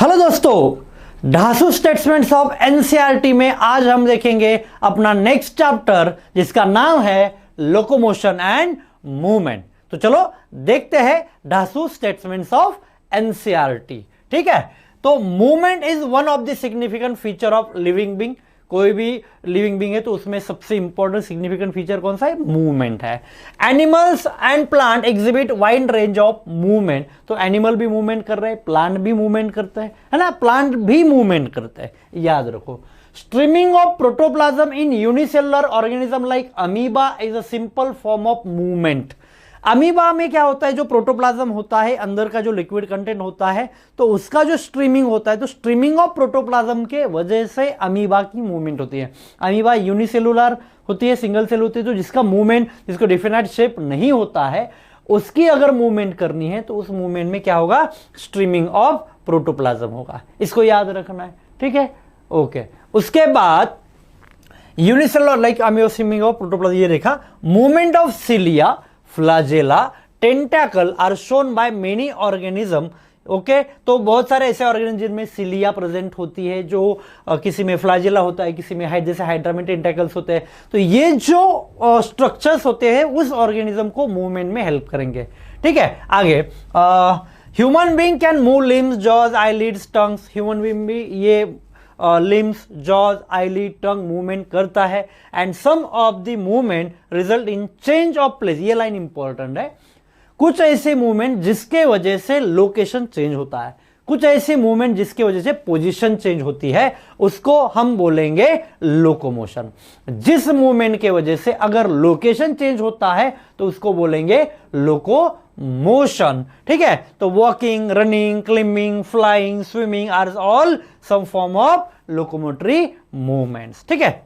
Hello दोस्तों, ढासू statements of NCERT में आज हम देखेंगे अपना नेक्स्ट चैप्टर जिसका नाम है लोकोमोशन एंड मूवमेंट। तो चलो देखते हैं ढासू स्टेटमेंट्स ऑफ एनसीईआरटी। ठीक है, तो movement is one of the significant feature of living being. कोई भी लिविंग बीइंग है तो उसमें सबसे इंपॉर्टेंट सिग्निफिकेंट फीचर कौन सा है? मूवमेंट है। Animals and plant exhibit wide range of movement. तो एनिमल भी मूवमेंट कर रहे हैं, प्लांट भी मूवमेंट करते हैं, है ना, प्लांट भी मूवमेंट करते हैं, याद रखो। Streaming of protoplasm in unicellular organism like amoeba is a simple form of movement. Amoeba में क्या होता है, जो प्रोटोप्लाज्म होता है, अंदर का जो लिक्विड कंटेंट होता है, तो उसका जो स्ट्रीमिंग होता है, तो स्ट्रीमिंग ऑफ प्रोटोप्लाज्म के वजह से अमीबा की मूवमेंट होती है। अमीबा यूनिसेलुलर होती है, सिंगल सेल होती है, तो जिसका मूवमेंट, जिसको डिफिनाइट शेप नहीं होता है, उसकी अगर मूवमेंट करनी है तो उस मूवमेंट में क्या होगा? स्ट्रीमिंग ऑफ प्रोटोप्लाज्म होगा। इसको याद रखना है, ठीक है, ओके। उसके बाद unicellular like amoeba streaming of protoplasm, ये देखा। Movement of cilia, flagella, tentacle are shown by many organism. Okay, तो बहुत सारे ऐसे ऑर्गेनिज्म जिनमें सिलिया प्रेजेंट होती है, जो किसी में फ्लैजेला होता है, किसी में जैसे हाइड्रा में टेंटाकल्स होते हैं। तो ये जो स्ट्रक्चर्स होते हैं उस ऑर्गेनिज्म को मूवमेंट में हेल्प करेंगे। ठीक है, आगे human being can move limbs, jaws, eyelids, tongues. Human being भी ये limbs, jaws, eyelid, tongue movement करता है। And some of the movement result in change of place. ये लाइन इंपॉर्टेंट है। कुछ ऐसे मूवमेंट जिसके वजह से लोकेशन चेंज होता है, कुछ ऐसे मूवमेंट जिसके वजह से पोजीशन चेंज होती है, उसको हम बोलेंगे लोकोमोशन। जिस मूवमेंट के वजह से अगर लोकेशन चेंज होता है तो उसको बोलेंगे लोकोमोशन। ठीक है, तो walking, running, climbing, flying, swimming are all some form of locomotory movements. ठीक है,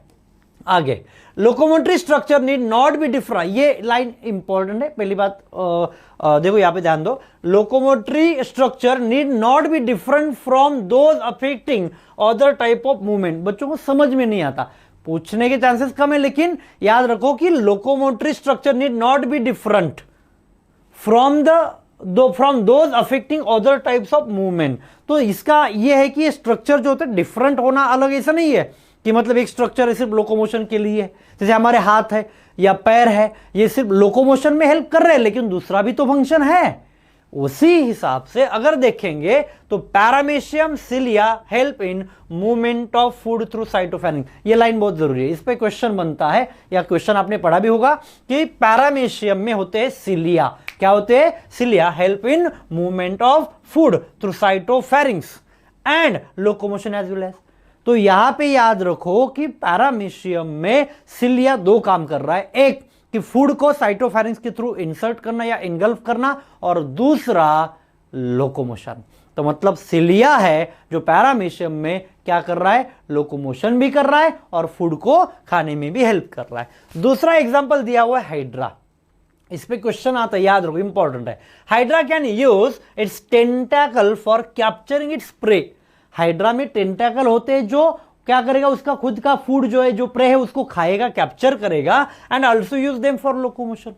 आगे locomotory structure need not be different. ये लाइन इंपॉर्टेंट है। पहली बात देखो, यहां पे ध्यान दो। Locomotory structure need not be different from those affecting other type of movement. बच्चों को समझ में नहीं आता, पूछने के चांसेस कम है, लेकिन याद रखो कि locomotory structure need not be different from those affecting other types of movement. तो इसका यह है कि ये स्ट्रक्चर जो होता है डिफरेंट होना अलग, ऐसा नहीं है कि मतलब एक स्ट्रक्चर सिर्फ लोकोमोशन के लिए है। जैसे हमारे हाथ है या पैर है, ये सिर्फ लोकोमोशन में हेल्प कर रहे हैं, लेकिन दूसरा भी तो फंक्शन है। उसी हिसाब से अगर देखेंगे तो paramecium cilia help in movement of food through cytopharynx. ये लाइन बहुत जरूरी है, इस पे क्वेश्चन बनता है, या क्वेश्चन आपने पढ़ा भी होगा कि पैरामीशियम में होते हैं सिलिया। क्या होते हैं? Cilia help in movement of food through cytopharynx and locomotion as well as. तो यहां पे याद रखो कि पैरामीशियम में सिलिया दो काम कर रहा है। एक कि फूड को साइटोफैरिंक्स के थ्रू इंसर्ट करना या इंगल्फ करना, और दूसरा लोकोमोशन। तो मतलब सिलिया है जो पैरामीशियम में क्या कर रहा है? लोकोमोशन भी कर रहा है और फूड को खाने में भी हेल्प कर रहा है। दूसरा एग्जांपल दिया हुआ है हाइड्रा। इस पे क्वेश्चन आता है, याद रखो, इंपॉर्टेंट है। Hydra can use it's टेंटाकल for capturing its prey. Hydra में टेंटाकल होते हैं जो क्या करेगा? उसका खुद का फूड जो है, जो प्रे है, उसको खाएगा, कैप्चर करेगा, and also use them for locomotion.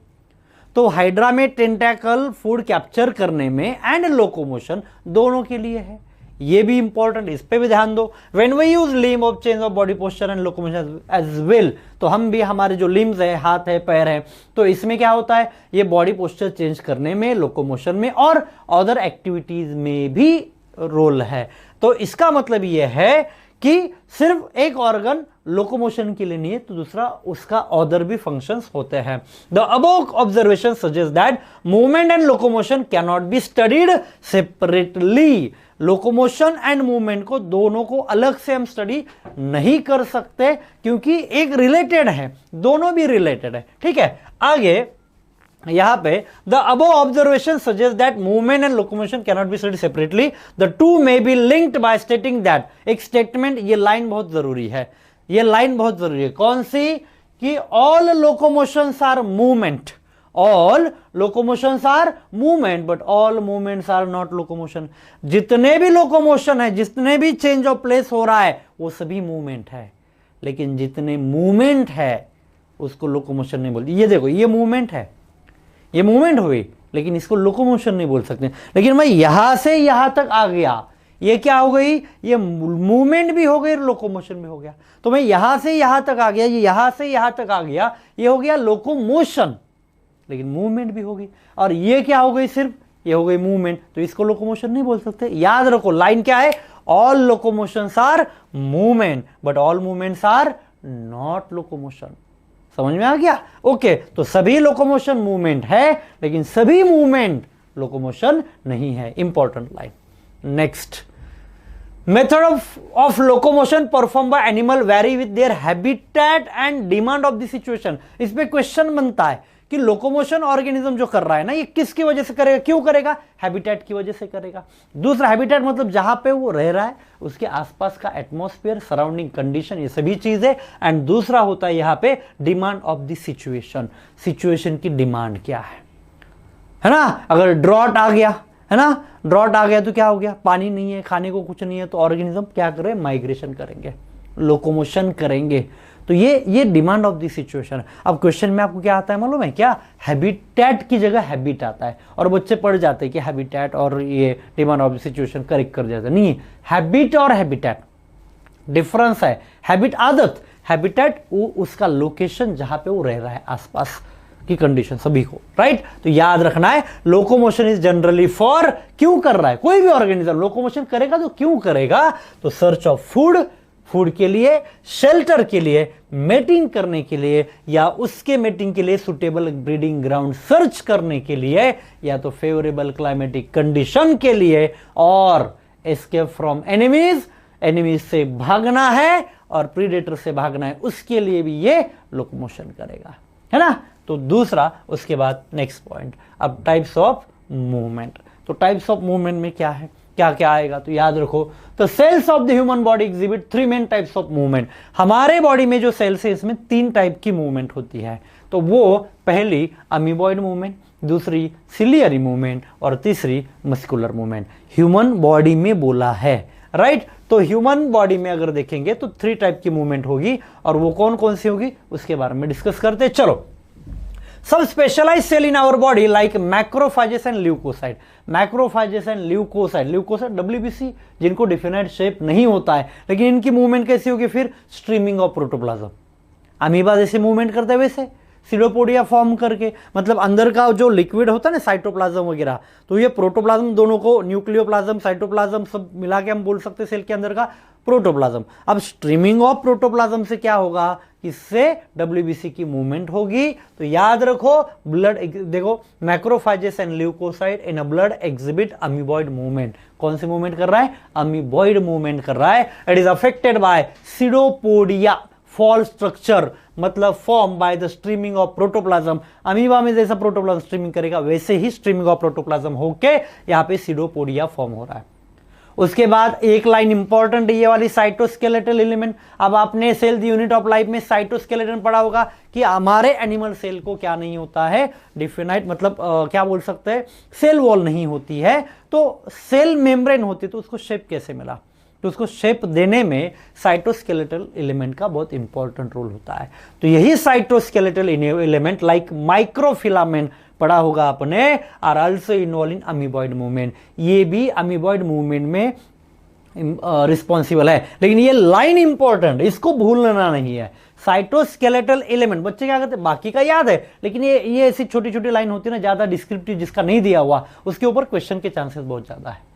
तो हाइड्रा में टेंटाकल फूड कैप्चर करने में एंड लोकोमोशन दोनों के लिए है। ये भी इंपॉर्टेंट, इस पे भी ध्यान दो। When we use limb of change of body posture and locomotion as well, तो हम भी हमारे जो लिम्स है, हाथ है, पैर है, तो इसमें क्या होता है? ये बॉडी पोस्चर चेंज करने में, लोकोमोशन में और अदर एक्टिविटीज में भी रोल है। तो इसका मतलब यह है कि सिर्फ एक ऑर्गन लोकोमोशन के लिए नहीं है, तो दूसरा उसका अदर भी फंक्शंस होते हैं। The above observation suggest that movement and locomotion can not be studied separately. Locomotion and movement को दोनों को अलग से हम स्टडी नहीं कर सकते, क्योंकि एक रिलेटेड है, दोनों भी रिलेटेड है। ठीक है, आगे यहां पे the above observation suggest that movement and locomotion can not be studied separately, the two may be linked by stating that. एक स्टेटमेंट, ये लाइन बहुत जरूरी है, ये लाइन बहुत जरूरी है। कौन सी? कि all locomotions are movement, all locomotions are movement, but all movements are not locomotion. जितने भी लोकोमोशन है, जितने भी चेंज ऑफ प्लेस हो रहा है, वो सभी मूवमेंट है, लेकिन जितने मूवमेंट है उसको लोकोमोशन नहीं बोलते। ये देखो, ये मूवमेंट है, ये मूवमेंट हुई, लेकिन इसको लोकोमोशन नहीं बोल सकते। लेकिन मैं यहां से यहां तक आ गया, ये क्या हो गई, ये मूवमेंट भी हो गई और लोकोमोशन भी हो गया। तो मैं यहां से यहां तक आ गया, ये यहां से यहां तक आ गया, ये हो गया लोकोमोशन, लेकिन मूवमेंट भी होगी। और ये क्या हो गई, सिर्फ ये हो गई मूवमेंट, तो इसको लोकोमोशन नहीं बोल सकते। याद रखो लाइन क्या है, all locomotions are movement but all movements are not locomotion. समझ में आ गया? ओके, तो सभी लोकोमोशन मूवमेंट है लेकिन सभी मूवमेंट लोकोमोशन नहीं है। Important line. Next, method of locomotion perform by animal very with their habitat and demand of the situation. इस पे क्वेश्चन बनता है कि लोकोमोशन ऑर्गेनिज्म जो कर रहा है ना, ये किसकी वजह से करेगा, क्यों करेगा, हैबिटेट की वजह से करेगा। दूसरा, हैबिटेट मतलब जहां पे वो रह रहा है उसके आसपास का एटमॉस्फेयर, सराउंडिंग कंडीशन, ये सभी चीजें। एंड दूसरा होता है यहां पे demand of the situation, situation की डिमांड क्या है ना। अगर ड्रॉट आ गया है ना, ड्रॉट आ गया तो क्या हो गया, पानी नहीं है, खाने को कुछ नहीं है, तो ऑर्गेनिज्म क्या करे, माइग्रेशन करेंगे, लोकोमोशन करेंगे। तो ये डिमांड ऑफ द सिचुएशन है। अब क्वेश्चन में आपको क्या आता है मालूम है क्या, हैबिटेट की जगह हैबिट आता है, और बच्चे पढ़ जाते हैं कि हैबिटेट और ये demand of the situation correct कर जाते हैं। नहीं, हैबिट और हैबिटेट डिफरेंस है। हैबिट आदत, हैबिटेट वो उसका लोकेशन जहां पे वो रह रहा है, आसपास की कंडीशन सभी को, राइट। तो याद रखना है लोकोमोशन इज जनरली फॉर, क्यों कर रहा है कोई भी ऑर्गेनिज्म लोकोमोशन करेगा तो क्यों करेगा, तो सर्च ऑफ फूड, फूड के लिए, शेल्टर के लिए, मेटिंग करने के लिए, या उसके मेटिंग के लिए सुटेबल ब्रीडिंग ग्राउंड सर्च करने के लिए, या तो फेवरेबल क्लाइमेटिक कंडीशन के लिए, और एस्केप फ्रॉम एनिमीज, एनिमीज से भागना है और प्रीडेटर से भागना है, उसके लिए भी ये लोकोमोशन करेगा, है ना। तो दूसरा, उसके बाद नेक्स्ट पॉइंट, अब टाइप्स ऑफ मूवमेंट। तो टाइप्स ऑफ मूवमेंट में क्या है, क्या क्या आएगा, तो याद रखो, तो cells of the human body exhibit 3 main types of movement. हमारे बॉडी में जो सेल्स है इसमें 3 टाइप की मूवमेंट होती है। तो वो पहली अमीबॉइड मूवमेंट, दूसरी सिलियरी मूवमेंट, और तीसरी मस्कुलर मूवमेंट। ह्यूमन बॉडी में बोला है, राइट। तो ह्यूमन बॉडी में अगर देखेंगे तो 3 टाइप की मूवमेंट होगी, और वो कौन कौन सी होगी उसके बारे में डिस्कस करते हैं। चलो, some specialized cell in our body like macrophages and leukocyte, macrophages and leukocyte, leukocyte WBC, जिनको डिफिनाइट शेप नहीं होता है, लेकिन इनकी मूवमेंट कैसी होगी, फिर स्ट्रीमिंग ऑफ प्रोटोप्लाज्म, अमीबा जैसे मूवमेंट करते हैं वैसे, सीडोपोडिया फॉर्म करके, मतलब अंदर का जो लिक्विड होता है ना, साइटोप्लाज्म वगैरह, तो ये प्रोटोप्लाज्म दोनों को, न्यूक्लियोप्लाज्म, साइटोप्लाज्म सब मिला के हम बोल सकते हैं सेल के अंदर का प्रोटोप्लाज्म। अब स्ट्रीमिंग ऑफ प्रोटोप्लाज्म से क्या होगा, इससे WBC की मूवमेंट होगी। तो याद रखो, ब्लड देखो, macrophages and leucocyte in a blood exhibit amoeboid movement. कौन सी मूवमेंट कर रहा है, अमीबॉइड मूवमेंट कर रहा है। It is affected by pseudopodia fall structure, मतलब form by the streaming of protoplasm. Amoeba में जैसा प्रोटोप्लाज्म स्ट्रीमिंग करेगा वैसे ही स्ट्रीमिंग ऑफ प्रोटोप्लाज्म होके यहाँ पे सीडोपोडिया फॉर्म हो रहा है। उसके बाद एक लाइन इंपॉर्टेंट, ये वाली साइटोस्केलेटल एलिमेंट। अब आपने cell the unit of life में साइटोस्केलेटन पढ़ा होगा कि हमारे एनिमल सेल को क्या नहीं होता है, डिफिनाइट, मतलब क्या बोल सकते हैं, सेल वॉल नहीं होती है, तो सेल मेम्ब्रेन होती, तो उसको शेप कैसे मिला, तो उसको शेप देने में साइटोस्केलेटल एलिमेंट का बहुत इंपॉर्टेंट रोल होता है। तो यही साइटोस्केलेटल एलिमेंट लाइक माइक्रोफिलामेंट पढ़ा होगा आपने, are also involve in amoeboid movement, ये भी अमीबॉइड मूवमेंट में रिस्पॉन्सिबल है। लेकिन ये लाइन इंपॉर्टेंट, इसको भूलना नहीं है। साइटोस्केलेटल एलिमेंट बच्चे क्या करते हैं, बाकी का याद है, लेकिन ये ऐसी छोटी छोटी लाइन होती है ना, ज्यादा डिस्क्रिप्टिव, जिसका नहीं दिया हुआ उसके ऊपर क्वेश्चन के चांसेस बहुत ज्यादा है,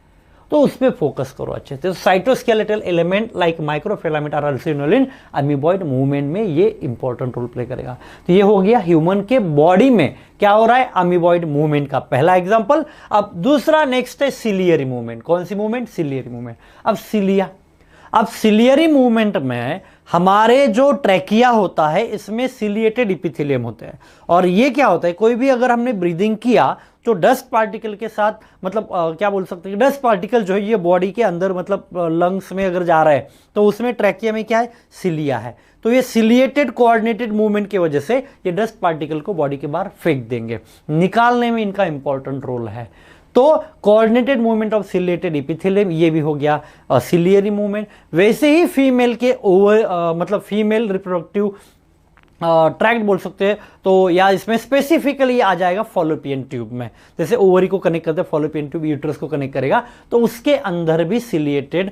तो उस पर फोकस करो अच्छे से। Cytoskeletal element like microfilament are also involve in amoeboid movement में ये इंपॉर्टेंट रोल प्ले करेगा। तो ये हो गया ह्यूमन के बॉडी में क्या हो रहा है, अमीबॉइड मूवमेंट का पहला एग्जांपल। अब दूसरा नेक्स्ट है सिलियरी मूवमेंट। कौन सी मूवमेंट, सिलियरी मूवमेंट। अब सिलिया, अब सिलियरी मूवमेंट में हमारे जो ट्रैकिया होता है इसमें सिलिएटेड इपिथेलियम होते हैं, और ये क्या होता है, कोई भी अगर हमने ब्रीदिंग किया तो डस्ट पार्टिकल के साथ, मतलब क्या बोल सकते हैं, डस्ट पार्टिकल जो है ये बॉडी के अंदर, मतलब लंग्स में अगर जा रहा है तो उसमें ट्रैकिया में क्या है, सिलिया है। तो ये सिलिएटेड कोऑर्डिनेटेड मूवमेंट की वजह से ये डस्ट पार्टिकल को बॉडी के बाहर फेंक देंगे, निकालने में इनका इंपॉर्टेंट रोल है। तो coordinated movement of ciliated epithelium, ये भी हो गया सिलियरी मूवमेंट। वैसे ही फीमेल के ओवर मतलब फीमेल रिप्रोडक्टिव ट्रैक्ट बोल सकते हैं, तो या इसमें स्पेसिफिकली आ जाएगा फॉलोपियन ट्यूब में। जैसे ओवरी को कनेक्ट करते हैं, फॉलोपियन ट्यूब यूट्रस को कनेक्ट करेगा, तो उसके अंदर भी सिलिएटेड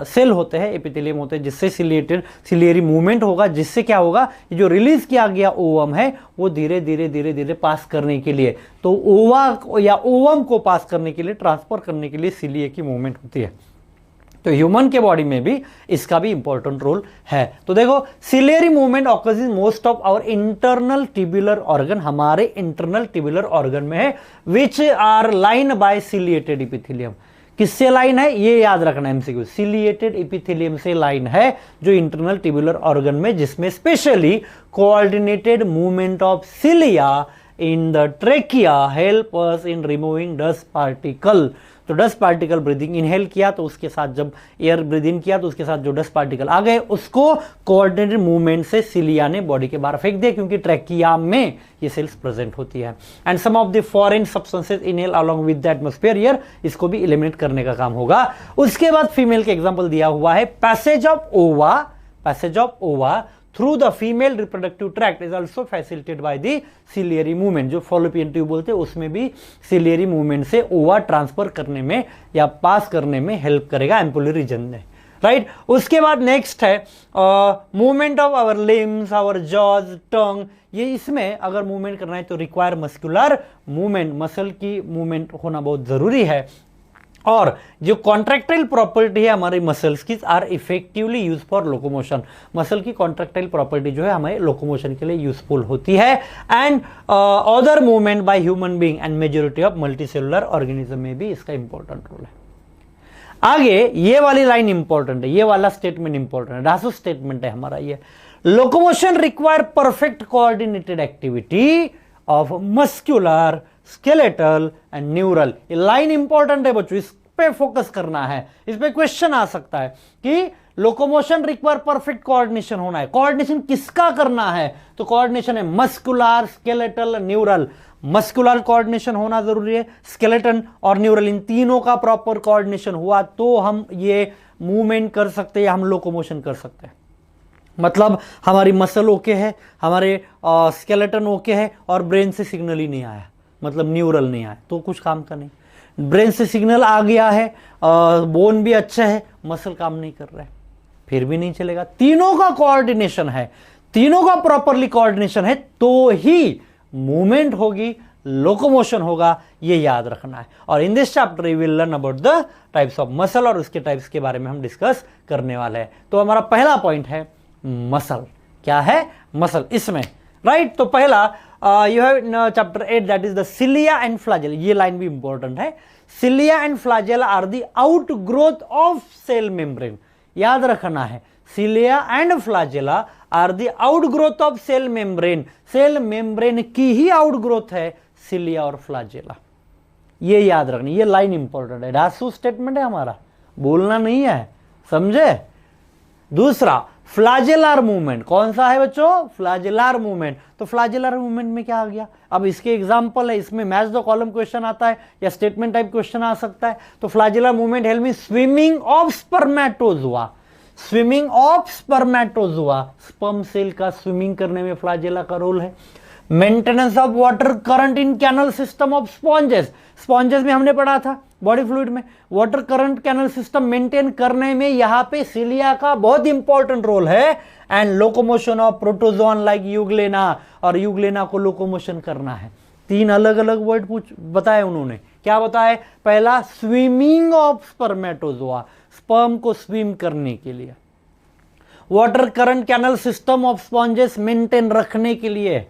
सेल होते हैं, एपिथेलियम होते हैं, जिससे सिलियरी मूवमेंट होगा, जिससे क्या होगा, जो रिलीज किया गया ओवम है वो धीरे धीरे धीरे धीरे पास करने के लिए, तो ओवा या ओवम को पास करने के लिए, ट्रांसफर करने के लिए सिलिए की मूवमेंट होती है। तो ह्यूमन के बॉडी में भी इसका भी इंपॉर्टेंट रोल है। तो देखो, ciliary movement occurs in most of our internal tubular organ, हमारे इंटरनल ट्यूबुलर ऑर्गन में है, which are line by ciliated epithelium. किससे लाइन है ये याद रखना, एमसीक्यू, सिलिएटेड एपिथेलियम से लाइन है जो इंटरनल ट्यूबुलर ऑर्गन में, जिसमें specially coordinated movement of cilia in the trachea help us in removing dust particle. तो डस्ट पार्टिकल ब्रीदिंग, इनहेल किया तो उसके साथ जब एयर ब्रीद इन किया तो उसके साथ जो डस्ट पार्टिकल आ गए उसको कोऑर्डिनेटेड मूवमेंट से सिलिया ने बॉडी के बाहर फेंक दिया, क्योंकि ट्रैकिया में ये सेल्स प्रेजेंट होती है। And some of the foreign substances inhale along with the atmosphere air, इसको भी एलिमिनेट करने का काम होगा। उसके बाद फीमेल के एग्जांपल दिया हुआ है, पैसेज ऑफ ओवा through the female reproductive tract is also facilitated by the ciliary movement। जो फॉलोपियन ट्यूब बोलते हैं उसमें भी सिलियरी मूवमेंट से ओवा ट्रांसफर करने में या पास करने में हेल्प करेगा एम्पुलर रीजन में, राइट। उसके बाद नेक्स्ट है movement of our limbs, our jaws, tongue. ये इसमें अगर मूवमेंट करना है तो रिक्वायर मस्कुलर मूवमेंट, मसल की मूवमेंट होना बहुत जरूरी है। और जो कॉन्ट्रैक्टाइल प्रॉपर्टी है हमारे मसल्स की, are effectively use for locomotion. Muscle की कॉन्ट्रैक्टाइल प्रॉपर्टी जो है हमारे लोकोमोशन के लिए यूजफुल होती है। And other movement by human being and majority of multicellular organism में भी इसका इंपॉर्टेंट रोल है। आगे ये वाली लाइन इंपॉर्टेंट है, ये वाला स्टेटमेंट इंपॉर्टेंट है, डासो स्टेटमेंट है हमारा ये, locomotion require perfect coordinated activity of muscular, skeletal and neural. ये लाइन इंपॉर्टेंट है बच्चों, इस पे फोकस करना है, इस पे क्वेश्चन आ सकता है कि लोकोमोशन रिक्वायर परफेक्ट कोऑर्डिनेशन होना है। कोऑर्डिनेशन किसका करना है? तो कोऑर्डिनेशन है muscular, skeletal, neural. Muscular coordination होना जरूरी है, स्केलेटन और न्यूरल, इन तीनों का प्रॉपर कोऑर्डिनेशन हुआ तो हम ये मूवमेंट कर सकते हैं, हम लोकोमोशन कर सकते हैं। मतलब हमारी मसल ओके है, हमारे स्केलेटन ओके है और ब्रेन से सिग्नल ही नहीं आया, मतलब न्यूरल नहीं आया, तो कुछ काम का नहीं। ब्रेन से सिग्नल आ गया है, बोन भी अच्छा है, मसल काम नहीं कर रहा है, फिर भी नहीं चलेगा। तीनों का कोऑर्डिनेशन है, तीनों का प्रॉपरली कोऑर्डिनेशन है तो ही मूवमेंट होगी, लोकोमोशन होगा, ये याद रखना है। और in this chapter we will learn about the types of muscle और उसके टाइप्स के बारे में हम डिस्कस करने वाले हैं। तो हमारा पहला पॉइंट है मसल। क्या है? मसल। इसमें राइट, तो पहला you have chapter 8 that is the cilia and flagella. ये लाइन भी इंपॉर्टेंट है, cilia and flagella are the outgrowth of cell membrane. याद रखना है, cilia and flagella are the outgrowth of cell membrane. Cell membrane की ही outgrowth है cilia और फ्लैजेला, ये याद रखना, ये लाइन इंपॉर्टेंट है, डासू स्टेटमेंट है हमारा, बोलना नहीं है, समझे। दूसरा फ्लैजेलर मूवमेंट, कौन सा है बच्चों? फ्लैजेलर मूवमेंट। तो फ्लैजेलर मूवमेंट में क्या आ गया? अब इसके एग्जांपल है, इसमें मैच द कॉलम क्वेश्चन आता है या स्टेटमेंट टाइप क्वेश्चन आ सकता है। तो flagellar movement help me swimming of spermatozoa, swimming of spermatozoa, sperm cell का स्विमिंग करने में फ्लैजेला का रोल है। Maintenance of water current in canal system of sponges, sponges में हमने पढ़ा था बॉडी फ्लूइड में, water current canal system maintain करने में यहां पे सिलिया का बहुत इंपॉर्टेंट रोल है। And locomotion of protozoan like euglena, और यूग्लेना को लोकोमोशन करना है। तीन अलग अलग वर्ड बताए उन्होंने, क्या बताए? पहला स्विमिंग ऑफ स्पर्मेटोजोआ, स्पर्म को स्विम करने के लिए, water current canal system of sponges maintain रखने के लिए,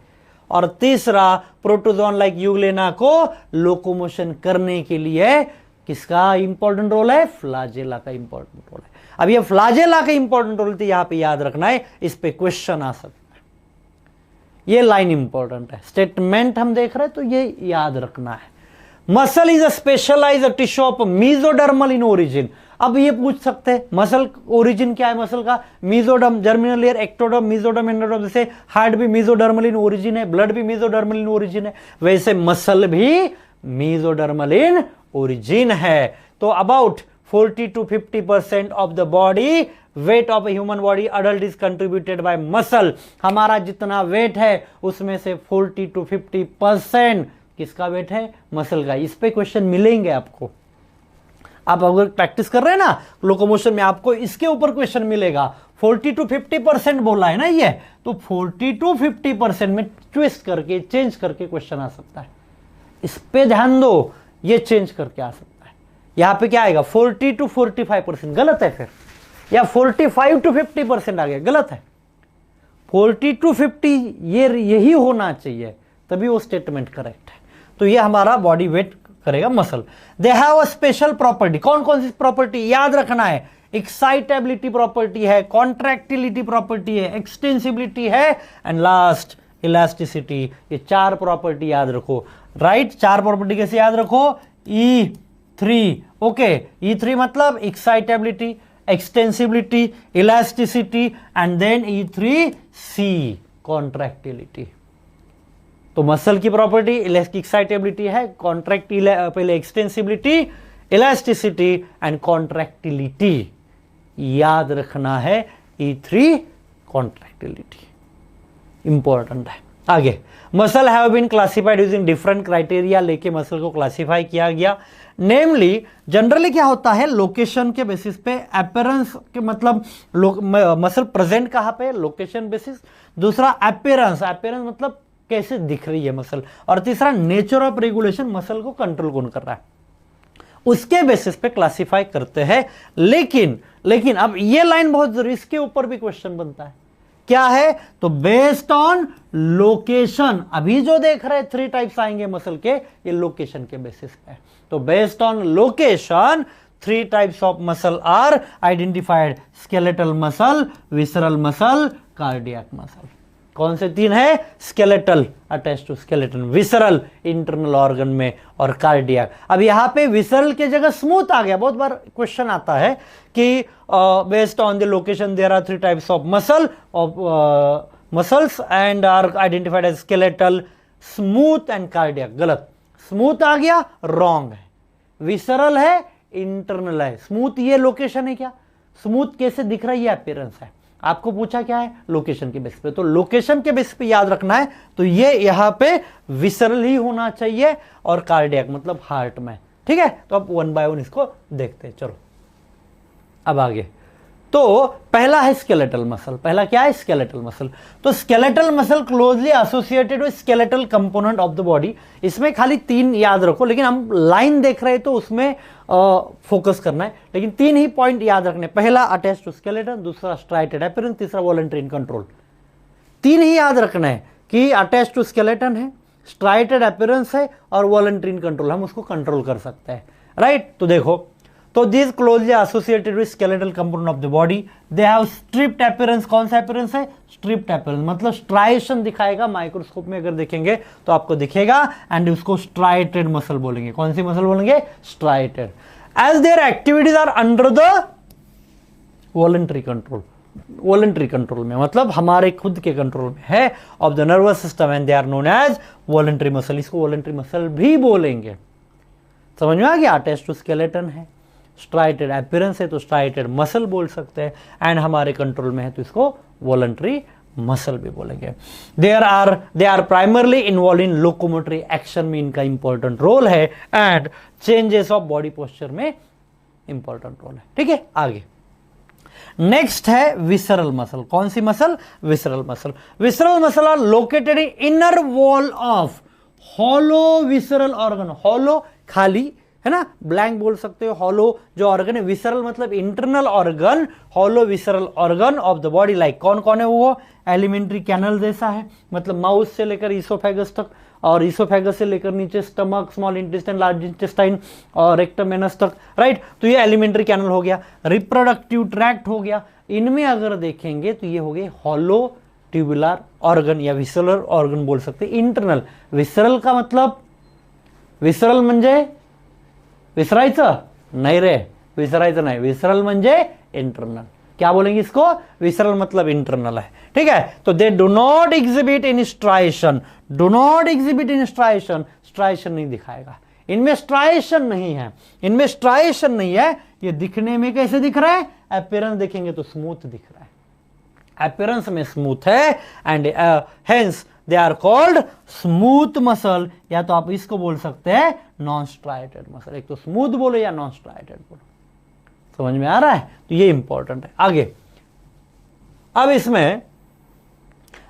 और तीसरा प्रोटोजोन लाइक यूग्लेना को लोकोमोशन करने के लिए। किसका इंपॉर्टेंट रोल है? फ्लैजेला का इंपॉर्टेंट रोल है। अब ये फ्लैजेला का इंपॉर्टेंट रोल तो यहां पे याद रखना है, इस पे क्वेश्चन आ सकता है, ये लाइन इंपॉर्टेंट है। स्टेटमेंट हम देख रहे हैं तो ये याद रखना है। Muscle is a specialised tissue of mesodermal in origin. अब ये पूछ सकते हैं मसल ओरिजिन क्या है मसल का? Mesoderm, germinal layer, ectoderm, mesoderm, endoderm. जैसे हार्ट भी मेसोडर्मल इन ओरिजिन है, ब्लड भी मेसोडर्मल इन ओरिजिन है, वैसे मसल भी मेसोडर्मल इन ओरिजिन है। तो about 40 to 50% of the body weight of a human body adult is contributed bye muscle. हमारा जितना वेट है उसमें से 40 to 50% किसका वेट है? मसल का। इस पे क्वेश्चन मिलेंगे आपको। आप अगर प्रैक्टिस कर रहे हैं ना लोकोमोशन में, आपको इसके ऊपर क्वेश्चन मिलेगा। 40 to 50% बोला है ना ये, तो 40 to 50% में ट्विस्ट करके चेंज करके क्वेश्चन आ सकता है। इस पे ध्यान दो, ये चेंज करके आ सकता है। यहां पे क्या आएगा? 40 to 45%, गलत है फिर। या 45 to 50% आ गया, गलत है। 40 to 50 ये यही होना चाहिए, तभी वो स्टेटमेंट करेक्ट है। तो ये हमारा बॉडी वेट करेगा muscle. They have a special property. कौन कौन सी प्रॉपर्टी याद रखना है? एक्साइटेबिलिटी प्रॉपर्टी है, कॉन्ट्रैक्टिलिटी प्रॉपर्टी है, एक्सटेंसिबिलिटी है, एंड लास्ट इलास्टिसिटी। ये 4 प्रॉपर्टी याद रखो, राइट? 4 प्रॉपर्टी कैसे याद रखो? E3, okay. E3 मतलब excitability, extensibility, elasticity, and then E3C contractility. तो मसल की प्रॉपर्टी एक्साइटेबिलिटी है, पहले एक्सटेंसिबिलिटी, इलास्टिसिटी एंड कॉन्ट्रैक्टिलिटी याद रखना है। E3 कॉन्ट्रैक्टिलिटी इंपॉर्टेंट है। आगे, muscle have been classified using different criteria, लेके मसल को क्लासिफाई किया गया। नेमली जनरली क्या होता है, लोकेशन के बेसिस पे, अपीयरेंस के मतलब मसल प्रेजेंट कहां पे, लोकेशन बेसिस। दूसरा अपीयरेंस, अपीयरेंस मतलब कैसे दिख रही है मसल। और तीसरा नेचर ऑफ रेगुलेशन, मसल को कंट्रोल कौन कर रहा है, उसके बेसिस पे क्लासिफाई करते हैं। लेकिन अब ये लाइन बहुत जरूरी, इसके ऊपर भी क्वेश्चन बनता है। क्या है? तो बेस्ड ऑन लोकेशन। अभी जो देख रहे हैं 3 टाइप्स आएंगे मसल के, ये लोकेशन के बेसिस पे। तो based on location 3 types of muscle are identified: skeletal muscle, visceral muscle, cardiac muscle. कौन से 3 है? Skeletal attach to skeleton, visceral internal organ में, और कार्डियक। अब यहां पे विसरल के जगह स्मूथ आ गया। बहुत बार क्वेश्चन आता है कि based on the location there are 3 types of muscles and are identified as skeletal, smooth and cardiac. गलत, स्मूथ आ गया, रॉन्ग है। विसरल है, इंटरनल है। स्मूथ ये लोकेशन है क्या? स्मूथ कैसे दिख रहा है? ये अपीयरेंस है। आपको पूछा क्या है? लोकेशन के बेस पे। तो लोकेशन के बेस पे याद रखना है। तो ये यहां पे विसरल ही होना चाहिए, और कार्डियक मतलब हार्ट में। ठीक है, तो अब 1 बाय 1 इसको देखते हैं। चलो अब आगे। तो पहला है स्केलेटल मसल। पहला क्या है? Skeletal muscle. तो skeletal muscle closely associated with skeletal component of the body. इसमें खाली 3 याद रखो, लेकिन हम लाइन देख रहे हैं तो उसमें फोकस करना है। लेकिन 3 ही पॉइंट याद रखने। पहला अटैच टू स्केलेटन, दूसरा स्ट्राइटेड अपीयरेंस, तीसरा वॉलंटरी कंट्रोल। 3 ही याद रखना है कि अटैच टू स्केलेटन है, स्ट्राइटेड अपीयरेंस है, और वॉलंटरी कंट्रोल। हम उसको कंट्रोल कर सकते हैं, राइट? तो देखो, तो this closely associated with skeletal component of the body. They have striped appearance. कौन सा अपीयरेंस है? स्ट्रिप्ड अपीयरेंस मतलब स्ट्राइएशन दिखाएगा। माइक्रोस्कोप में अगर देखेंगे तो आपको दिखेगा, एंड उसको स्ट्राइटेड मसल बोलेंगे। कौन सी मसल बोलेंगे? Striated. As their activities are under the voluntary control. Voluntary control में मतलब हमारे खुद के कंट्रोल में है of the nervous system, and they are known as voluntary muscle. इसको वॉलंटरी मसल भी बोलेंगे। समझ में आ गया? अटैच टू स्केलेटन है, स्ट्राइटेड अपीयरेंस है तो स्ट्राइटेड मसल बोल सकते हैं, एंड हमारे कंट्रोल में है तो इसको वॉलंटरी मसल भी बोलेंगे। They are primarily involve in locomotory action में इनका इंपॉर्टेंट रोल है, and changes of body posture में इंपॉर्टेंट रोल है। ठीक है, आगे नेक्स्ट है विसरल मसल। कौन सी मसल? Visceral muscle. Visceral muscle are located in inner wall of hollow visceral organ. Hollow खाली है ना, ब्लैंक बोल सकते हो। हॉलो जो ऑर्गन है, विसरल मतलब internal organ, hollow visceral organ of the body. Like कौन कौन है वो? एलिमेंट्री कैनल जैसा है, मतलब माउथ से लेकर इसोफेगस तक, और इसोफेगस से लेकर नीचे stomach, small intestine, large intestine और रेक्टम एनस तक, राइट? तो ये एलिमेंट्री कैनल हो गया। रिप्रोडक्टिव ट्रैक्ट हो गया। इनमें अगर देखेंगे तो ये हो गए हॉलो ट्यूबुलर ऑर्गन या विसरल ऑर्गन बोल सकते हैं। इंटरनल विसरल का मतलब, विसरल म्हणजे विसरायचं नाही रे, विसरायचं नाही। विसरल म्हणजे इंटरनल। क्या बोलेंगे इसको? विसरल मतलब इंटरनल है। ठीक है, तो they do not exhibit in striation. Do not exhibit in striation. Striation नहीं दिखाएगा। इनमें स्ट्राइएशन नहीं है, इनमें स्ट्राइएशन नहीं है। ये दिखने में कैसे दिख रहा है? अपीयरेंस देखेंगे तो स्मूथ दिख रहा है, अपीयरेंस में स्मूथ है, and hence they are called smooth muscle, या तो आप इसको बोल सकते हैं नॉन स्ट्राइटेड मसल। एक तो स्मूथ बोलो या नॉन स्ट्राइटेड बोलो। समझ में आ रहा है? तो ये इंपॉर्टेंट है। आगे अब इसमें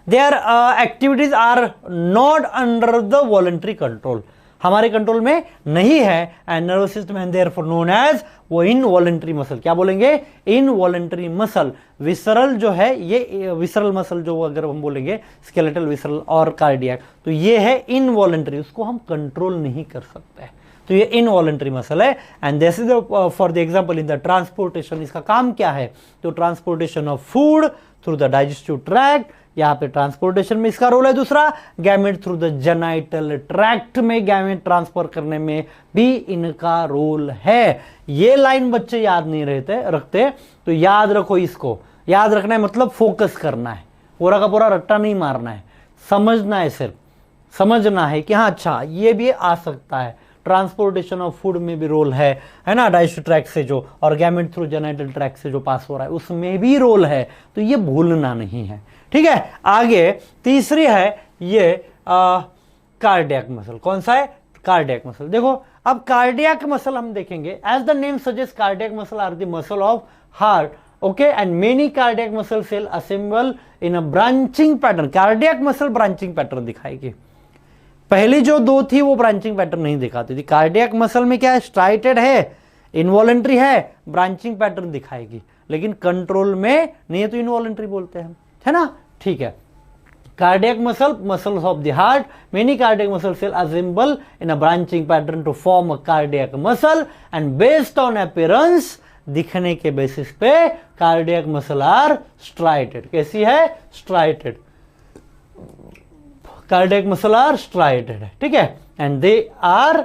their activities are not under the voluntary control, हमारे कंट्रोल में नहीं है, and nervous system and therefore known as वो इनवॉलंटरी मसल। क्या बोलेंगे? Involuntary muscle. विसरल जो है, ये विसरल मसल जो अगर हम बोलेंगे स्केलेटल, विसरल और कार्डियक, तो ये है इनवॉलंटरी, उसको हम कंट्रोल नहीं कर सकते, तो ये इनवॉलंटरी मसल है। And this is for the example in the transportation, इसका काम क्या है? तो transportation of food through the digestive tract, यहां पे ट्रांसपोर्टेशन में इसका रोल है। दूसरा, gamete through the genital tract में गैमेट ट्रांसफर करने में भी इनका रोल है। ये लाइन बच्चे याद नहीं रखते, तो याद रखो, इसको याद रखना है, मतलब फोकस करना है, पूरा का पूरा रट्टा नहीं मारना है, समझना है, सिर्फ समझना है कि हाँ अच्छा ये भी आ सकता है। ट्रांसपोर्टेशन ऑफ फूड में भी रोल है ना, डाइजेस्टिव ट्रैक्ट से जो, और गैमेट थ्रू जेनाइटल ट्रैक्ट से जो पास हो रहा है उसमें भी रोल है, तो ये भूलना नहीं है। ठीक है, आगे तीसरी है ये कार्डियक मसल। कौन सा है? Cardiac muscle. देखो अब कार्डियक मसल हम देखेंगे, as the name suggest cardiac muscle are the muscle of heart, okay, and many cardiac muscle cell assemble in a branching pattern. Cardiac muscle branching pattern दिखाएगी, पहली जो दो थी वो ब्रांचिंग पैटर्न नहीं दिखाती थी। कार्डियक मसल में क्या है? स्ट्राइटेड है, इनवॉलंटरी है, ब्रांचिंग पैटर्न दिखाएगी, लेकिन कंट्रोल में नहीं है तो इनवॉलंटरी बोलते हैं, है ना? ठीक है, cardiac muscle, muscles of the heart, many cardiac muscle cell assemble in a branching pattern to form a cardiac muscle, and based on appearance, दिखने के बेसिस पे कार्डियक मसल आर स्ट्राइटेड। कैसी है? Striated. Cardiac muscle are striated है, ठीक है, and they are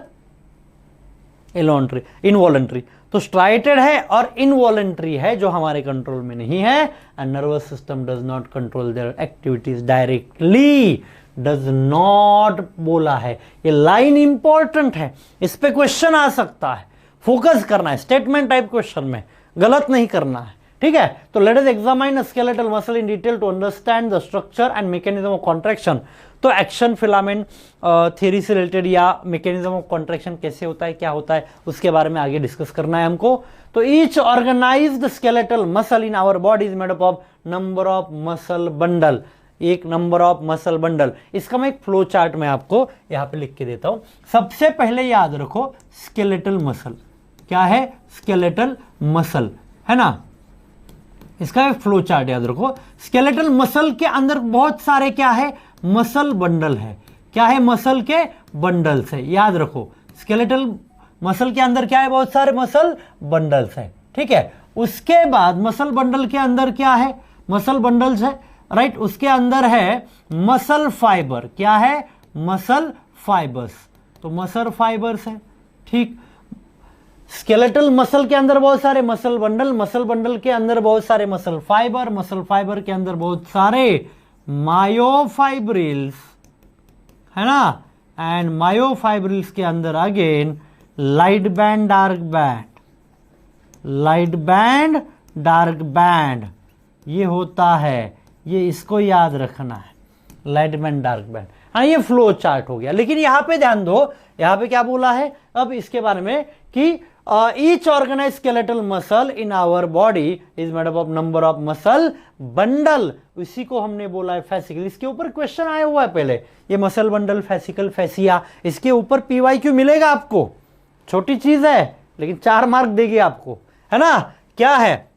involuntary. तो striated है और इनवॉलंटरी है, जो हमारे कंट्रोल में नहीं है, and nervous system does not control their activities directly, does not बोला है। ये लाइन इंपॉर्टेंट है, इस पे क्वेश्चन आ सकता है, फोकस करना है, स्टेटमेंट टाइप क्वेश्चन में गलत नहीं करना है। ठीक है, तो let us examine skeletal muscle in detail to understand the structure and mechanism of contraction. तो एक्शन फिलामेंट थ्योरी से रिलेटेड या मैकेनिज्म ऑफ कॉन्ट्रैक्शन कैसे होता है, क्या होता है, उसके बारे में आगे डिस्कस करना है हमको। तो each organised skeletal muscle in our body is made up of number of muscle bundle, एक नंबर ऑफ मसल बंडल। इसका मैं एक फ्लो चार्ट में आपको यहां पे लिख के देता हूं। सबसे पहले याद रखो स्केलेटल मसल क्या है, स्केलेटल मसल है ना, इसका एक फ्लो चार्ट याद रखो। स्केलेटल मसल के अंदर बहुत सारे क्या है, मसल बंडल है। क्या है? मसल के बंडल्स है, याद रखो। स्केलेटल मसल के अंदर क्या है? बहुत सारे मसल बंडल्स है, ठीक है। उसके बाद मसल बंडल के अंदर क्या है? मसल बंडल्स है, राइट। उसके अंदर है मसल फाइबर, क्या है? मसल फाइबर्स, तो मसल फाइबर्स है, ठीक। स्केलेटल मसल के अंदर बहुत सारे मसल बंडल, मसल बंडल के अंदर बहुत सारे मसल फाइबर, मसल फाइबर के अंदर बहुत सारे मायोफाइब्रिल्स, है ना, एंड मायोफाइब्रिल्स के अंदर again light band, dark band, light band, dark band, ये होता है, ये इसको याद रखना है, लाइट बैंड, डार्क बैंड। हाँ, ये फ्लो चार्ट हो गया। लेकिन यहां पे ध्यान दो, यहां पे क्या बोला है अब इसके बारे में कि each organise skeletal muscle in our body is made up of number of muscle bundle. इसी को हमने बोला है फैसिकल। इसके ऊपर क्वेश्चन आया हुआ है पहले, ये मसल बंडल, फैसिकल, फैसिया, इसके ऊपर PYQ मिलेगा आपको। छोटी चीज है लेकिन 4 मार्क देगी आपको, है ना। क्या है?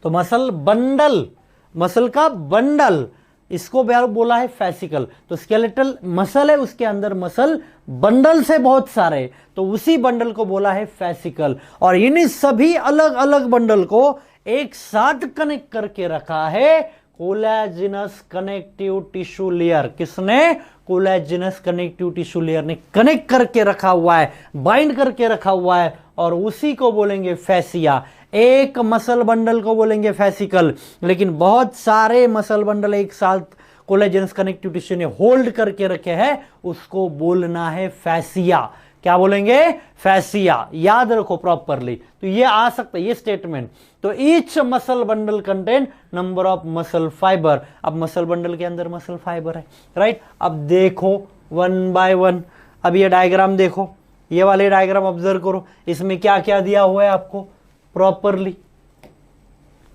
तो मसल बंडल, मसल का बंडल, इसको बोला है फैसिकल। तो स्केलेटल मसल है, उसके अंदर मसल बंडल से बहुत सारे, तो उसी बंडल को बोला है फैसिकल। और इन्हीं सभी अलग अलग बंडल को एक साथ कनेक्ट करके रखा है कोलेजिनस कनेक्टिव टिश्यू लेयर। किसने? कोलेजिनस कनेक्टिव टिश्यू लेयर ने कनेक्ट करके रखा हुआ है, बाइंड करके रखा हुआ है, और उसी को बोलेंगे फैसिया। एक मसल बंडल को बोलेंगे फैसिकल, लेकिन बहुत सारे मसल बंडल एक साथ कोलेजिनस कनेक्टिव टिश्यू ने होल्ड करके रखे हैं, उसको बोलना है फैसिया। क्या बोलेंगे, फैसिया। याद रखो प्रॉपरली, तो ये आ सकता है ये स्टेटमेंट। तो each muscle bundle contain number of muscle fibre. अब मसल बंडल के अंदर मसल फाइबर है, राइट। अब देखो वन बाय वन, अब ये डायग्राम देखो, ये वाले डायग्राम ऑब्जर्व करो, इसमें क्या क्या दिया हुआ है आपको प्रॉपरली,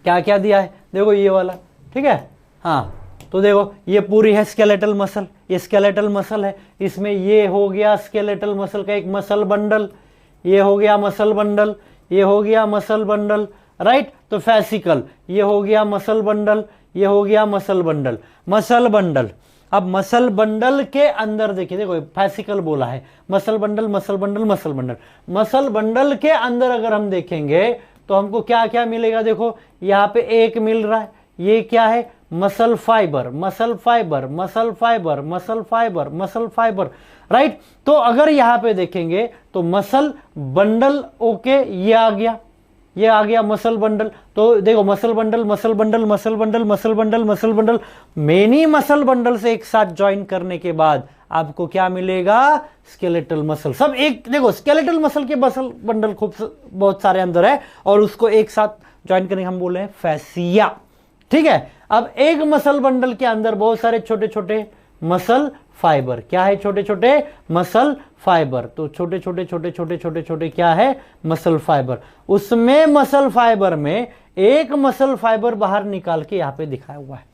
क्या क्या दिया है, देखो ये वाला, ठीक है। हाँ, तो देखो ये पूरी है स्केलेटल मसल, ये स्केलेटल मसल है, इसमें ये हो गया स्केलेटल मसल का एक मसल बंडल, ये हो गया मसल बंडल, ये हो गया मसल बंडल, राइट। तो फैसिकल, ये हो गया मसल बंडल, ये हो गया मसल बंडल, मसल बंडल। अब मसल बंडल के अंदर देखिए, देखो फैसिकल बोला है, muscle bundle muscle bundle muscle bundle, muscle bundle के अंदर अगर हम देखेंगे तो हमको क्या क्या मिलेगा, देखो यहाँ पे एक मिल रहा है, ये क्या है, muscle fibre, muscle fibre, muscle fibre, muscle fibre, muscle fibre, right. तो अगर यहां पे देखेंगे तो मसल बंडल, ओके, ये आ गया, ये आ गया मसल बंडल। तो देखो muscle bundle muscle bundle muscle bundle muscle bundle muscle bundle, many muscle bundle से एक साथ ज्वाइन करने के बाद आपको क्या मिलेगा, स्केलेटल मसल। सब एक, देखो स्केलेटल मसल के मसल बंडल खूब बहुत सारे अंदर है, और उसको एक साथ ज्वाइन करने हम बोल रहे हैं फैसिया, ठीक है। अब एक मसल बंडल के अंदर बहुत सारे छोटे छोटे मसल फाइबर, क्या है, छोटे छोटे मसल फाइबर। तो छोटे छोटे छोटे छोटे छोटे छोटे क्या है, मसल फाइबर। उसमें मसल फाइबर में एक मसल फाइबर बाहर निकाल के यहां पे दिखाया हुआ है।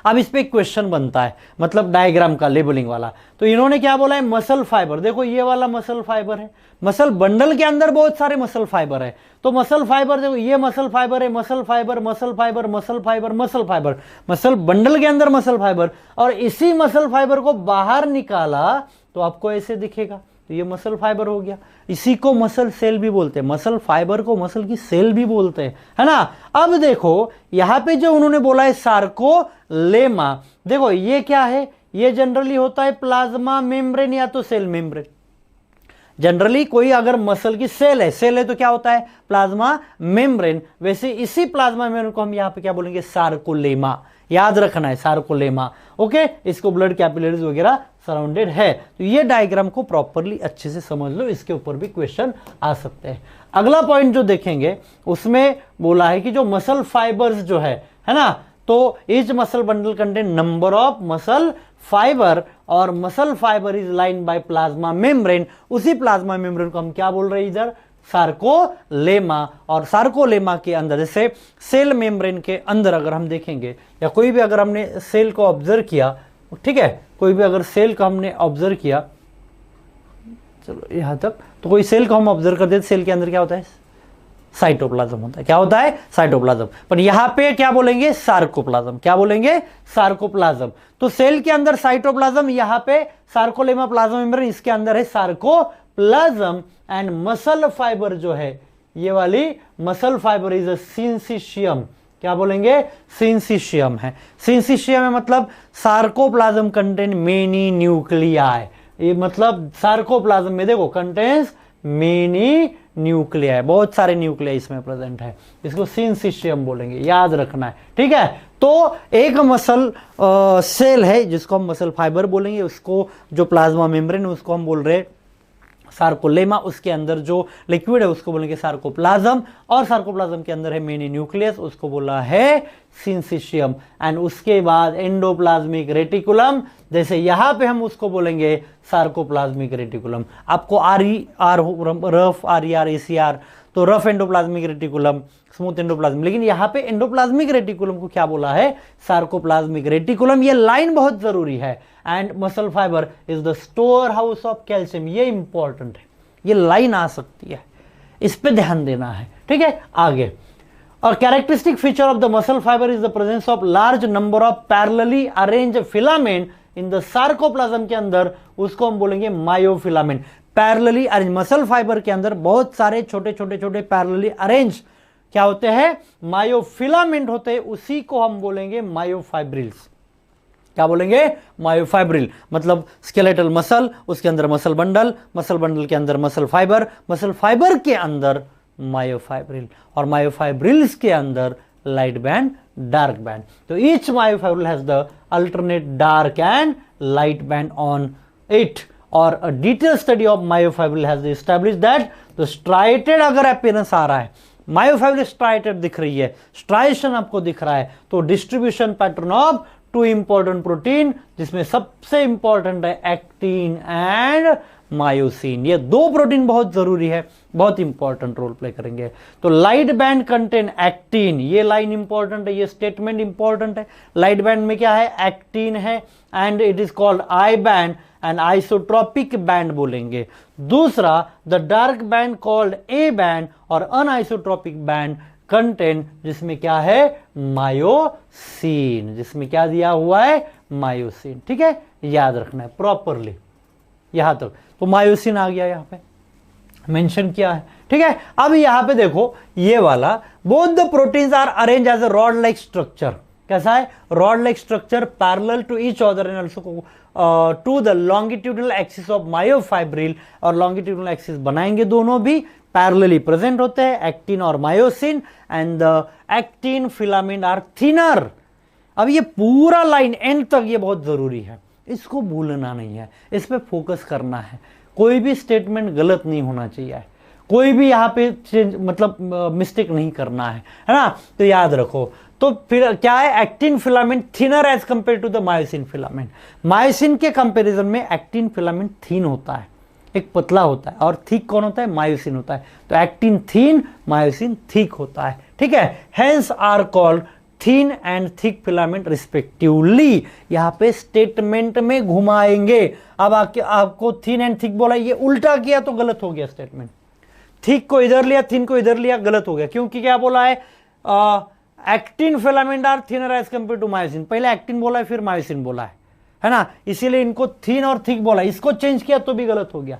अब इस पे एक क्वेश्चन बनता है, मतलब डायग्राम का लेबलिंग वाला। तो इन्होंने क्या बोला है, मसल फाइबर, देखो ये वाला मसल फाइबर है, मसल बंडल के अंदर बहुत सारे मसल फाइबर है। तो मसल फाइबर देखो, ये मसल फाइबर है, muscle fibre muscle fibre muscle fibre muscle fibre, muscle bundle के अंदर मसल फाइबर, और इसी मसल फाइबर को बाहर निकाला तो आपको ऐसे दिखेगा, तो ये मसल फाइबर हो गया। इसी को मसल सेल भी बोलते हैं, मसल फाइबर को मसल की सेल भी बोलते हैं, है ना। अब देखो यहां पे जो उन्होंने बोला है सार्कोलेमा, देखो ये क्या है, ये जनरली होता है प्लाज्मा मेम्ब्रेन या तो सेल मेम्ब्रेन। जनरली कोई अगर मसल की सेल है तो क्या होता है, प्लाज्मा मेम्ब्रेन। वैसे इसी प्लाज्मा मेम्ब्रेन को हम यहां पे क्या बोलेंगे, सार्कोलेमा। याद रखना है सार्कोलेमा, ओके। इसको ब्लड कैपिलरीज वगैरह सराउंडेड है। तो ये डायग्राम को प्रॉपरली अच्छे से समझ लो, इसके ऊपर भी क्वेश्चन आ सकते हैं। अगला पॉइंट जो देखेंगे उसमें बोला है कि जो मसल फाइबर्स जो है ना, तो each muscle bundle contain number of muscle fiber, और muscle fiber is line by plasma membrane. उसी प्लाज्मा मेम्ब्रेन को हम क्या बोल रहे हैं इधर, सार्कोलेमा। और सार्कोलेमा के अंदर, जैसे सेल मेम्ब्रेन के अंदर अगर हम देखेंगे, या कोई भी अगर हमने सेल को ऑब्जर्व किया, ठीक है, कोई भी अगर सेल को हमने ऑब्जर्व किया, चलो यहां तक, तो कोई सेल को हम ऑब्जर्व करते हैं, सेल के अंदर क्या होता है, साइटोप्लाज्म होता है। क्या होता है, साइटोप्लाज्म। पर यहां पे क्या बोलेंगे, सार्कोप्लाज्म। क्या बोलेंगे, सार्कोप्लाज्म। तो सेल के अंदर साइटोप्लाज्म, यहां पे सार्कोलेमा प्लाज्मा मेम्ब्रेन, इसके अंदर है सार्कोप्लाज्म। एंड मसल फाइबर जो है, ये वाली मसल फाइबर इज अ सिंसिशियम। क्या बोलेंगे, सिंसिशियम है। सिंसिशियम है मतलब सार्कोप्लाज्म कंटेन मेनी न्यूक्लियाई। ये मतलब सार्कोप्लाज्म में देखो कंटेन्स मेनी न्यूक्लियाई, बहुत सारे न्यूक्लियाई इसमें प्रेजेंट है, इसको सिंसिशियम बोलेंगे, याद रखना है, ठीक है। तो एक मसल सेल है जिसको हम मसल फाइबर बोलेंगे, उसको जो प्लाज्मा मेम्ब्रेन है उसको हम बोल रहे हैं सार्कोलेमा। उसके अंदर जो लिक्विड है उसको बोलेंगे सार्कोप्लाज्म, और सार्कोप्लाज्म के अंदर है मेनी न्यूक्लियस, उसको बोला है सिंसिशियम। एंड उसके बाद एंडोप्लाज्मिक रेटिकुलम, जैसे यहां पे हम उसको बोलेंगे सार्कोप्लाज्मिक रेटिकुलम। आपको रफ RER तो rough endoplasmic reticulum, smooth endoplasmic, लेकिन यहां पे एंडोप्लाज्मिक रेटिकुलम को क्या बोला है, सार्कोप्लाज्मिक रेटिकुलम। ये लाइन बहुत जरूरी है। And muscle fiber is the store house of calcium, ये इंपॉर्टेंट है, ये लाइन आ सकती है, इस पे ध्यान देना है, ठीक है। आगे, और characteristic feature of the muscle fiber is the presence of large number of parallelly arrange filament in the sarcoplasm के अंदर, उसको हम बोलेंगे myofilament. Parallelly arrange, muscle fibre के अंदर बहुत सारे छोटे छोटे छोटे पैरेलली अरेंज क्या होते हैं, मायोफिलामेंट होते हैं, उसी को हम बोलेंगे मायोफाइब्रिल्स। क्या बोलेंगे, मायोफाइब्रिल। मतलब स्केलेटल मसल, उसके अंदर मसल बंडल, मसल बंडल के अंदर मसल फाइबर, मसल फाइबर के अंदर मायोफाइब्रिल, और मायोफाइब्रिल्स के अंदर लाइट बैंड, डार्क बैंड। तो each myofibril has the alternate dark and light band on it, और a detail study of myofibril has established that the striated अगर appearance आ रहा है, मायोफाइब्रिल स्ट्राइटेड दिख रही है, स्ट्राइशन आपको दिख रहा है, तो distribution pattern of two important protein, जिसमें सबसे इंपॉर्टेंट है एक्टिन एंड मायोसिन। ये दो प्रोटीन बहुत जरूरी है, बहुत इंपॉर्टेंट रोल प्ले करेंगे। तो लाइट बैंड कंटेन एक्टिन, ये लाइन इंपॉर्टेंट है, ये स्टेटमेंट इंपॉर्टेंट है। लाइट बैंड में क्या है, एक्टिन है, and it is called I band and isotropic band बोलेंगे। दूसरा the dark band called A band और अनआइसोट्रोपिक बैंड कंटेंट, जिसमें क्या है, मायोसिन, जिसमें क्या दिया हुआ है, मायोसिन। ठीक है, याद रखना है प्रॉपरली यहां तक। तो मायोसिन आ गया, यहां पे मेंशन किया है। ठीक है, अब यहां पे देखो ये वाला, both the proteins are arrange as a rod like structure. कैसा है, rod like structure parallel to each other and also to the longitudinal axis of myofibril, और लॉन्गिट्यूडनल एक्सिस बनाएंगे, दोनों भी पैरेलली प्रेजेंट होते हैं, एक्टिन और myosin, and the actin filament are thinner. अब ये पूरा लाइन एंड तक ये बहुत जरूरी है, इसको भूलना नहीं है, इस पे फोकस करना है, कोई भी स्टेटमेंट गलत नहीं होना चाहिए, कोई भी यहाँ पे मतलब मिस्टेक नहीं करना है ना। तो याद रखो, तो फिर क्या है, actin filament thinner as compare to the myosin filament. Myosin के कंपैरिजन में एक्टिन फिलामेंट थिन होता है, एक पतला होता है, और थिक कौन होता है, मायोसिन होता है। तो एक्टिन थिन, मायोसिन थिक होता है। ठीक है, hence are called thin and thick filament respectively. यहां पे स्टेटमेंट में घुमाएंगे। अब आपको थिन एंड थिक बोला, ये उल्टा किया तो गलत हो गया स्टेटमेंट। थिक को इधर लिया, थिन को इधर लिया, गलत हो गया, क्योंकि क्या बोला है, actin filament are thinner as compare to myosin. पहले एक्टिन बोला है, फिर मायोसिन बोला है ना, इसीलिए इनको थिन और थिक बोला, इसको चेंज किया तो भी गलत हो गया,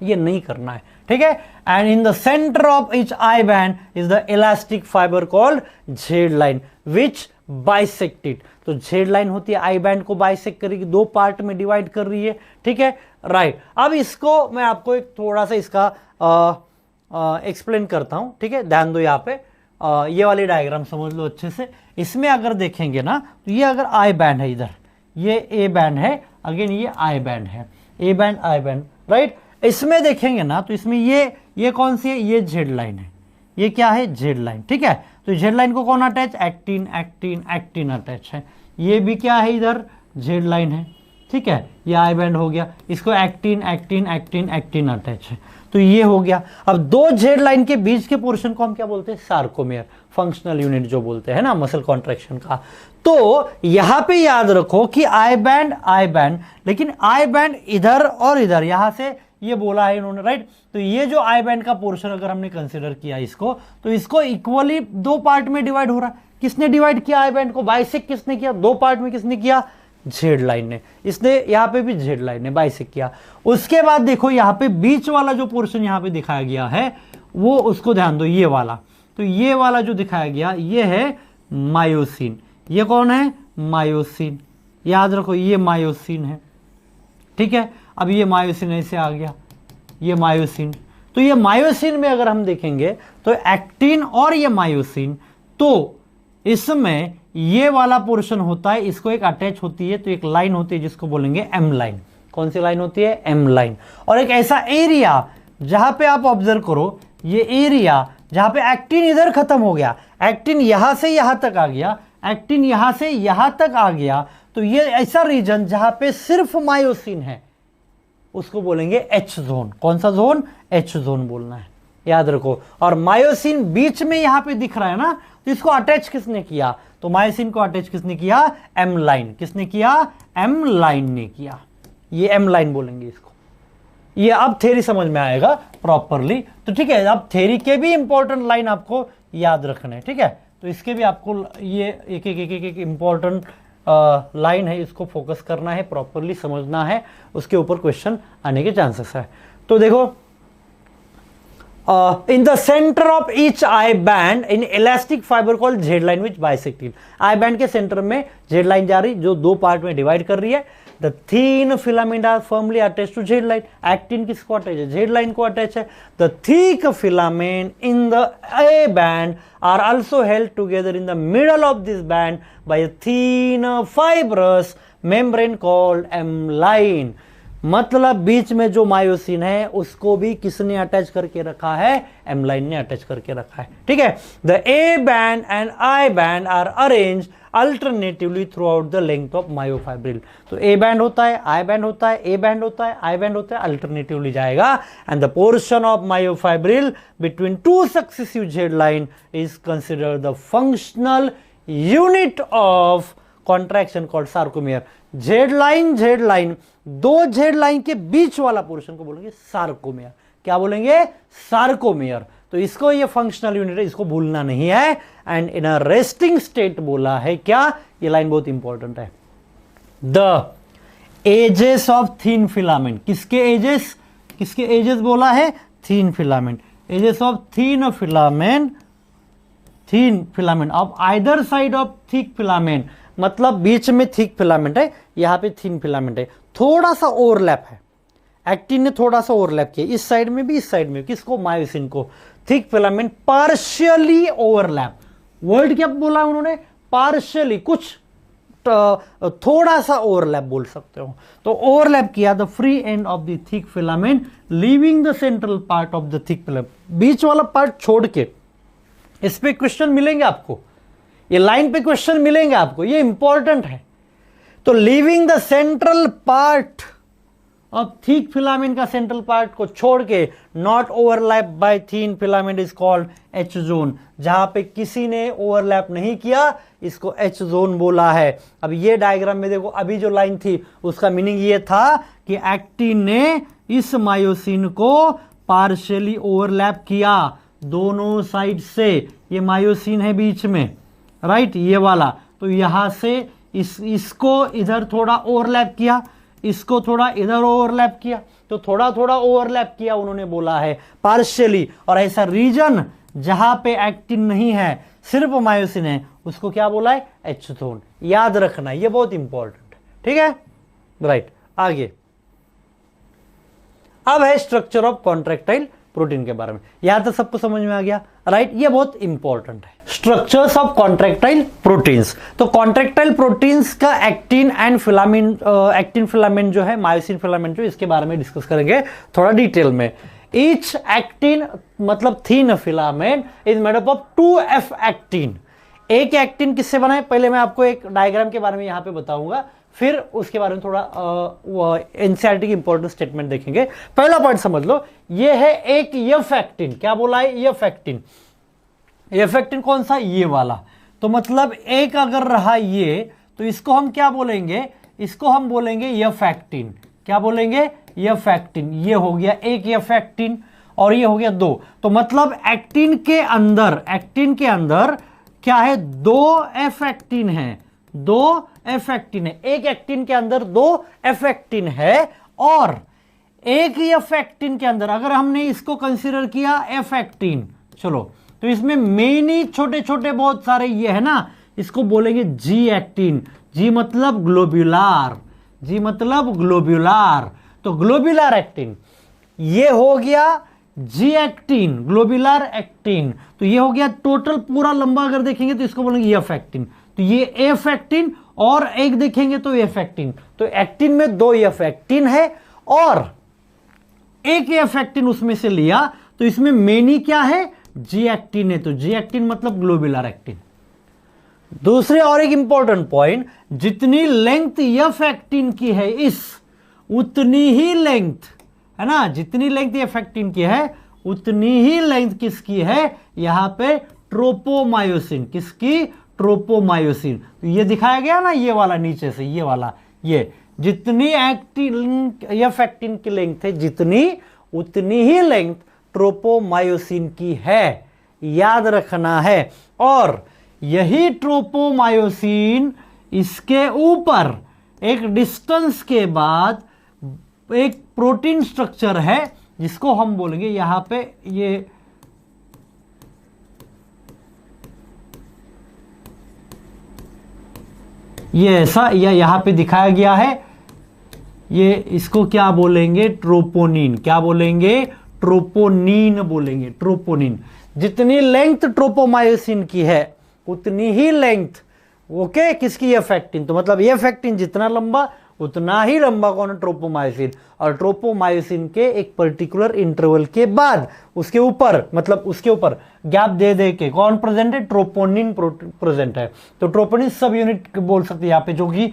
ये नहीं करना है। ठीक है, and in the centre of each I band is the elastic fibre called Z line which bisected. तो झेड लाइन होती है, आई बैंड को बाइसेक्ट करेगी, दो पार्ट में डिवाइड कर रही है। ठीक है, राइट। अब इसको मैं आपको एक थोड़ा सा इसका एक्सप्लेन करता हूं। ठीक है, ध्यान दो, यहाँ पे ये वाली डायग्राम समझ लो अच्छे से। इसमें अगर देखेंगे ना, तो ये अगर आई बैंड है, इधर ये ए बैंड है, अगेन ये आई बैंड है, A band I band, right. इसमें देखेंगे ना, तो इसमें ये कौन सी है, ये जेड लाइन है, ये क्या है, जेड लाइन। ठीक है, तो जेड लाइन को कौन attach, actin actin actin attach है। ये भी क्या है, इधर जेड लाइन है। ठीक है, ये आई बैंड हो गया, इसको actin actin actin actin attach है, तो ये हो गया। अब दो जेड लाइन के बीच के पोर्शन को हम क्या बोलते हैं, सार्कोमेयर, फंक्शनल यूनिट जो बोलते हैं ना मसल कॉन्ट्रैक्शन का। तो यहां पे याद रखो कि आई बैंड, लेकिन आई बैंड इधर और इधर, यहां से ये बोला है इन्होंने, राइट। तो ये जो आई बैंड का पोर्शन अगर हमने कंसीडर किया इसको, तो इसको इक्वली दो पार्ट में डिवाइड हो रहा है। किसने डिवाइड किया आई बैंड को, बाइसेक्ट किसने किया, दो पार्ट में किसने किया, जेड लाइन ने। इसने यहां पे भी जेड लाइन ने बाइसेक्ट किया। उसके बाद देखो यहां पे बीच वाला जो पोर्शन यहां पे दिखाया गया है, वो उसको ध्यान दो, ये वाला। तो ये वाला जो दिखाया गया, ये है मायोसिन। ये कौन है, मायोसिन, याद रखो ये मायोसिन है। ठीक है, अब ये मायोसिन ऐसे आ गया, ये मायोसिन। तो ये मायोसिन में अगर हम देखेंगे तो एक्टिन और ये मायोसिन, तो इसमें ये वाला पोर्शन होता है, इसको एक अटैच होती है, तो एक लाइन होती है जिसको बोलेंगे एम लाइन। कौन सी लाइन होती है, एम लाइन। और एक ऐसा एरिया जहां पे आप ऑब्जर्व करो, ये एरिया जहां पे एक्टिन इधर खत्म हो गया, एक्टिन यहां से यहां तक आ गया, एक्टिन यहां से यहां तक आ गया, तो ये ऐसा रीजन जहां पे सिर्फ मायोसिन है, उसको बोलेंगे एच जोन। कौन सा जोन, एच जोन बोलना है, याद रखो। और मायोसिन बीच में यहां पे दिख रहा है ना, तो इसको अटैच किसने किया, तो मायोसिन को अटैच किसने किया, एम लाइन। किसने किया, एम लाइन ने किया, ये एम लाइन बोलेंगे इसको। ये अब थ्योरी समझ में आएगा प्रॉपरली। तो ठीक है, अब थ्योरी के भी इंपॉर्टेंट लाइन आपको याद रखना है। ठीक है, तो इसके भी आपको ये एक एक इंपॉर्टेंट लाइन है, इसको फोकस करना है, प्रॉपरली समझना है, उसके ऊपर क्वेश्चन आने के चांसेस है। तो देखो, in the center of each eye band in elastic fiber called Z line which bisected। I band के सेंटर में Z लाइन जा रही, जो दो पार्ट में डिवाइड कर रही है। The thin filament are firmly attached to Z line। Actin किसको अटैच है, Z लाइन को अटैच है। The thick filament in the A band are also held together in the middle of this band by a thin fibrous membrane called M line। मतलब बीच में जो myosin है उसको भी किसने अटैच करके रखा है, एमलाइन ने अटैच करके रखा है। ठीक है, the A band and I band are arrange alternatively throughout the length of myofibril. तो ए बैंड होता है, आई बैंड होता है, ए बैंड होता है, आई बैंड होता है, अल्टरनेटिवली जाएगा। And the portion of myofibril between two successive Z line is considered the functional unit of contraction called sarcomere. Z line, दो जेड लाइन के बीच वाला पोर्शन को बोलेंगे सार्कोमियर। क्या बोलेंगे, सार्कोमियर। तो इसको ये फंक्शनल यूनिट है, इसको भूलना नहीं है। And in a resting state बोला है क्या, ये लाइन बहुत इंपॉर्टेंट है। The edges of thin filament, किसके एजेस बोला है, thin filament, edges of thin filament of either side of thick filament, मतलब बीच में थिक फिलामेंट है, यहां पे थीन फिलामेंट है, थोड़ा सा ओवरलैप है, एक्टिन ने थोड़ा सा ओवरलैप किया, इस साइड में भी इस साइड में, किसको, मायोसिन को। Thick filament partially overlap, word क्या बोला उन्होंने, पार्शियली, कुछ थोड़ा सा ओवरलैप बोल सकते हो। तो ओवरलैप किया the free end of the thick filament leaving the central part of the thick filament, बीच वाला पार्ट छोड़ के। इस पे क्वेश्चन मिलेंगे आपको, ये लाइन पे क्वेश्चन मिलेंगे आपको, ये इंपॉर्टेंट है। तो leaving the central part of thick filament का सेंट्रल पार्ट को छोड़ के, not overlap bye thin filament is called H zone. जहां पे किसी ने ओवरलैप नहीं किया इसको एच जोन बोला है। अब ये डायग्राम में देखो, अभी जो लाइन थी उसका मीनिंग ये था कि एक्टिन ने इस मायोसिन को पार्शियली ओवरलैप किया दोनों साइड से। ये मायोसिन है बीच में, राइट, ये वाला। तो यहां से इसको इधर थोड़ा ओवरलैप किया, इसको थोड़ा इधर ओवरलैप किया, तो थोड़ा थोड़ा ओवरलैप किया उन्होंने बोला है पार्शियली। और ऐसा रीजन जहां पे एक्टिन नहीं है, सिर्फ मायोसिन है, उसको क्या बोला है, एच जोन। याद रखना, ये बहुत इंपॉर्टेंट है। ठीक है, राइट। आगे अब है स्ट्रक्चर ऑफ कॉन्ट्रैक्टाइल प्रोटीन के बारे में। यहां तक सबको समझ में आ गया, राइट। ये बहुत इंपॉर्टेंट है, स्ट्रक्चर्स ऑफ कॉन्ट्रैक्टाइल प्रोटीन्स। तो कॉन्ट्रैक्टाइल प्रोटीन्स का actin and filament, actin filament जो है, मायोसिन फिलामेंट जो, इसके बारे में डिस्कस करेंगे थोड़ा डिटेल में। ईच एक्टिन मतलब thin filament is made up of 2F actin. एक एक्टिन किससे बना है, पहले मैं आपको एक डायग्राम के बारे में यहां पे बताऊंगा, फिर उसके बारे में थोड़ा एनसीईआरटी की इंपॉर्टेंट स्टेटमेंट देखेंगे। पहला पॉइंट समझ लो, ये है एक एफ एक्टिन। क्या बोला है, एफ एक्टिन। एफ एक्टिन कौन सा, ये वाला। तो मतलब एक अगर रहा ये, तो इसको हम क्या बोलेंगे, इसको हम बोलेंगे एफ एक्टिन। क्या बोलेंगे, एफ एक्टिन। ये हो गया एक एफ एक्टिन और ये हो गया दो। तो मतलब एक्टिन के अंदर क्या है, दो एफ एक्टिन है, दो एफ एक्टिन है। एक एक्टिन के अंदर दो एफ एक्टिन है, और एक एफ एक्टिन के अंदर अगर हमने इसको कंसीडर किया एफ एक्टिन, चलो, तो इसमें मेनी छोटे छोटे बहुत सारे ये है ना, इसको बोलेंगे जी एक्टिन। जी मतलब ग्लोब्यूलार, जी मतलब ग्लोब्यूलार, तो ग्लोब्यूलार एक्टिन। ये हो गया जी एक्टिन, ग्लोब्यूलार एक्टिन। तो ये हो गया टोटल पूरा लंबा अगर देखेंगे तो इसको बोलेंगे एफ एक्टिन। तो ये एफ एक्टिन और एक देखेंगे तो एफ एक्टिन। तो एक्टिन में दो एफ एक्टिन है और एक एफ एक्टिन उसमें से लिया, तो इसमें मेनी क्या है, जी एक्टिन है। तो जी एक्टिन मतलब ग्लोब्यूलर एक्टिन। दूसरे और एक इंपॉर्टेंट पॉइंट, जितनी लेंथ एफ एक्टिन की है इस, उतनी ही लेंथ है ना, जितनी लेंथ एफ एक्टिन की है उतनी ही लेंथ किसकी है, यहां पे ट्रोपोमायोसिन। किसकी, ट्रोपोमायोसिन। तो ये दिखाया गया ना, ये वाला नीचे से, ये वाला, ये जितनी एक्टिन एफ एक्टिन की लेंथ है जितनी, उतनी ही लेंथ ट्रोपोमायोसिन की है, याद रखना है। और यही ट्रोपोमायोसिन इसके ऊपर एक डिस्टेंस के बाद एक प्रोटीन स्ट्रक्चर है जिसको हम बोलेंगे यहां पे, ये ऐसा यहां पे दिखाया गया है, ये इसको क्या बोलेंगे, ट्रोपोनिन। क्या बोलेंगे, ट्रोपोनिन बोलेंगे, ट्रोपोनिन। जितनी लेंथ ट्रोपोमायोसिन की है उतनी ही लेंथ, ओके, किसकी, एफ एक्टिन। तो मतलब एफ एक्टिन जितना लंबा उतना ही लंबा कौन है, ट्रोपोमायोसिन। और ट्रोपोमायोसिन के एक पर्टिकुलर इंटरवल के बाद उसके ऊपर, मतलब उसके ऊपर गैप दे दे के कौन प्रेजेंट है, ट्रोपोनिन प्रेजेंट है। तो ट्रोपोनिन सब यूनिट बोल सकते हैं यहाँ पे, जो कि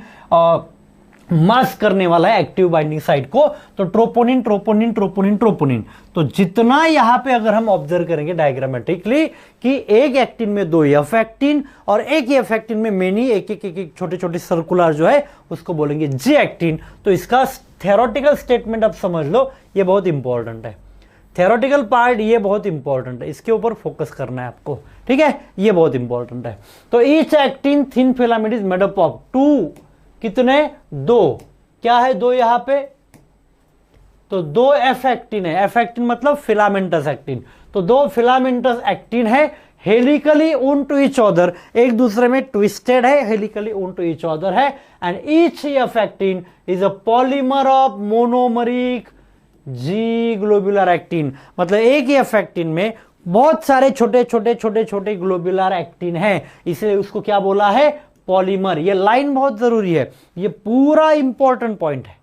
मास्क करने वाला है एक्टिव बाइंडिंग साइट को। तो ट्रोपोनिन ट्रोपोनिन ट्रोपोनिन ट्रोपोनिन, तो जितना यहां पे अगर हम ऑब्जर्व करेंगे डायग्रामेटिकली कि एक एक्टिन में 2 एफ एक्टिन और एक एफ एक्टिन में मेनी एक एक छोटे छोटे सर्कुलर जो है उसको बोलेंगे जी एक्टिन। तो इसका थ्योरेटिकल स्टेटमेंट आप समझ लो, ये बहुत इंपॉर्टेंट है। थ्योरेटिकल पार्ट ये बहुत इंपॉर्टेंट है, इसके ऊपर फोकस करना है आपको, ठीक है, ये बहुत इंपॉर्टेंट है। तो each actin thin filament is made up of 2, कितने, 2, क्या है 2 यहां पे, तो 2 एफ एक्टिन है। एफ एक्टिन मतलब फिलामेंटस एक्टिन, तो 2 फिलामेंटस एक्टिन है, helically wound to each other, एक दूसरे में ट्विस्टेड है, helically wound to each other है। And each F actin is a polymer of monomeric G globular actin, मतलब एक ही एफ एक्टिन में बहुत सारे छोटे छोटे छोटे छोटे ग्लोबुलर एक्टिन है, इसलिए उसको क्या बोला है, पॉलीमर। ये लाइन बहुत जरूरी है, ये पूरा इंपॉर्टेंट पॉइंट है,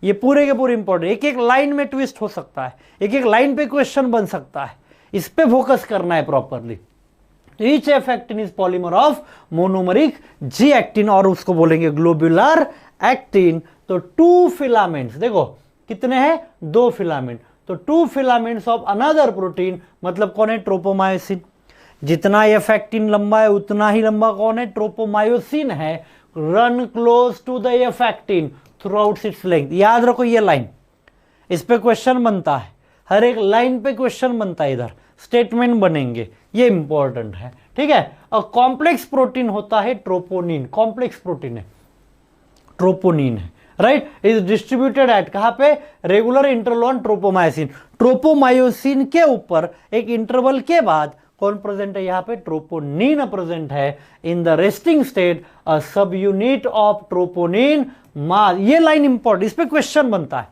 ये पूरे के पूरे इंपॉर्टेंट, एक एक लाइन में ट्विस्ट हो सकता है, एक एक लाइन पे क्वेश्चन बन सकता है, इस पे फोकस करना है properly. Each F actin is polymer of monomeric G actin, और उसको बोलेंगे ग्लोबुलर एक्टिन। तो 2 फिलामेंट्स, देखो कितने हैं, 2 फिलामेंट, तो 2 फिलामेंट्स ऑफ अनदर प्रोटीन, मतलब कौन है, ट्रोपोमायोसिन। जितना एफ एक्टिन लंबा है उतना ही लंबा कौन है, ट्रोपोमायोसिन है। Run close to the F actin throughout its length, याद रखो ये लाइन, इस पे क्वेश्चन बनता है, हर एक लाइन पे क्वेश्चन बनता है, इधर स्टेटमेंट बनेंगे, ये इंपॉर्टेंट है, ठीक है। और कॉम्प्लेक्स प्रोटीन होता है ट्रोपोनिन, कॉम्प्लेक्स प्रोटीन है ट्रोपोनिन है, राइट, इज डिस्ट्रीब्यूटेड एट, कहां पे, regular interval on tropomyosin. Tropomyosin के ऊपर एक इंटरवल के बाद कौन प्रेजेंट है, यहां पे ट्रोपोनिन प्रेजेंट है। इन द रेस्टिंग स्टेट अ सब यूनिट ऑफ ट्रोपोनिन मास, ये लाइन इंपॉर्टेंट, इस पे क्वेश्चन बनता है,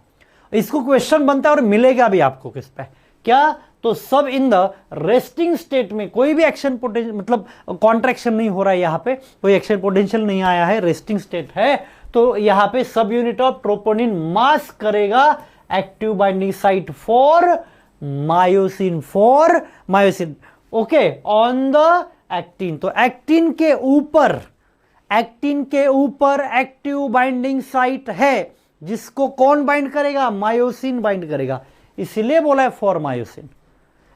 इसको क्वेश्चन बनता है और मिलेगा भी आपको किस पे, क्या, तो सब इन द रेस्टिंग स्टेट में कोई भी एक्शन पोटेंशियल, मतलब कॉन्ट्रैक्शन नहीं हो रहा है, यहां पे कोई एक्शन पोटेंशियल नहीं आया है, रेस्टिंग स्टेट है, तो यहां पे सब यूनिट ऑफ ट्रोपोनिन मास करेगा active binding site for myosin, okay, on the actin. तो एक्टिन के ऊपर एक्टिव बाइंडिंग साइट है, जिसको कौन बाइंड करेगा, मायोसिन बाइंड करेगा, इसलिए बोला है फॉर मायोसिन।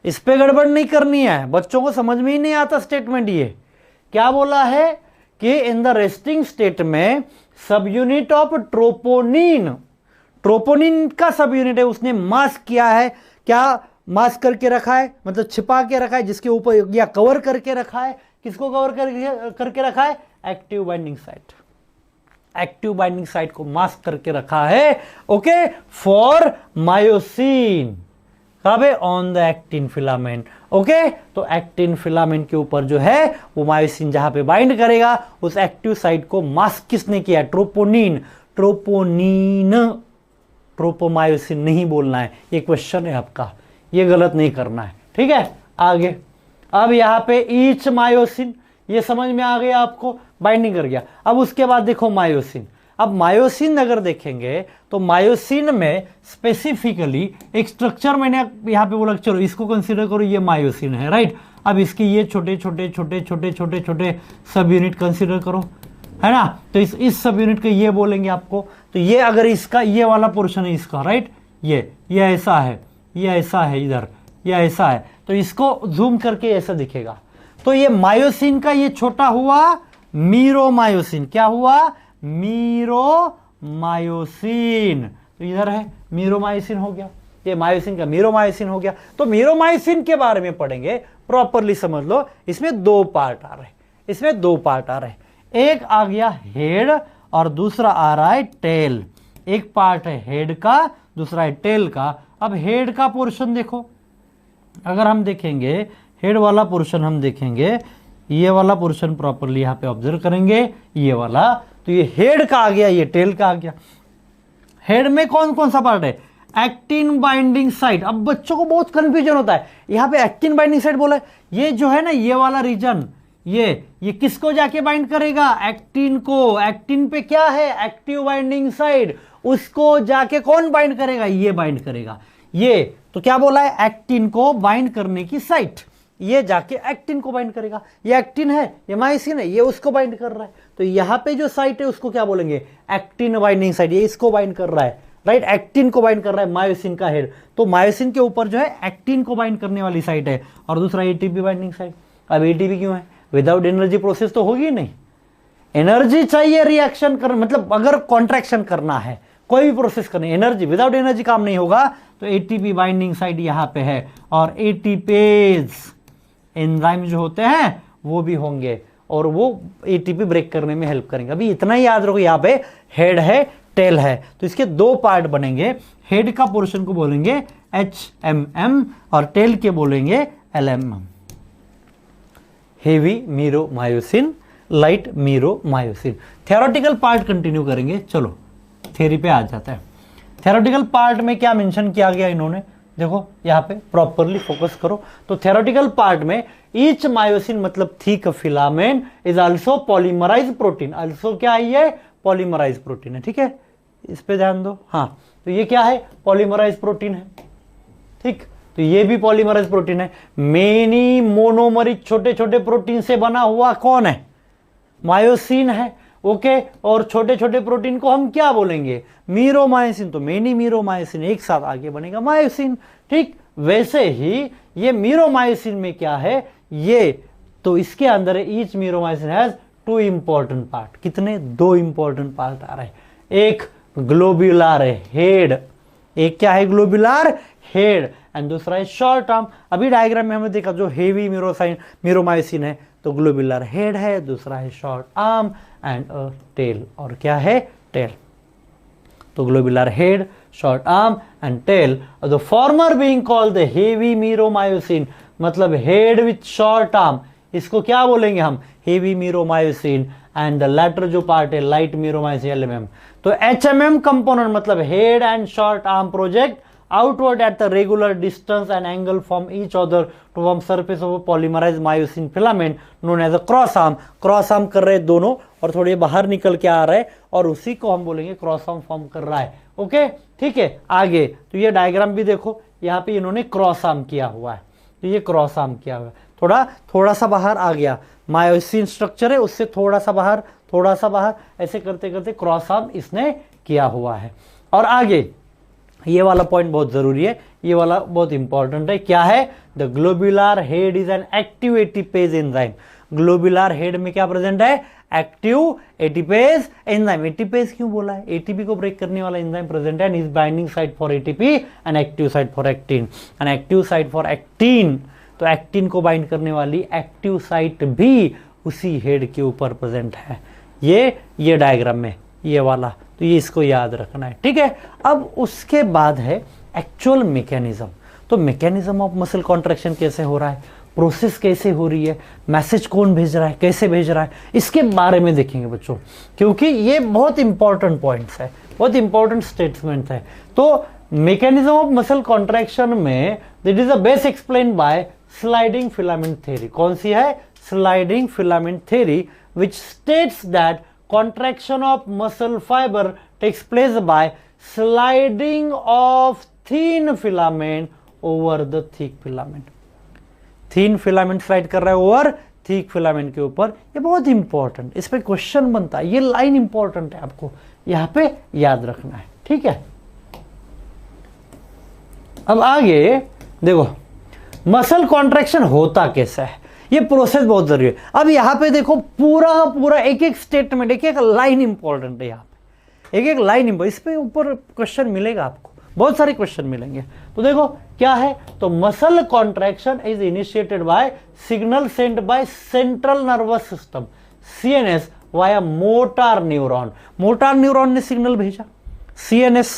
इस पे गड़बड़ नहीं करनी है, बच्चों को समझ में ही नहीं आता स्टेटमेंट। ये क्या बोला है कि इन द रेस्टिंग स्टेट में सब यूनिट ऑफ ट्रोपोनिन, ट्रोपोनिन का सब यूनिट है, उसने मास्क किया है, क्या मास्क करके रखा है, मतलब छिपा के रखा है, जिसके ऊपर या कवर करके रखा है, किसको कवर करके रखा है, active binding site, active binding site को मास्क करके रखा है, ओके, फॉर मायोसिन, कब है, on the actin filament, okay. तो एक्टिन फिलामेंट के ऊपर जो है वो मायोसिन जहां पे बाइंड करेगा, उस एक्टिव साइट को मास्क किसने किया, ट्रोपोनिन, ट्रोपोमायोसिन नहीं बोलना है, ये क्वेश्चन है आपका, ये गलत नहीं करना है, ठीक है। आगे अब यहां पे ईच मायोसिन, ये समझ में आ गया आपको, बाइंडिंग कर गया। अब उसके बाद देखो मायोसिन, अब मायोसिन अगर देखेंगे तो मायोसिन में स्पेसिफिकली एक स्ट्रक्चर मैंने यहां पे बोला, चलो इसको कंसीडर करो, ये मायोसिन है, राइट। अब इसके ये छोटे छोटे छोटे छोटे छोटे छोटे सब यूनिट कंसीडर करो, है ना, तो इस सब यूनिट को ये बोलेंगे आपको। तो ये अगर इसका ये वाला पोर्शन है इसका, राइट, ये ऐसा है, ये ऐसा है, इधर ये ऐसा है, तो इसको जूम करके ऐसा दिखेगा। तो ये मायोसिन का ये छोटा हुआ मीरोमायोसिन, क्या हुआ, मीरोमायोसिन, तो इधर है मीरोमायोसिन हो गया, ये मायोसिन का मीरोमायोसिन हो गया। तो मीरोमायोसिन के बारे में पढ़ेंगे, प्रॉपरली समझ लो, इसमें 2 पार्ट आ रहे हैं, इसमें 2 पार्ट आ रहे हैं, एक आ गया हेड और दूसरा आ रहा है टेल। एक पार्ट है हेड का, दूसरा है टेल का। अब हेड का पोर्शन देखो, अगर हम देखेंगे हेड वाला पोर्शन, हम देखेंगे ये वाला पोर्शन प्रॉपरली यहां पे ऑब्जर्व करेंगे, ये वाला, तो ये हेड का आ गया, ये टेल का आ गया। हेड में कौन कौन सा पार्ट है, एक्टिन बाइंडिंग साइट। अब बच्चों को बहुत कंफ्यूजन होता है, यहां पे एक्टिन बाइंडिंग साइट बोला है, ये जो है ना, ये वाला रीजन, ये किसको जाके बाइंड करेगा, एक्टिन को। एक्टिन पे क्या है, एक्टिव बाइंडिंग साइड, उसको जाके कौन बाइंड करेगा, ये बाइंड करेगा। ये तो क्या बोला है, एक्टिन को बाइंड करने की साइट, ये जाके एक्टिन को बाइंड करेगा। ये एक्टिन है, ये मायोसिन है, ये उसको बाइंड कर रहा है। तो यहां पे जो साइट है उसको क्या बोलेंगे, एक्टिन बाइंडिंग साइट, ये इसको बाइंड कर रहा है, राइट, एक्टिन को बाइंड कर रहा है मायोसिन का हेड। तो मायोसिन के ऊपर जो है एक्टिन को बाइंड करने वाली साइट है, और दूसरा एटीपी बाइंडिंग साइट। अब एटीपी क्यों है, विदाउट एनर्जी प्रोसेस तो होगी नहीं, एनर्जी चाहिए रिएक्शन कर, मतलब अगर कॉन्ट्रैक्शन करना है, कोई भी प्रोसेस करनी, एनर्जी, विदाउट एनर्जी काम नहीं होगा। तो एटीपी बाइंडिंग साइट यहां पे है, और एटीपेज एंजाइम जो होते हैं वो भी होंगे, और वो एटीपी ब्रेक करने में हेल्प करेंगे। अभी इतना ही याद रखो, यहाँ पे हेड है, टेल है, तो इसके दो पार्ट बनेंगे। हेड का पोर्शन को बोलेंगे HMM और टेल के बोलेंगे LMM, heavy meromyosin, light meromyosin. Theoretical part continue करेंगे, चलो थ्योरी पे आ जाता है। थ्योरेटिकल पार्ट में क्या मेंशन किया गया इन्होंने, देखो यहाँ पे प्रॉपरली फोकस करो। तो थ्योरेटिकल पार्ट में ईच मायोसिन मतलब thick filament is also polymerise protein, also क्या है, ये पॉलीमराइज प्रोटीन है, ठीक है, इस पे ध्यान दो। हाँ, तो ये क्या है, पॉलीमराइज प्रोटीन है, ठीक, तो ये भी पॉलीमराइज प्रोटीन है। मेनी मोनोमरिक छोटे छोटे प्रोटीन से बना हुआ कौन है, मायोसिन है, ओके। और छोटे छोटे प्रोटीन को हम क्या बोलेंगे, मीरोमायोसिन। तो मेनी मीरोमायोसिन एक साथ आगे बनेगा मायोसिन, ठीक। वैसे ही ये मीरोमायोसिन में क्या है, ये तो इसके अंदर each meromyosin has two important part, कितने, दो इंपॉर्टेंट पार्ट आ रहे हैं। एक ग्लोब्यूलर हेड, एक क्या है, ग्लोब्यूलर हेड, एंड दूसरा है शॉर्ट आर्म। अभी डायग्राम में हमने देखा जो हेवी मीरोमायोसिन है तो ग्लोब्यूलर हेड है, दूसरा है शॉर्ट आर्म एंड टेल, और क्या है, टेल। तो globular head, short arm and tail, the former being called the heavy meromyosin, मतलब हेड विथ शॉर्ट आर्म, इसको क्या बोलेंगे हम, heavy meromyosin, and the latter जो पार्ट है लाइट मीरोमायोसिन, LMM। तो HMM कंपोनेंट मतलब head and short arm project outward at the regular distance and angle from each other to form surface of a polymerized myosin filament known as a cross arm। Cross arm कर रहे हैं दोनों, और थोड़ी बाहर निकल के आ रहा है, और उसी को हम बोलेंगे क्रॉस आर्म फॉर्म कर रहा है, ओके, ठीक है। आगे तो ये डायग्राम भी देखो, यहाँ पे इन्होंने क्रॉस आर्म किया हुआ है, तो ये क्रॉस आर्म किया हुआ है, थोड़ा सा बाहर आ गया, मायोसिन स्ट्रक्चर है उससे थोड़ा सा बाहर, ऐसे करते करते क्रॉस आर्म इसने किया हुआ है। और आगे ये वाला पॉइंट बहुत जरूरी है, ये वाला बहुत इंपॉर्टेंट है, क्या है, the globular head is an active ATPase enzyme. Globular head में क्या प्रेजेंट है, एक्टिव एटीपेज एंजाइम। एटीपेज क्यों बोला है, एटीपी को ब्रेक करने वाला एंजाइम प्रेजेंट है, and is binding site for ATP and active site for actin, and active site for actin. तो एक्टिन को बाइंड करने वाली एक्टिव साइट भी उसी हेड के ऊपर प्रेजेंट है, ये डायग्राम में ये वाला, तो ये इसको याद रखना है, ठीक है। अब उसके बाद है एक्चुअल मैकेनिज्म। तो मैकेनिज्म ऑफ मसल कॉन्ट्रैक्शन कैसे हो रहा है, प्रोसेस कैसे हो रही है, मैसेज कौन भेज रहा है, कैसे भेज रहा है, इसके बारे में देखेंगे बच्चों, क्योंकि ये बहुत इंपॉर्टेंट पॉइंट्स है, बहुत इंपॉर्टेंट स्टेटमेंट है। तो मैकेनिज्म ऑफ मसल कॉन्ट्रैक्शन में it is a base explain by sliding filament theory. कौन सी है, sliding filament theory, which states that contraction of muscle fiber takes place by sliding of thin filament over the thick filament। thin filament slide कर रहा है over thick filament के ऊपर, ये बहुत इंपॉर्टेंट, इस पे क्वेश्चन बनता है, ये लाइन इंपॉर्टेंट है, आपको यहाँ पे याद रखना है, ठीक है। अब आगे देखो मसल कॉन्ट्रैक्शन होता कैसा है, ये प्रोसेस बहुत जरूरी है। अब यहां पे देखो पूरा एक एक स्टेटमेंट, एक एक लाइन इंपॉर्टेंट है, यहाँ पे एक एक लाइन इंपॉर्टेंट, इस पे ऊपर क्वेश्चन मिलेगा आपको, बहुत सारे क्वेश्चन मिलेंगे। तो देखो क्या है, तो muscle contraction is initiated buy signal sent by central nervous system CNS via motor neuron. Motor neuron ने सिग्नल भेजा CNS,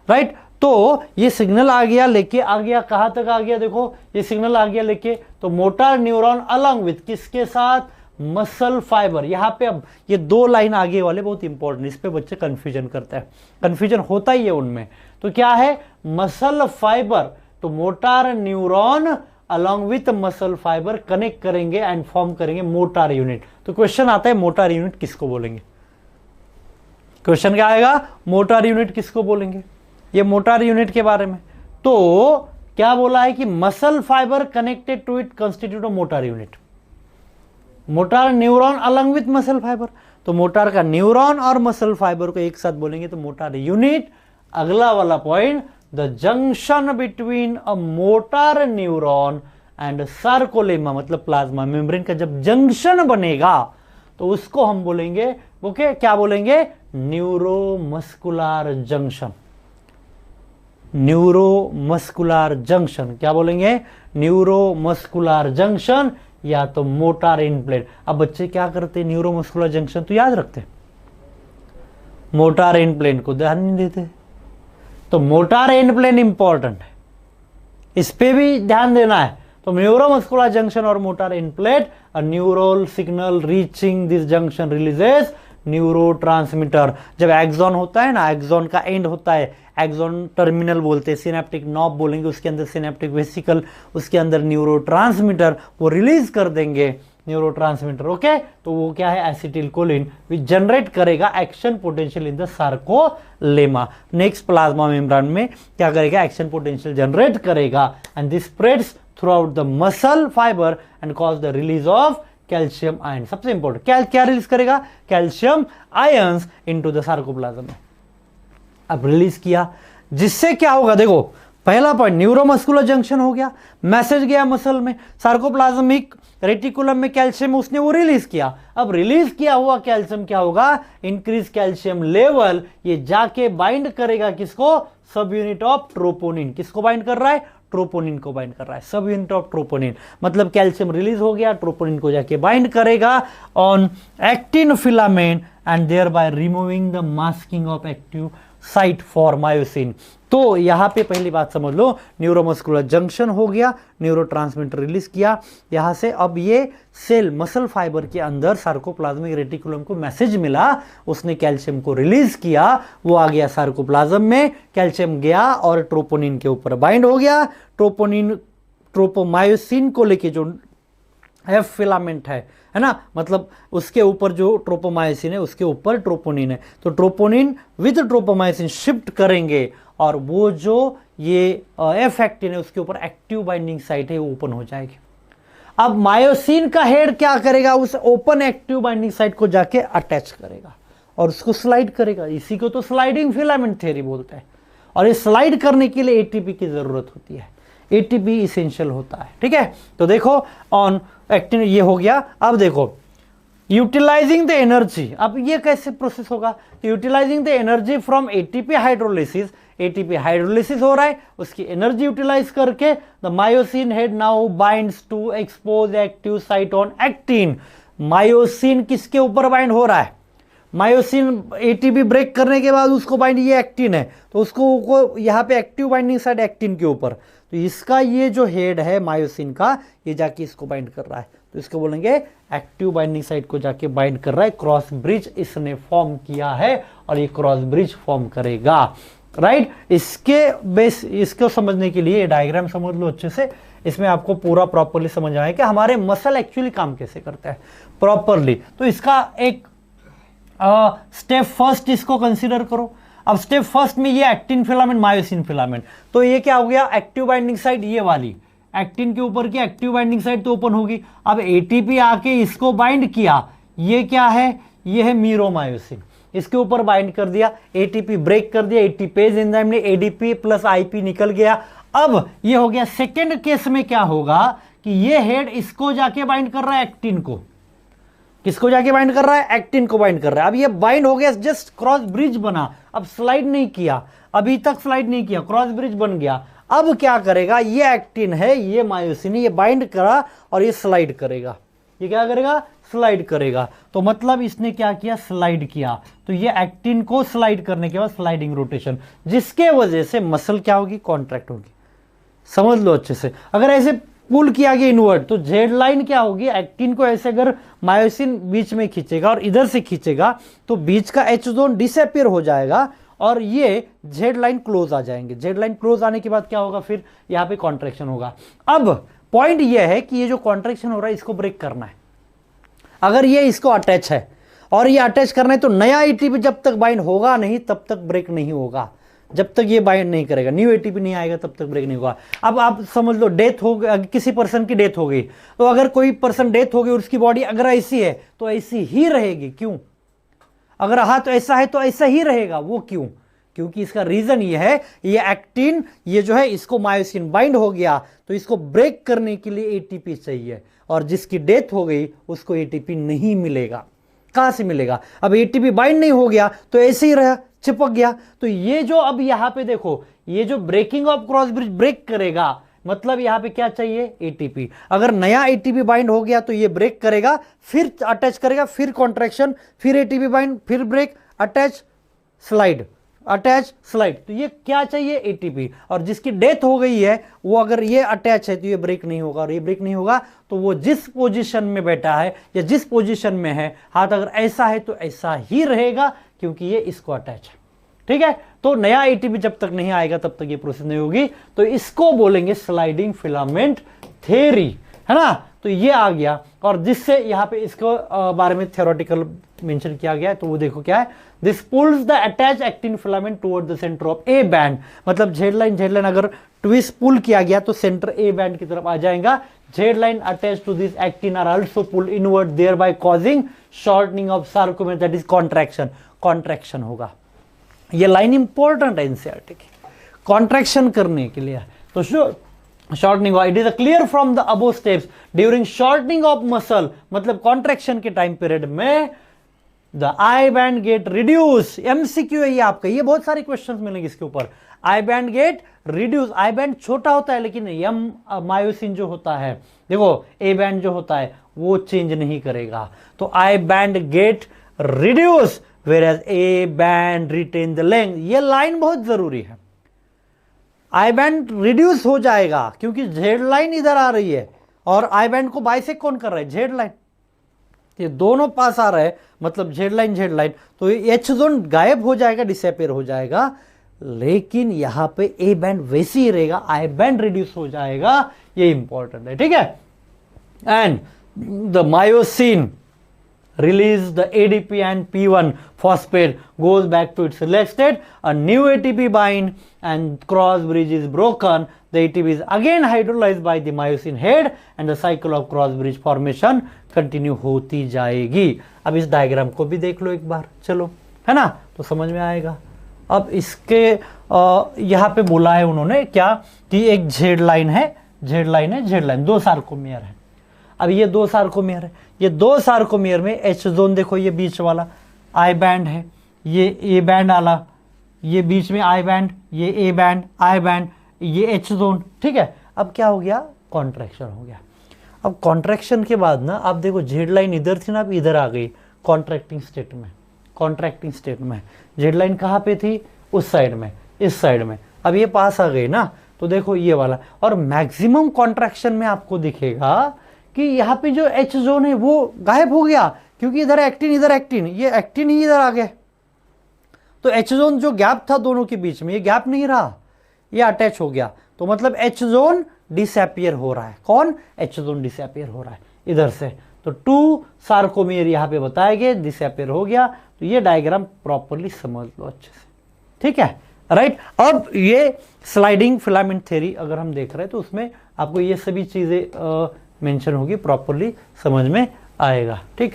राइट। तो ये सिग्नल आ गया लेके, आ गया कहां तक आ गया, देखो ये सिग्नल आ गया लेके, तो मोटार न्यूरॉन अलॉन्ग विथ किसके साथ, मसल फाइबर। यहां पे अब ये दो लाइन आगे वाले बहुत इंपॉर्टेंट, इस पे बच्चे कंफ्यूजन करते हैं, कंफ्यूजन होता ही है उनमें। तो क्या है, मसल फाइबर, तो motor neuron along with muscle fibre connect करेंगे एंड फॉर्म करेंगे मोटार यूनिट। तो क्वेश्चन आता है मोटार यूनिट किसको बोलेंगे? क्वेश्चन क्या आएगा? मोटार यूनिट किसको बोलेंगे? ये मोटार यूनिट के बारे में। तो क्या बोला है कि muscle fibre connected to it constitute a motor unit. Motor neuron along with muscle fibre, तो मोटार का न्यूरॉन और मसल फाइबर को एक साथ बोलेंगे तो मोटार यूनिट। अगला वाला point, the junction between a motor neuron and sarcolemma मतलब प्लाज्मा मेम्ब्रेन का जब जंक्शन बनेगा तो उसको हम बोलेंगे, ओके, क्या बोलेंगे? Neuromuscular junction. न्यूरोमस्कुलर जंक्शन क्या बोलेंगे? न्यूरोमस्कुलर जंक्शन या तो मोटार एंड प्लेन। अब बच्चे क्या करते हैं? न्यूरोमस्कुलर जंक्शन तो याद रखते, मोटार एंड प्लेन को ध्यान नहीं देते। तो मोटार एंड प्लेन इंपॉर्टेंट है, इस पे भी ध्यान देना है। तो न्यूरोमस्कुलर जंक्शन और motor end plane, a neural signal reaching this junction releases neurotransmitter. जब एक्सॉन होता है ना, एक्सॉन का एंड होता है, एक्सॉन टर्मिनल बोलते हैं, सिनेप्टिक नॉब बोलेंगे, उसके अंदर सिनेप्टिक वेसिकल, उसके अंदर न्यूरोट्रांसमीटर वो रिलीज कर देंगे न्यूरोट्रांसमीटर। ओके, तो वो क्या है? एसिटिलकोलिन विच जनरेट करेगा action potential in the sarcolemma. Next plasma membrane में क्या करेगा? एक्शन पोटेंशियल जनरेट करेगा and this spreads through out the muscle fibre and cause the release of calcium ion. सबसे इंपॉर्टेंट क्या रिलीज करेगा? Calcium ions into the sarcoplasm में। अब release किया, जिससे क्या होगा? देखो पहला पॉइंट, न्यूरोमस्कुलर जंक्शन हो गया, मैसेज गया मसल में, सार्कोप्लाज्मिक रेटिकुलम में कैल्शियम उसने वो रिलीज किया। अब रिलीज किया हुआ कैल्शियम क्या होगा? इंक्रीज कैल्शियम लेवल, ये जाके बाइंड करेगा किसको? सब यूनिट ऑफ ट्रोपोनिन। किसको बाइंड कर रहा है? ट्रोपोनिन को बाइंड कर रहा है, सब यूनिट ऑफ ट्रोपोनिन। मतलब कैल्शियम रिलीज हो गया, ट्रोपोनिन को जाके बाइंड करेगा on actin filament and thereby removing the masking of active site for myosin. तो यहां पे पहली बात समझ लो, न्यूरोमस्कुलर जंक्शन हो गया, न्यूरोट्रांसमीटर रिलीज किया यहां से। अब ये सेल मसल फाइबर के अंदर सार्कोप्लाज्मिक रेटिकुलम को मैसेज मिला, उसने कैल्शियम को रिलीज किया, वो आ गया सार्कोप्लाज्म में, कैल्शियम गया और ट्रोपोनिन के ऊपर बाइंड हो गया। ट्रोपोनिन ट्रोपोमायोसिन को लेके जो एफ फिलामेंट है ना, मतलब उसके ऊपर जो ट्रोपोमायोसिन है उसके ऊपर ट्रोपोनिन है, तो ट्रोपोनिन विद ट्रोपोमायोसिन शिफ्ट करेंगे और वो जो ये एफ एक्टिन है उसके ऊपर एक्टिव बाइंडिंग साइट है वो ओपन हो जाएगी। अब मायोसिन का हेड क्या करेगा? उस ओपन एक्टिव बाइंडिंग साइट को जाके अटैच करेगा और उसको स्लाइड करेगा। इसी को तो स्लाइडिंग फिलामेंट थ्योरी बोलते हैं। और ये स्लाइड करने के लिए एटीपी की जरूरत होती है, एटीपी इसेंशियल होता है। ठीक है, तो देखो ऑन एक्टिन ये हो गया। अब देखो यूटिलाइजिंग द एनर्जी, अब ये कैसे प्रोसेस होगा? Utilising the energy from ATP hydrolysis, ATP hydrolysis हो रहा है, उसकी एनर्जी यूटिलाइज करके the myosin head now binds to expose active site on actin. Myosin किसके ऊपर बाइंड हो रहा है? मायोसिन एटीपी ब्रेक करने के बाद उसको बाइंड, ये एक्टिन है तो उसको यहाँ पे एक्टिव बाइंडिंग साइट एक्टिन के ऊपर, तो इसका ये जो हेड है मायोसिन का, ये जाके इसको बाइंड कर रहा है, तो इसको बोलेंगे एक्टिव बाइंडिंग साइट को जाके बाइंड कर रहा है। क्रॉस ब्रिज इसने फॉर्म किया है और ये क्रॉस ब्रिज फॉर्म करेगा, राइट। इसके बेस, इसको समझने के लिए ये डायग्राम समझ लो अच्छे से, इसमें आपको पूरा प्रॉपरली समझ आए कि हमारे मसल एक्चुअली काम कैसे करते हैं प्रॉपरली। तो इसका एक स्टेप फर्स्ट इसको कंसीडर करो। अब स्टेप फर्स्ट में ये एक्टिन फिलामेंट, मायोसिन फिलामेंट, तो ये क्या हो गया? एक्टिव बाइंडिंग साइट ये वाली एक्टिन के ऊपर की एक्टिव बाइंडिंग साइट तो ओपन होगी। अब एटीपी आके इसको बाइंड किया, ये क्या है? ये है मीरोमायोसिन, इसके ऊपर बाइंड कर दिया, एटीपी ब्रेक कर दिया, एटीपेज एंजाइम ने एडीपी प्लस आईपी निकल गया। अब ये हो गया। सेकेंड केस में क्या होगा कि ये हेड इसको जाके बाइंड कर रहा है एक्टिन को, किसको जाके बाइंड कर रहा है? एक्टिन को बाइंड कर रहा है। अब ये बाइंड हो गया, जस्ट क्रॉस ब्रिज बना, अब स्लाइड नहीं किया, अभी तक स्लाइड नहीं किया, क्रॉस ब्रिज बन गया। अब क्या करेगा? ये एक्टिन है, ये मायोसिन है, ये बाइंड करा और ये स्लाइड करेगा। ये क्या करेगा? स्लाइड करेगा। तो मतलब इसने क्या किया? स्लाइड किया। तो ये एक्टिन को स्लाइड करने के बाद स्लाइडिंग रोटेशन, जिसके वजह से मसल क्या होगी? कॉन्ट्रैक्ट होगी। समझ लो अच्छे से। अगर ऐसे पुल किया गया इनवर्ट तो जेड लाइन क्या होगी? एक्टिन को ऐसे अगर मायोसिन बीच में खींचेगा और इधर से खींचेगा तो बीच का एच जोन डिसअपीयर हो जाएगा और ये जेड लाइन क्लोज आ जाएंगे। जेड लाइन क्लोज आने के बाद क्या होगा? फिर यहाँ पे कॉन्ट्रैक्शन होगा। अब पॉइंट ये है कि ये जो कॉन्ट्रैक्शन हो रहा है इसको ब्रेक करना है। अगर ये इसको अटैच है और ये अटैच करना है तो नया एटीपी जब तक बाइंड होगा नहीं तब तक ब्रेक नहीं होगा। जब तक ये बाइंड नहीं करेगा, न्यू एटीपी नहीं आएगा, तब तक ब्रेक नहीं होगा। अब आप समझ लो डेथ हो गई, किसी पर्सन की डेथ हो गई, तो अगर कोई पर्सन डेथ हो गई और उसकी बॉडी अगर ऐसी है तो ऐसी ही रहेगी। क्यों? अगर हाथ ऐसा है तो ऐसा ही रहेगा। वो क्यों? क्योंकि इसका रीजन ये है, ये एक्टिन ये जो है इसको मायोसिन बाइंड हो गया, तो इसको ब्रेक करने के लिए एटीपी चाहिए, और जिसकी डेथ हो गई उसको एटीपी नहीं मिलेगा। कहां से मिलेगा? अब एटीपी बाइंड नहीं हो गया तो ऐसे ही रहा, चिपक गया। तो ये जो अब यहां पे देखो, ये जो breaking of cross bridge break करेगा, मतलब यहां पे क्या चाहिए? एटीपी। अगर नया एटीपी बाइंड हो गया तो ये ब्रेक करेगा, फिर अटैच करेगा, फिर कॉन्ट्रैक्शन, फिर एटीपी बाइंड, फिर break, attach, slide, attach, slide. तो ये क्या चाहिए? एटीपी। और जिसकी डेथ हो गई है वो अगर ये अटैच है तो ये ब्रेक नहीं होगा, और ये ब्रेक नहीं होगा तो वो जिस पोजीशन में बैठा है या जिस पोजीशन में है, हाथ अगर ऐसा है तो ऐसा ही रहेगा, क्योंकि ये इसको अटैच है। ठीक है? तो नया एटीपी जब तक नहीं आएगा तब तक ये प्रोसेस नहीं होगी। तो इसको बोलेंगे स्लाइडिंग फिलामेंट थ्योरी, है ना? तो ये आ गया, और जिससे यहां पे इसको बारे में थ्योरेटिकल मेंशन किया गया है। तो वो देखो क्या है, this pulls the attach actin filament toward the centre of A band. मतलब जेड लाइन अगर ट्विस्ट पुल किया गया तो सेंटर ए बैंड की तरफ आ जाएगा। Z line attach to this actin are also pull inward, thereby causing shortening of sarcomere, that is contraction. Contraction होगा। ये लाइन इंपॉर्टेंट है एनसीईआरटी की, कॉन्ट्रैक्शन करने के लिए। तो shortening, it is clear from the above steps during shortening of muscle, मतलब contraction के टाइम पीरियड में the I band get reduce. MCQ है ये आपका, ये बहुत सारे क्वेश्चंस मिलेंगे इसके ऊपर। आई band get reduce, I band छोटा होता है लेकिन एम मायोसिन जो होता है, देखो ए बैंड जो होता है वो चेंज नहीं करेगा। तो आई band get reduce whereas A band retain the length। ये लाइन बहुत जरूरी है। आई बैंड रिड्यूस हो जाएगा क्योंकि जेड लाइन इधर आ रही है, और आई बैंड को बाइसेक्ट कौन कर रहा है? Z line. ये दोनों पास आ रहा है, मतलब जेड लाइन, तो एच जोन गायब हो जाएगा, डिसअपीयर हो जाएगा। लेकिन यहां पे ए बैंड वैसे ही रहेगा, आई बैंड रिड्यूस हो जाएगा। ये इंपॉर्टेंट है, ठीक है? And the myosin release the ADP and P1 phosphate goes back to its relaxed state, a new ATP bind and cross bridge is broken, the ATP is again hydrolyzed by the myosin head and the cycle of cross bridge formation continue होती जाएगी। अब इस diagram को भी देख लो एक बार, चलो, है ना? तो समझ में आएगा। अब इसके यहाँ पे बोला है उन्होंने क्या कि एक जेड लाइन है, दो सार्कोमेयर है। अब ये दो सार्कोमेयर है, ये दो सार्कोमेयर में एच जोन देखो, ये बीच वाला आई बैंड है, ये ए बैंड आला, ये बीच में आई बैंड, ये ए बैंड, आई बैंड, ये एच जोन। ठीक है? अब क्या हो गया? कॉन्ट्रैक्शन हो गया। अब कॉन्ट्रैक्शन के बाद ना आप देखो जेड लाइन इधर थी ना, अब इधर आ गई कॉन्ट्रैक्टिंग स्टेट में। जेड लाइन कहाँ पे थी? उस साइड में, इस साइड में। अब ये पास आ गई ना, तो देखो ये वाला, और मैक्सिमम कॉन्ट्रैक्शन में आपको दिखेगा कि यहाँ पे जो एच जोन है वो गायब हो गया, क्योंकि इधर एक्टिन, ये एक्टिन ही इधर आ गए। तो एच जोन जो गैप था दोनों के बीच में, ये गैप नहीं रहा, ये अटैच हो गया। तो मतलब एच जोन डिसअपीयर हो रहा है। कौन? एच जोन डिसअपीयर हो रहा है इधर से। तो 2 सार्कोमेयर यहाँ पे बताए गए, डिसअपीयर हो गया। तो ये डायग्राम प्रॉपरली समझ लो अच्छे से, ठीक है? राइट। अब ये स्लाइडिंग फिलामेंट थ्योरी अगर हम देख रहे हैं तो उसमें आपको ये सभी चीजें मेंशन होगी, प्रॉपरली समझ में आएगा, ठीक?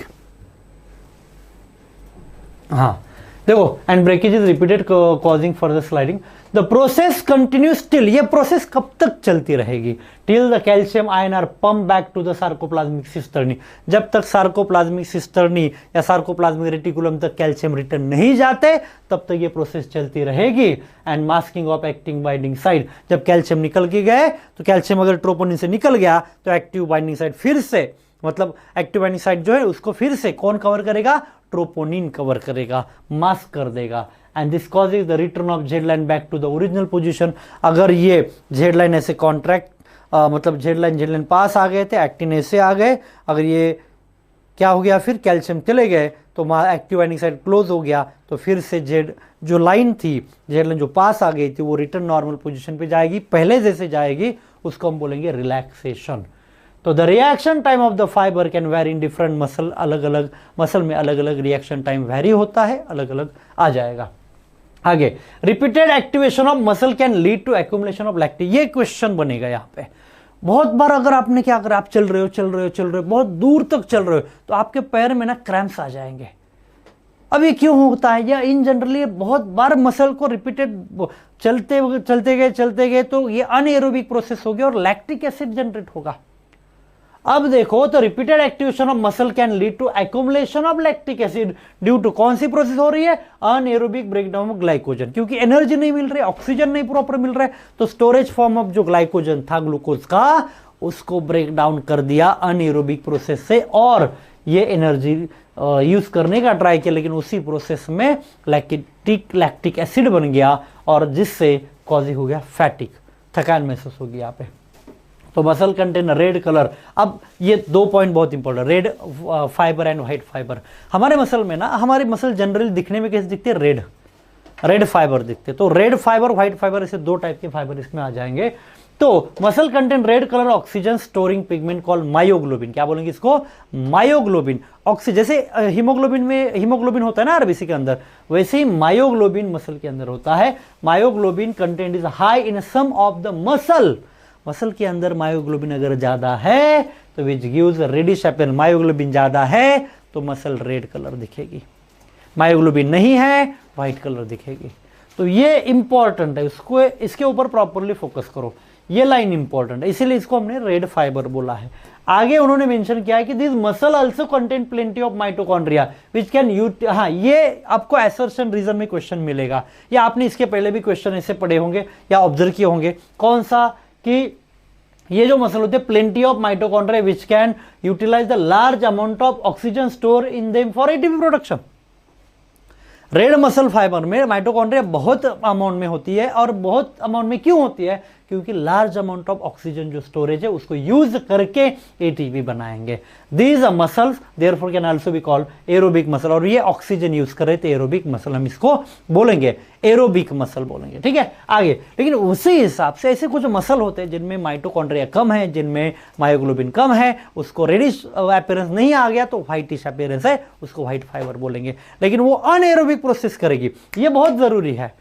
हाँ देखो, and breakage is repeated causing further sliding, the process continues till, ये प्रोसेस कब तक चलती रहेगी? Till the calcium ion are pump back to the sarcoplasmic cisternae, जब तक सार्कोप्लाज्मिक सिस्टर्नी या सार्कोप्लाज्मिक रेटिकुलम तक कैल्शियम रिटर्न नहीं जाते तब तक ये प्रोसेस चलती रहेगी। And masking of acting binding side, जब कैल्शियम निकल के गए तो कैल्शियम अगर ट्रोपोनिन से निकल गया तो एक्टिव बाइंडिंग साइड फिर से, मतलब एक्टिव बाइंडिंग साइड जो है उसको फिर से कौन कवर करेगा? ट्रोपोनिन कवर करेगा, मास्क कर देगा। And this causes the return of Z line back to the original position. अगर ये जेड लाइन ऐसे कॉन्ट्रैक्ट मतलब जेड लाइन पास आ गए थे, एक्टिन ऐसे आ गए, अगर ये क्या हो गया फिर कैल्शियम चले गए तो एक्टिव बाइंडिंग साइड क्लोज हो गया, तो फिर से जेड जो लाइन थी, जेड लाइन जो पास आ गई थी वो रिटर्न नॉर्मल पोजीशन पे जाएगी, पहले जैसे जाएगी उसको हम बोलेंगे रिलैक्सेशन। तो the reaction time of the fibre can very in different muscle, अलग अलग मसल में अलग अलग रिएक्शन टाइम वेरी होता है, अलग अलग आ जाएगा। आगे, repeated activation of muscle can lead to accumulation of lactic, ये क्वेश्चन बनेगा यहाँ पे। बहुत बार अगर आपने क्या करा, आप चल रहे हो बहुत दूर तक चल रहे हो तो आपके पैर में ना क्रैम्प्स आ जाएंगे। अब ये क्यों होता है? या इन जनरली बहुत बार मसल को रिपीटेड चलते गए तो ये अनएरोबिक प्रोसेस हो गया और लैक्टिक एसिड जनरेट होगा। अब देखो तो repeated activation of muscle can lead to accumulation of lactic acid due to कौन सी प्रोसेस हो रही है? अनएरोबिक ब्रेकडाउन ऑफ ग्लाइकोजन, क्योंकि एनर्जी नहीं मिल रही, ऑक्सीजन नहीं प्रॉपर मिल रहा है, तो स्टोरेज फॉर्म ऑफ जो ग्लाइकोजन था ग्लूकोज का, उसको ब्रेक डाउन कर दिया अनएरोबिक प्रोसेस से, और ये एनर्जी यूज करने का ट्राई किया, लेकिन उसी प्रोसेस में लैक्टिक एसिड बन गया और जिससे कॉज हो गया फैटिक, थकान महसूस होगी यहाँ पे। तो मसल कंटेन रेड कलर। अब ये 2 पॉइंट बहुत important, red fibre and white fibre. हमारे मसल में ना, हमारी मसल जनरली दिखने में कैसे दिखते हैं? रेड फाइबर दिखते। तो रेड फाइबर, व्हाइट फाइबर, ऐसे 2 टाइप के फाइबर इसमें आ जाएंगे। तो muscle contain red colour oxygen storing pigment called myoglobin. क्या बोलेंगे इसको? मायोग्लोबिन। ऑक्सीजन, जैसे हीमोग्लोबिन होता है ना आरबीसी के अंदर, वैसे ही मायोग्लोबिन मसल के अंदर होता है। Myoglobin content is high in some of the muscle के अंदर मायोग्लोबिन अगर ज्यादा है तो which gives reddish appearance. Myoglobin ज्यादा है तो मसल रेड कलर दिखेगी, मायोग्लोबिन नहीं है व्हाइट कलर दिखेगी। तो ये इंपॉर्टेंट है, उसको इसके ऊपर प्रॉपरली फोकस करो, ये लाइन इंपॉर्टेंट है, इसीलिए इसको हमने रेड फाइबर बोला है। आगे उन्होंने मेंशन किया है कि this muscle also contain plenty of mitochondria which can ये आपको असर्शन रीजन में क्वेश्चन मिलेगा, या आपने इसके पहले भी क्वेश्चन ऐसे पढ़े होंगे या ऑब्जर्व किए होंगे। कौन सा? कि ये जो मसल होते हैं plenty of mitochondria which can utilise the large amount of oxygen store in them for ATP production. Red muscle fibre में माइटोकॉन्ड्रिया बहुत अमाउंट में होती है, और बहुत अमाउंट में क्यों होती है? क्योंकि लार्ज अमाउंट ऑफ ऑक्सीजन जो स्टोरेज है उसको यूज करके एटीपी बनाएंगे। These muscles therefore can also be called aerobic muscle, और ये ऑक्सीजन यूज कर रहे थे एरोबिक मसल, हम इसको बोलेंगे एरोबिक मसल बोलेंगे, ठीक है। आगे, लेकिन उसी हिसाब से ऐसे कुछ मसल होते हैं जिनमें माइटोकॉन्ड्रिया कम है, जिनमें मायोग्लोबिन कम है, उसको रेडिश अपीयरेंस नहीं आ गया तो व्हाइटिश अपीयरेंस है, उसको व्हाइट फाइबर बोलेंगे, लेकिन वो अनएरोबिक प्रोसेस करेगी, ये बहुत जरूरी है।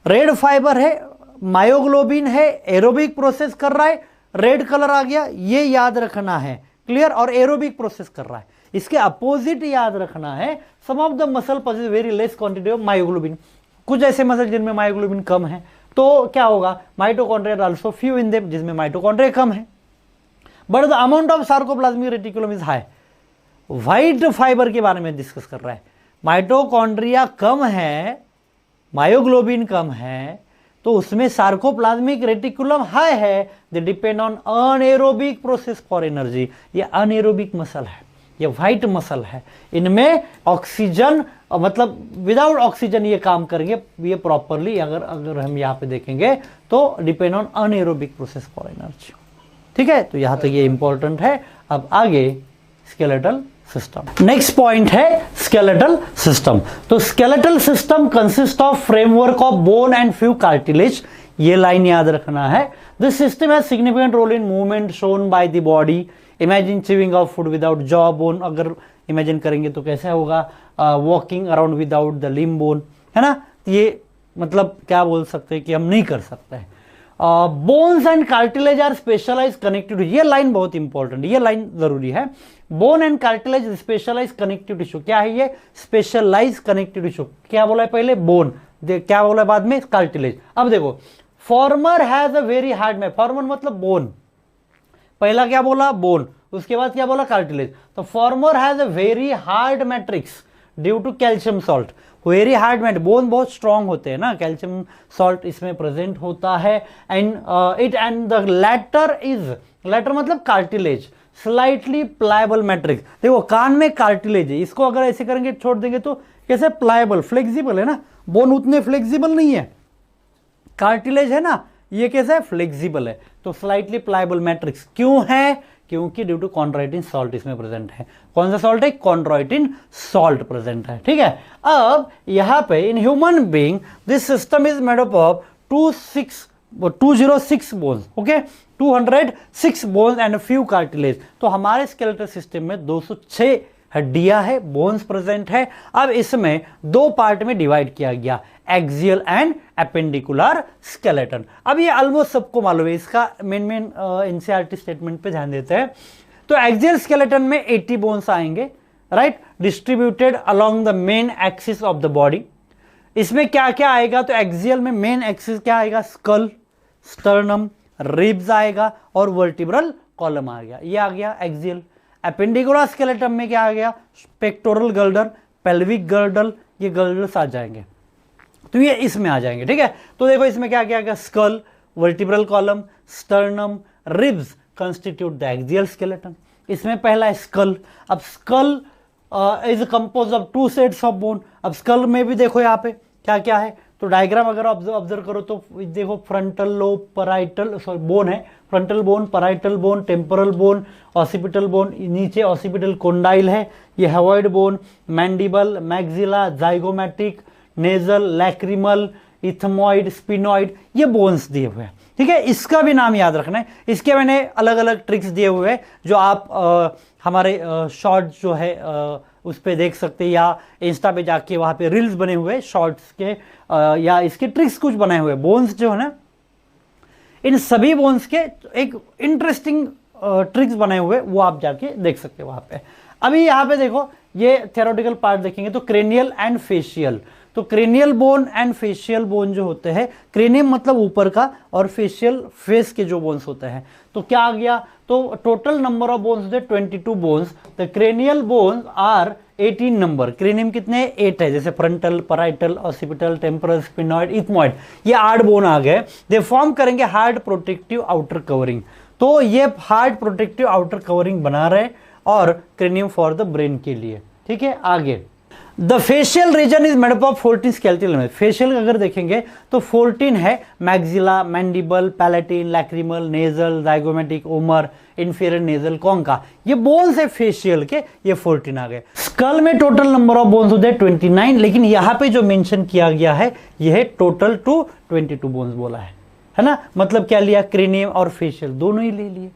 रेड फाइबर है, मायोग्लोबिन है, एरोबिक प्रोसेस कर रहा है, रेड कलर आ गया, ये याद रखना है, क्लियर। और एरोबिक प्रोसेस कर रहा है, इसके अपोजिट याद रखना है। Some of the muscle possess very less quantity of myoglobin, कुछ ऐसे मसल जिनमें मायोग्लोबिन कम है, तो क्या होगा? Mitochondria also few in them, जिसमें माइटोकॉन्ड्रिया कम है, but the amount of sarcoplasmic reticulum is high. White fibre के बारे में डिस्कस कर रहा है, माइटोकॉन्ड्रिया कम है, मायोग्लोबिन कम है, तो उसमें सार्कोप्लाज्मिक रेटिकुलम हाई है, they depend on anaerobic process for energy. ये अनएरोबिक मसल है, ये व्हाइट मसल है, इनमें ऑक्सीजन मतलब विदाउट ऑक्सीजन ये काम करेंगे, ये प्रॉपरली अगर हम यहाँ पे देखेंगे तो depend on anaerobic process for energy, ठीक है। तो यहां तक ये इंपॉर्टेंट है। अब आगे स्केलेटल सिस्टम, नेक्स्ट पॉइंट है स्केलेटल सिस्टम। तो skeletal system consist of framework of bone and few cartilage, ये लाइन याद रखना है। This system has significant role in movement shown by the body. Imagine chewing of food without jaw bone, अगर imagine करेंगे तो कैसे होगा? Walking around without the limb bone, है ना। ये मतलब क्या बोल सकते हैं कि हम नहीं कर सकते हैं। Bones and cartilage are specialise connective, ये लाइन बहुत इंपॉर्टेंट, ये लाइन जरूरी है। Bone and cartilage specialise connective tissue, क्या है ये? Specialise connective tissue. क्या बोला है पहले? बोन, क्या बोला बाद में? कार्टिलेज। अब देखो, farmer has a very hard map, farmer मतलब बोन, पहला क्या बोला? बोन, उसके बाद क्या बोला? कार्टिलेज। तो former has a very hard matrix due to calcium salt, very hard mat, bone बहुत स्ट्रांग होते हैं ना, कैल्शियम सॉल्ट इसमें प्रेजेंट होता है। And it and the latter is, latter मतलब कार्टिलेज, स्लाइटली प्लायबल मैट्रिक्स। देखो कान में कार्टिलेज है, इसको अगर ऐसे करेंगे छोड़ देंगे तो कैसे? प्लायबल, फ्लेक्सिबल है ना, बोन उतने फ्लेक्सिबल नहीं है, कार्टिलेज है ना, ये कैसा है? फ्लेक्सिबल है। तो स्लाइटली प्लायबल मैट्रिक्स क्यों है? क्योंकि ड्यू टू कॉन्ड्राइटिन सॉल्ट इसमें प्रेजेंट है। कौन सा सॉल्ट है? कॉन्ड्राइटिन सॉल्ट प्रेजेंट है, ठीक है। अब यहां पे in human being this system is made up of 206 bones, okay, 206 bones and few cartilage. तो हमारे स्केलेटल सिस्टम में 206 हड्डियां है, बोन्स प्रेजेंट है। अब इसमें दो पार्ट में डिवाइड किया गया, एक्सियल एंड एपेंडिकुलर स्केलेटन। अब ये ऑलमोस्ट सबको मालूम है, इसका मेन एनसीईआरटी स्टेटमेंट पे ध्यान देते हैं। तो एक्सियल स्केलेटन में 80 बोन्स आएंगे, right, distributed along the main axis of the body. इसमें क्या क्या आएगा? तो एक्सियल में मेन एक्सिस क्या आएगा? स्कल, स्टर्नम, रिब्स आएगा और वर्टिब्रल कॉलम आ गया, ये आ गया एक्सियल। एपेंडिकुलर स्केलेटन में क्या आ गया? पेक्टोरल गर्डर, पेल्विक गर्डल, ये गर्डल्स आ जाएंगे, तो ये इसमें आ जाएंगे, ठीक है। तो देखो इसमें क्या क्या आ गया? Skull, vertebral column, sternum, ribs constitute the axial skeleton. इसमें पहला है स्कल। अब skull is compose of 2 sets of bone. अब स्कल में भी देखो यहाँ पे क्या क्या है, तो डायग्राम अगर ऑब्जर्व करो तो देखो frontal lobe, parietal, sorry bone है, frontal bone, parietal bone, temporal bone, occipital bone, नीचे ऑसिपिटल कोंडाइल है, ये hyoid bone, mandible, maxilla, zygomatic, nasal, lacrimal, ethmoid, sphenoid, ये बोन्स दिए हुए हैं, ठीक है। इसका भी नाम याद रखना है। इसके मैंने अलग अलग ट्रिक्स दिए हुए हैं जो आप हमारे शॉर्ट जो है उस पर देख सकते हैं, या इंस्टा पे जाके वहाँ पे रील्स बने हुए शॉर्ट्स के या इसके ट्रिक्स कुछ बनाए हुए। बोन्स जो है ना, इन सभी बोन्स के एक इंटरेस्टिंग ट्रिक्स बनाए हुए, वो आप जाके देख सकते हैं वहाँ पे। अभी यहाँ पे देखो, ये थ्योरेटिकल पार्ट देखेंगे तो क्रेनियल एंड फेशियल। तो cranial bone and facial bone जो होते हैं, क्रेनियम मतलब ऊपर का और फेशियल फेस के जो बोन्स होते हैं, तो क्या आ गया? तो टोटल नंबर ऑफ बोन्स होते 22 bones. The cranial bones are 18 number. Cranium कितने? 8 है, जैसे frontal, parietal, occipital, temporal, sphenoid, ethmoid, ये 8 बोन आ गए। दे फॉर्म करेंगे हार्ड प्रोटेक्टिव आउटर कवरिंग। तो ये हार्ड प्रोटेक्टिव आउटर कवरिंग बना रहे और क्रेनियम फॉर द ब्रेन के लिए, ठीक है। आगे the facial region is made up of 14 skeletal elements. Facial अगर देखेंगे तो 14 है, maxilla, mandible, palatine, lacrimal, nasal, zygomatic, vomer, inferior nasal, concha, ये बोन्स है फेशियल के, ये 14 आ गए। स्कल में टोटल नंबर ऑफ बोन्स होते हैं 29, लेकिन यहां पे जो मेंशन किया गया है यह है टोटल टू 22 बोन्स बोला है ना। मतलब क्या लिया? क्रेनियम और फेशियल दोनों ही ले लिए,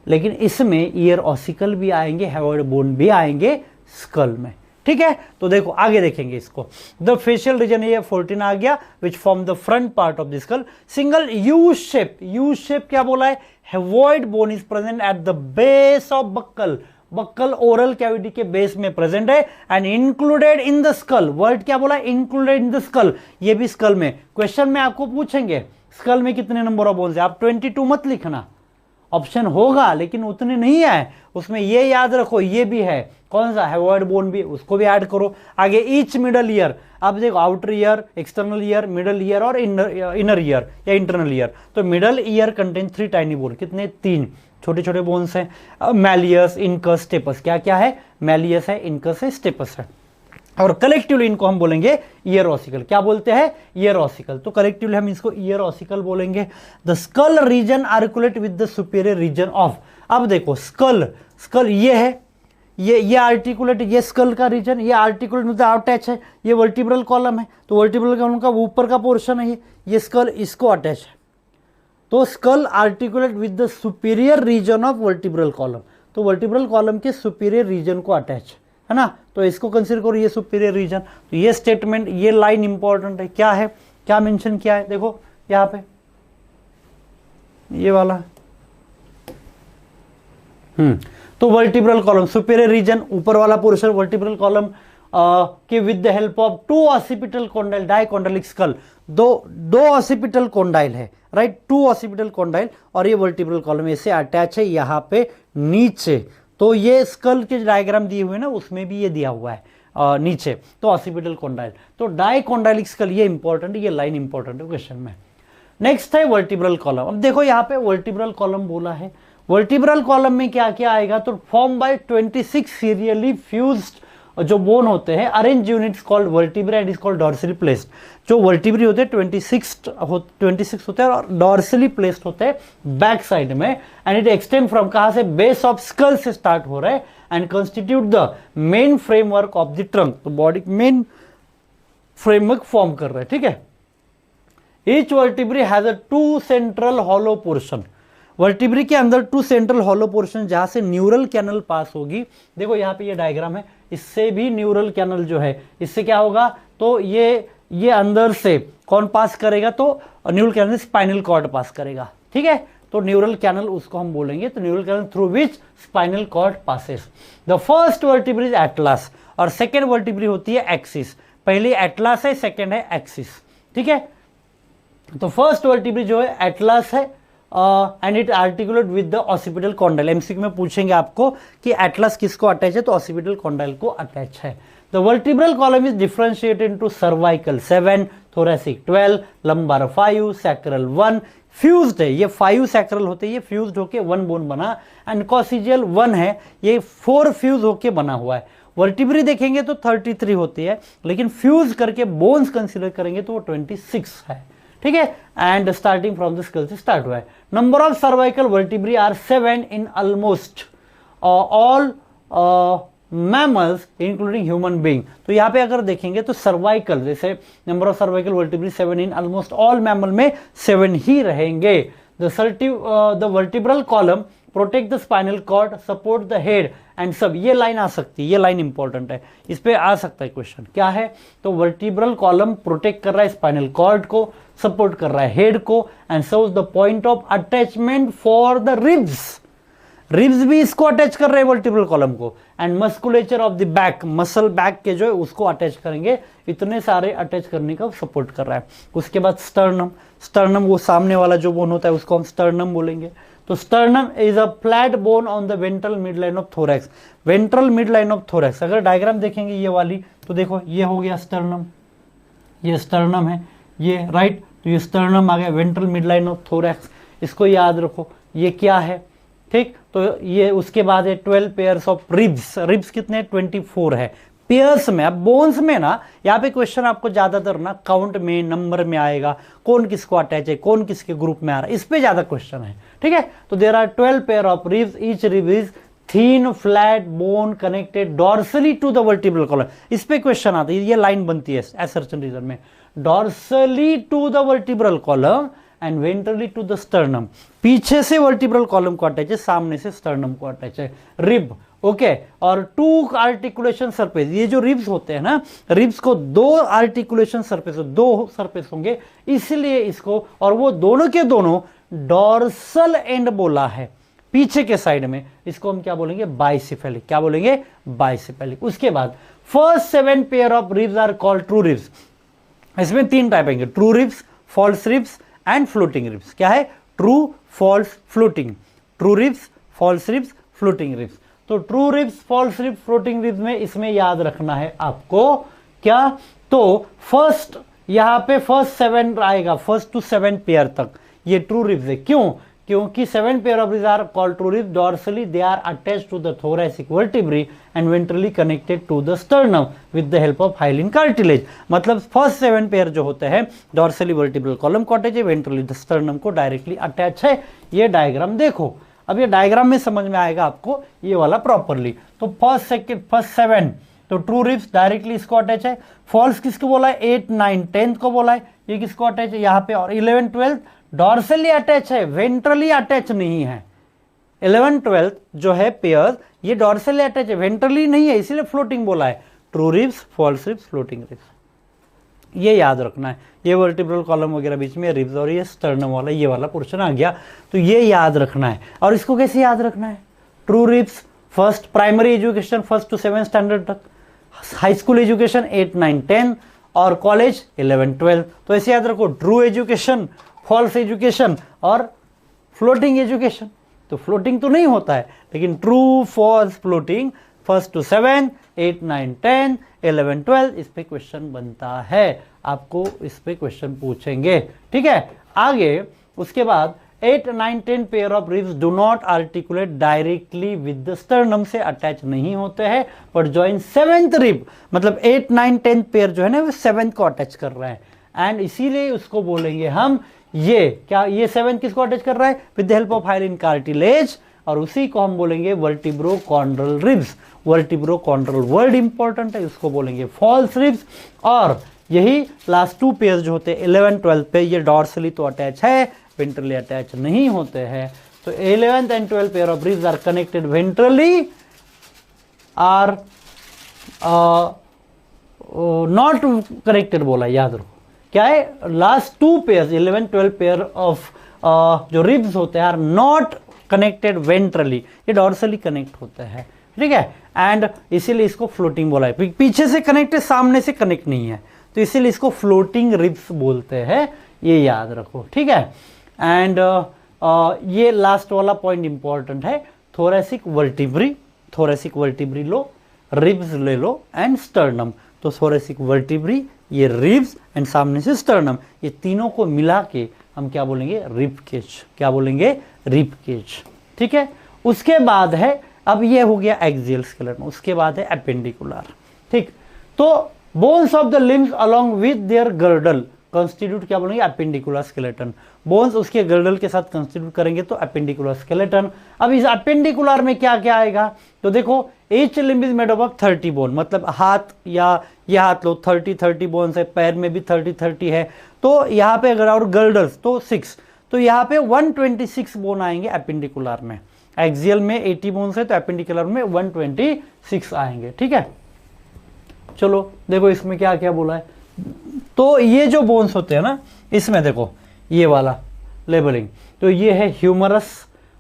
लेकिन इसमें ईयर ऑसिकल भी आएंगे, हेवॉइड बोन भी आएंगे स्कल में, ठीक है। तो देखो आगे देखेंगे इसको। द फेशियल रीजन ये 14 आ गया, which form the front part of the skull. Single U shape, U shape क्या बोला है? Hyoid bone is present at the base of buccal. Buccal oral cavity के बेस में प्रेजेंट है and included in the skull. Word क्या बोला? Included in the skull. ये भी स्कल में क्वेश्चन में आपको पूछेंगे स्कल में कितने नंबर ऑफ बोन्स है, आप 22 मत लिखना, ऑप्शन होगा लेकिन उतने नहीं है उसमें, ये याद रखो। ये भी है, कौन सा? हेवॉइड बोन भी, उसको भी ऐड करो। आगे ईच मिडल ईयर, अब देखो outer ear, external ear, middle ear और इनर ईयर या इंटरनल ईयर। तो middle ear contain 3 tiny bone, कितने? 3 छोटे छोटे बोन्स हैं। मैलियस, इनकस, स्टेपस, क्या क्या है? मैलियस है, इनकस है, स्टेपस है। और कलेक्टिवली इनको हम बोलेंगे ईयर ऑसिकल। क्या बोलते हैं? Year ossicle. तो कलेक्टिवली हम इसको ईयर ऑसिकल बोलेंगे। The skull region articulate with the superior region of. अब देखो स्कल, स्कल ये है, ये आर्टिकुलेट, ये स्कल का रीजन, ये आर्टिकुलेट मतलब अटैच है, ये वर्टिब्रल कॉलम है, तो वर्टिब्रल कॉलम का ऊपर का पोर्शन है ये स्कल, इसको अटैच है। तो skull articulate with the superior region of vertebral column. तो वर्टिब्रल कॉलम के सुपीरियर रीजन को अटैच है ना, तो इसको कंसीडर करो ये सुपीरियर रीजन। तो ये स्टेटमेंट, ये लाइन इंपॉर्टेंट है। क्या है, क्या मेंशन किया है? देखो यहां पे ये वाला तो वर्टिब्रल कॉलम सुपीरियर रीजन, ऊपर वाला पोर्शन वर्टिब्रल कॉलम के with the help of 2 occipital condyle dicondylic school. दो ऑसिपिटल कॉन्डाइल है, राइट, 2 ऑसिपिटल कॉन्डाइल और ये वर्टिब्रल कॉलम ऐसे अटैच है यहां पे नीचे। तो ये स्कल के डायग्राम दिए हुए ना, उसमें भी ये दिया हुआ है नीचे, तो ऑसिपिटल कॉन्डाइल। तो डाइकोंडाइलिक स्कल, ये इंपॉर्टेंट, ये लाइन इंपॉर्टेंट है क्वेश्चन में। नेक्स्ट है वर्टिब्रल कॉलम। अब देखो यहाँ पे वर्टिब्रल कॉलम बोला है। वर्टिब्रल कॉलम में क्या क्या आएगा? तो फॉर्म बाय 26 सीरियली फ्यूज्ड जो बोन होते हैं, arrange units called vertebra and is called dorsally placed. जो वर्टिब्री होते हैं 26 होते हैं और डॉर्सली प्लेस्ड होते हैं बैक साइड में, एंड इट एक्सटेंड फ्रॉम, कहां से? बेस ऑफ स्कल से स्टार्ट हो रहा है and constitute the main framework of the trunk. तो बॉडी मेन फ्रेमवर्क फॉर्म कर रहा है, ठीक है। Each vertebrae has a 2 central hollow portion. Vertebrae के अंदर 2 सेंट्रल हॉलो पोर्शन जहां से न्यूरल कैनल पास होगी। देखो यहाँ पे ये डायग्राम है, इससे भी न्यूरल कैनल जो है इससे क्या होगा, तो ये अंदर से कौन पास करेगा, तो neural canal spinal cord pass करेगा। ठीक है, तो न्यूरल कैनल उसको हम बोलेंगे, तो neural canal through which spinal cord passes. The first vertebrae is atlas और सेकेंड वर्टिब्री होती है एक्सिस। पहली एटलस है, सेकेंड है एक्सिस। ठीक है, तो फर्स्ट वर्टिब्री जो है एटलस है and it articulate with the occipital condyle. MCQ में पूछेंगे आपको कि एटलस किसको अटैच है, तो ऑसिपिटल कॉन्डाइल को अटैच है। The vertebral column is differentiated into cervical 7, thoracic 12, lumbar 5, sacral 1, fused है, ये 5 सैक्रल होते हैं, ये फ्यूज्ड होके 1 बोन बना, एंड कॉसिजियल 1 है, ये 4 फ्यूज होके बना हुआ है। वर्टिब्री देखेंगे तो 33 होती है, लेकिन फ्यूज करके बोन्स कंसीडर करेंगे तो वो 26 है। ठीक है, and starting from the skull से स्टार्ट हुआ है। Number of cervical vertebrae are 7 in almost all mammals including human being. तो यहाँ पे अगर देखेंगे तो सर्वाइकल, जैसे number of cervical vertebrae 7 in almost all mammal में 7 ही रहेंगे। The vertebral column protect the spinal cord, support the head and सब। ये लाइन आ सकती है, ये लाइन इंपॉर्टेंट है, इस पे आ सकता है क्वेश्चन। क्या है, तो वर्टिब्रल कॉलम प्रोटेक्ट कर रहा है स्पाइनल कॉर्ड को, सपोर्ट कर रहा है हेड को, and serves the point of attachment for the ribs. Ribs भी इसको अटैच कर रहे हैं वर्टिब्रल कॉलम को, and musculature of the back, muscle back के जो है उसको अटैच करेंगे। इतने सारे अटैच करने का सपोर्ट कर रहा है। उसके बाद स्टर्नम, स्टर्नम वो सामने वाला जो बोन होता है उसको हम स्टर्नम बोलेंगे। तो sternum is a flat bone on the ventral mid line of thorax. Ventral mid line of thorax, अगर डायग्राम देखेंगे ये वाली, तो देखो ये हो गया स्टर्नम, ये स्टर्नम है, ये राइट, तो ये स्टर्नम आ गया, ventral mid line of thorax, इसको याद रखो। ये क्या है, ठीक, तो ये उसके बाद है 12 पेयर्स ऑफ रिब्स। रिब्स कितने, 24 है पेयर्स में। अब बोन्स में ना, यहाँ पे क्वेश्चन आपको ज्यादातर ना काउंट में, नंबर में आएगा, कौन किसको अटैच है, कौन किसके ग्रुप में आ रहा है, इस पे ज्यादा क्वेश्चन है। ठीक है, तो there are 12 pair of ribs, each rib is thin flat bone connected dorsally to the vertebral column. इस पे क्वेश्चन आता है, ये लाइन बनती है असर्शन रीजन में, dorsally to the vertebral column and ventrally to the sternum. पीछे से वर्टिब्रल कॉलम को अटैच है, सामने से स्टर्नम को अटैच है रिब। ओके, और 2 आर्टिकुलेशन सरफेस, ये जो रिब्स होते हैं ना, रिब्स को 2 आर्टिकुलेशन सरफेस, 2 सरफेस होंगे, इसलिए इसको, और वो दोनों के दोनों डॉर्सल एंड बोला है पीछे के साइड में, इसको हम क्या बोलेंगे, बाइसेफेलिक। क्या बोलेंगे, बाइसेफेलिक। उसके बाद first 7 pair of ribs are called true ribs. इसमें 3 टाइप आएंगे, true ribs, false ribs and floating ribs. क्या है, true, false, floating. True ribs, false ribs, floating ribs. तो true ribs, false ribs, floating ribs में इसमें याद रखना है आपको क्या, तो फर्स्ट यहां पे फर्स्ट 7 आएगा, फर्स्ट टू 7 पेयर तक ये ट्रू रिब्स है। क्यों, क्योंकि 7 pair of ribs are called true ribs, dorsally they are attached to the thoracic vertebrae and ventrally connected to the sternum with the help of hyaline cartilage. मतलब first 7 pair जो होते हैं dorsally vertebral column को attach है, ventrally the sternum को directly attach है। ये diagram देखो, अब ये डायग्राम में समझ में आएगा आपको ये वाला प्रॉपरली। तो फर्स्ट 7 तो ट्रू रिब्स डायरेक्टली इसको अटैच है। फॉल्स किसको बोला है, 8, 9, 10 को बोला है, ये किसको अटैच है यहाँ पे, और 11, 12 डॉर्सली अटैच है, वेंट्रली अटैच नहीं है। 11, 12 जो है पेयर, ये डॉर्सली अटैच है, वेंट्रली नहीं है, इसीलिए फ्लोटिंग बोला है। True ribs, false ribs, floating ribs, ये याद रखना है। ये वर्टिब्रल कॉलम वगैरह बीच में रिब्स और ये स्टर्नम वाला ये वाला पोर्शन आ गया, तो ये याद रखना है। और इसको कैसे याद रखना है, true ribs first primary education 1st to 7th standard तक, हाई स्कूल एजुकेशन 8, 9, 10 और कॉलेज 11, 12। तो ऐसे याद रखो, ट्रू एजुकेशन, फॉल्स एजुकेशन और फ्लोटिंग एजुकेशन। तो फ्लोटिंग तो नहीं होता है, लेकिन true, false, floating 1st to 7th, 8, 9, 10, 11, 12 इस पे क्वेश्चन बनता है, आपको इस पे क्वेश्चन पूछेंगे। ठीक है, आगे उसके बाद 8, 9, 10 pair of ribs do not articulate directly with the sternum, से अटैच नहीं होते हैं, बट जॉइन 7th रिब, मतलब 8, 9, 10 पेयर जो है ना वो 7th को अटैच कर रहा है, एंड इसीलिए उसको बोलेंगे हम ये क्या, ये 7th किसको अटैच कर रहा है, with the help of hyaline cartilage, और उसी को हम बोलेंगे वर्टिब्रोकॉन्ड्रल रिब्स। वर्टिब्रोकॉन्ड्रल वर्ड इंपॉर्टेंट है, उसको बोलेंगे फॉल्स रिब्स। और यही लास्ट 2 पेयर्स जो होते हैं 11th 12th पे, ये डॉर्सली तो अटैच है, वेंट्रली अटैच नहीं होते हैं। तो 11th and 12th pair of ribs are connected ventrally, are not connected बोला, याद रखो क्या है, last 2 pairs 11th 12th pair of जो रिब्स होते हैं आर नॉट कनेक्टेड वेंट्रली, ये डॉर्सली कनेक्ट होते हैं, ठीक है। एंड इसीलिए इसको फ्लोटिंग बोला है, पीछे से कनेक्ट है, सामने से कनेक्ट नहीं है, तो इसीलिए इसको फ्लोटिंग रिब्स बोलते हैं, ये याद रखो, ठीक है। एंड ये लास्ट वाला पॉइंट इंपॉर्टेंट है, थोरेसिक वर्टिब्री, थोरेसिक वर्टिब्री लो, रिब्स ले लो एंड स्टर्नम। तो थोरेसिक वर्टिब्री, ये रिब्स एंड सामने से स्टर्नम, ये तीनों को मिला के हम क्या बोलेंगे, रिब केज, क्या बोलेंगे, रिब केज, ठीक है। उसके बाद है, अब ये हो गया एक्सियल स्केलेटन, उसके बाद है एपेंडिकुलर, ठीक। तो bones of the limbs along with their girdle constitute क्या बोलेंगे, एपेंडिकुलर स्केलेटन। बोन्स उसके गर्डल के साथ कंस्टिट्यूट करेंगे तो एपेंडिकुलर स्केलेटन। अब इस एपेंडिकुलर में क्या क्या आएगा, तो देखो each limb is made up of 30 bone, मतलब हाथ या ये हाथ लो 30 बोन्स है, पैर में भी 30 है, तो यहाँ पे अगर और गर्डल्स तो 6, तो यहाँ पे 126 बोन आएंगे एपेंडिकुलर में। एक्सियल में 80 बोन्स है तो एपेंडिकुलर में 126 आएंगे, ठीक है। चलो देखो इसमें क्या क्या बोला है, तो ये जो बोन्स होते हैं ना, इसमें देखो ये वाला लेबलिंग, तो ये है ह्यूमरस,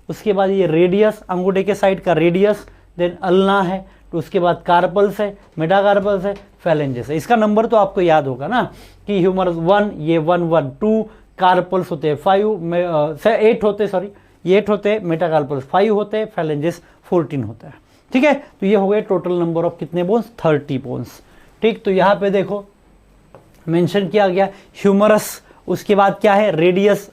उसके बाद ये रेडियस, अंगूठे के साइड का रेडियस, देन अल्ना है, तो उसके बाद कार्पल्स है, मेटाकार्पल्स है, फैलेंजेस है। इसका नंबर तो आपको याद होगा ना कि ह्यूमरस 1, ये 1 1 2, कार्पल्स होते हैं 5 8 होते, सॉरी ये 8 होते हैं, मेटाकार्पल्स 5 होते हैं, फैलेंजेस 14 होता है, ठीक है। तो ये हो गए टोटल नंबर ऑफ कितने बोन्स, 30 बोन्स, ठीक। तो यहाँ पे देखो मेंशन किया गया ह्यूमरस, उसके बाद क्या है रेडियस,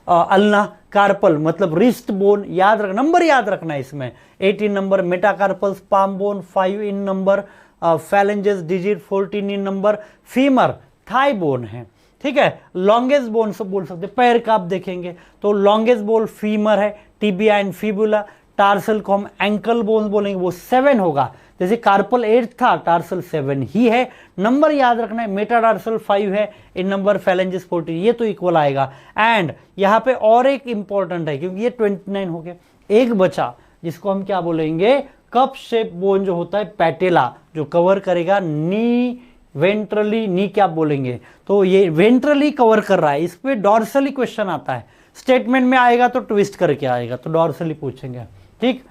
अल्ना, कार्पल मतलब रिस्ट बोन, याद रख, नंबर याद रखना है इसमें, 18 नंबर, मेटाकार्पल्स पाम बोन 5 इन नंबर, फैलेंजेस डिजिट 14 इन नंबर, फीमर थाई बोन है, ठीक है। लॉन्गेस्ट बोन सब बोल सकते, पैर का आप देखेंगे तो लॉन्गेस्ट बोन फीमर है, टिबिया एंड फिबुला, टार्सल को हम एंकल बोन बोलेंगे, वो 7 होगा, जैसे कार्पल 8 था, टार्सल 7 ही है, नंबर याद रखना है, मेटाटार्सल 5 है, इन नंबर फैलेंजेस 14, ये तो इक्वल आएगा। एंड यहाँ पे और एक इंपॉर्टेंट है क्योंकि ये 29 हो गए, एक बचा जिसको हम क्या बोलेंगे, कप शेप बोन जो होता है पैटेला, जो कवर करेगा नी, वेंट्रली नी क्या बोलेंगे, तो ये वेंट्रली कवर कर रहा है, इस पे डॉर्सली क्वेश्चन आता है, स्टेटमेंट में आएगा तो ट्विस्ट करके आएगा, तो डॉर्सली पूछेंगे, ठीक।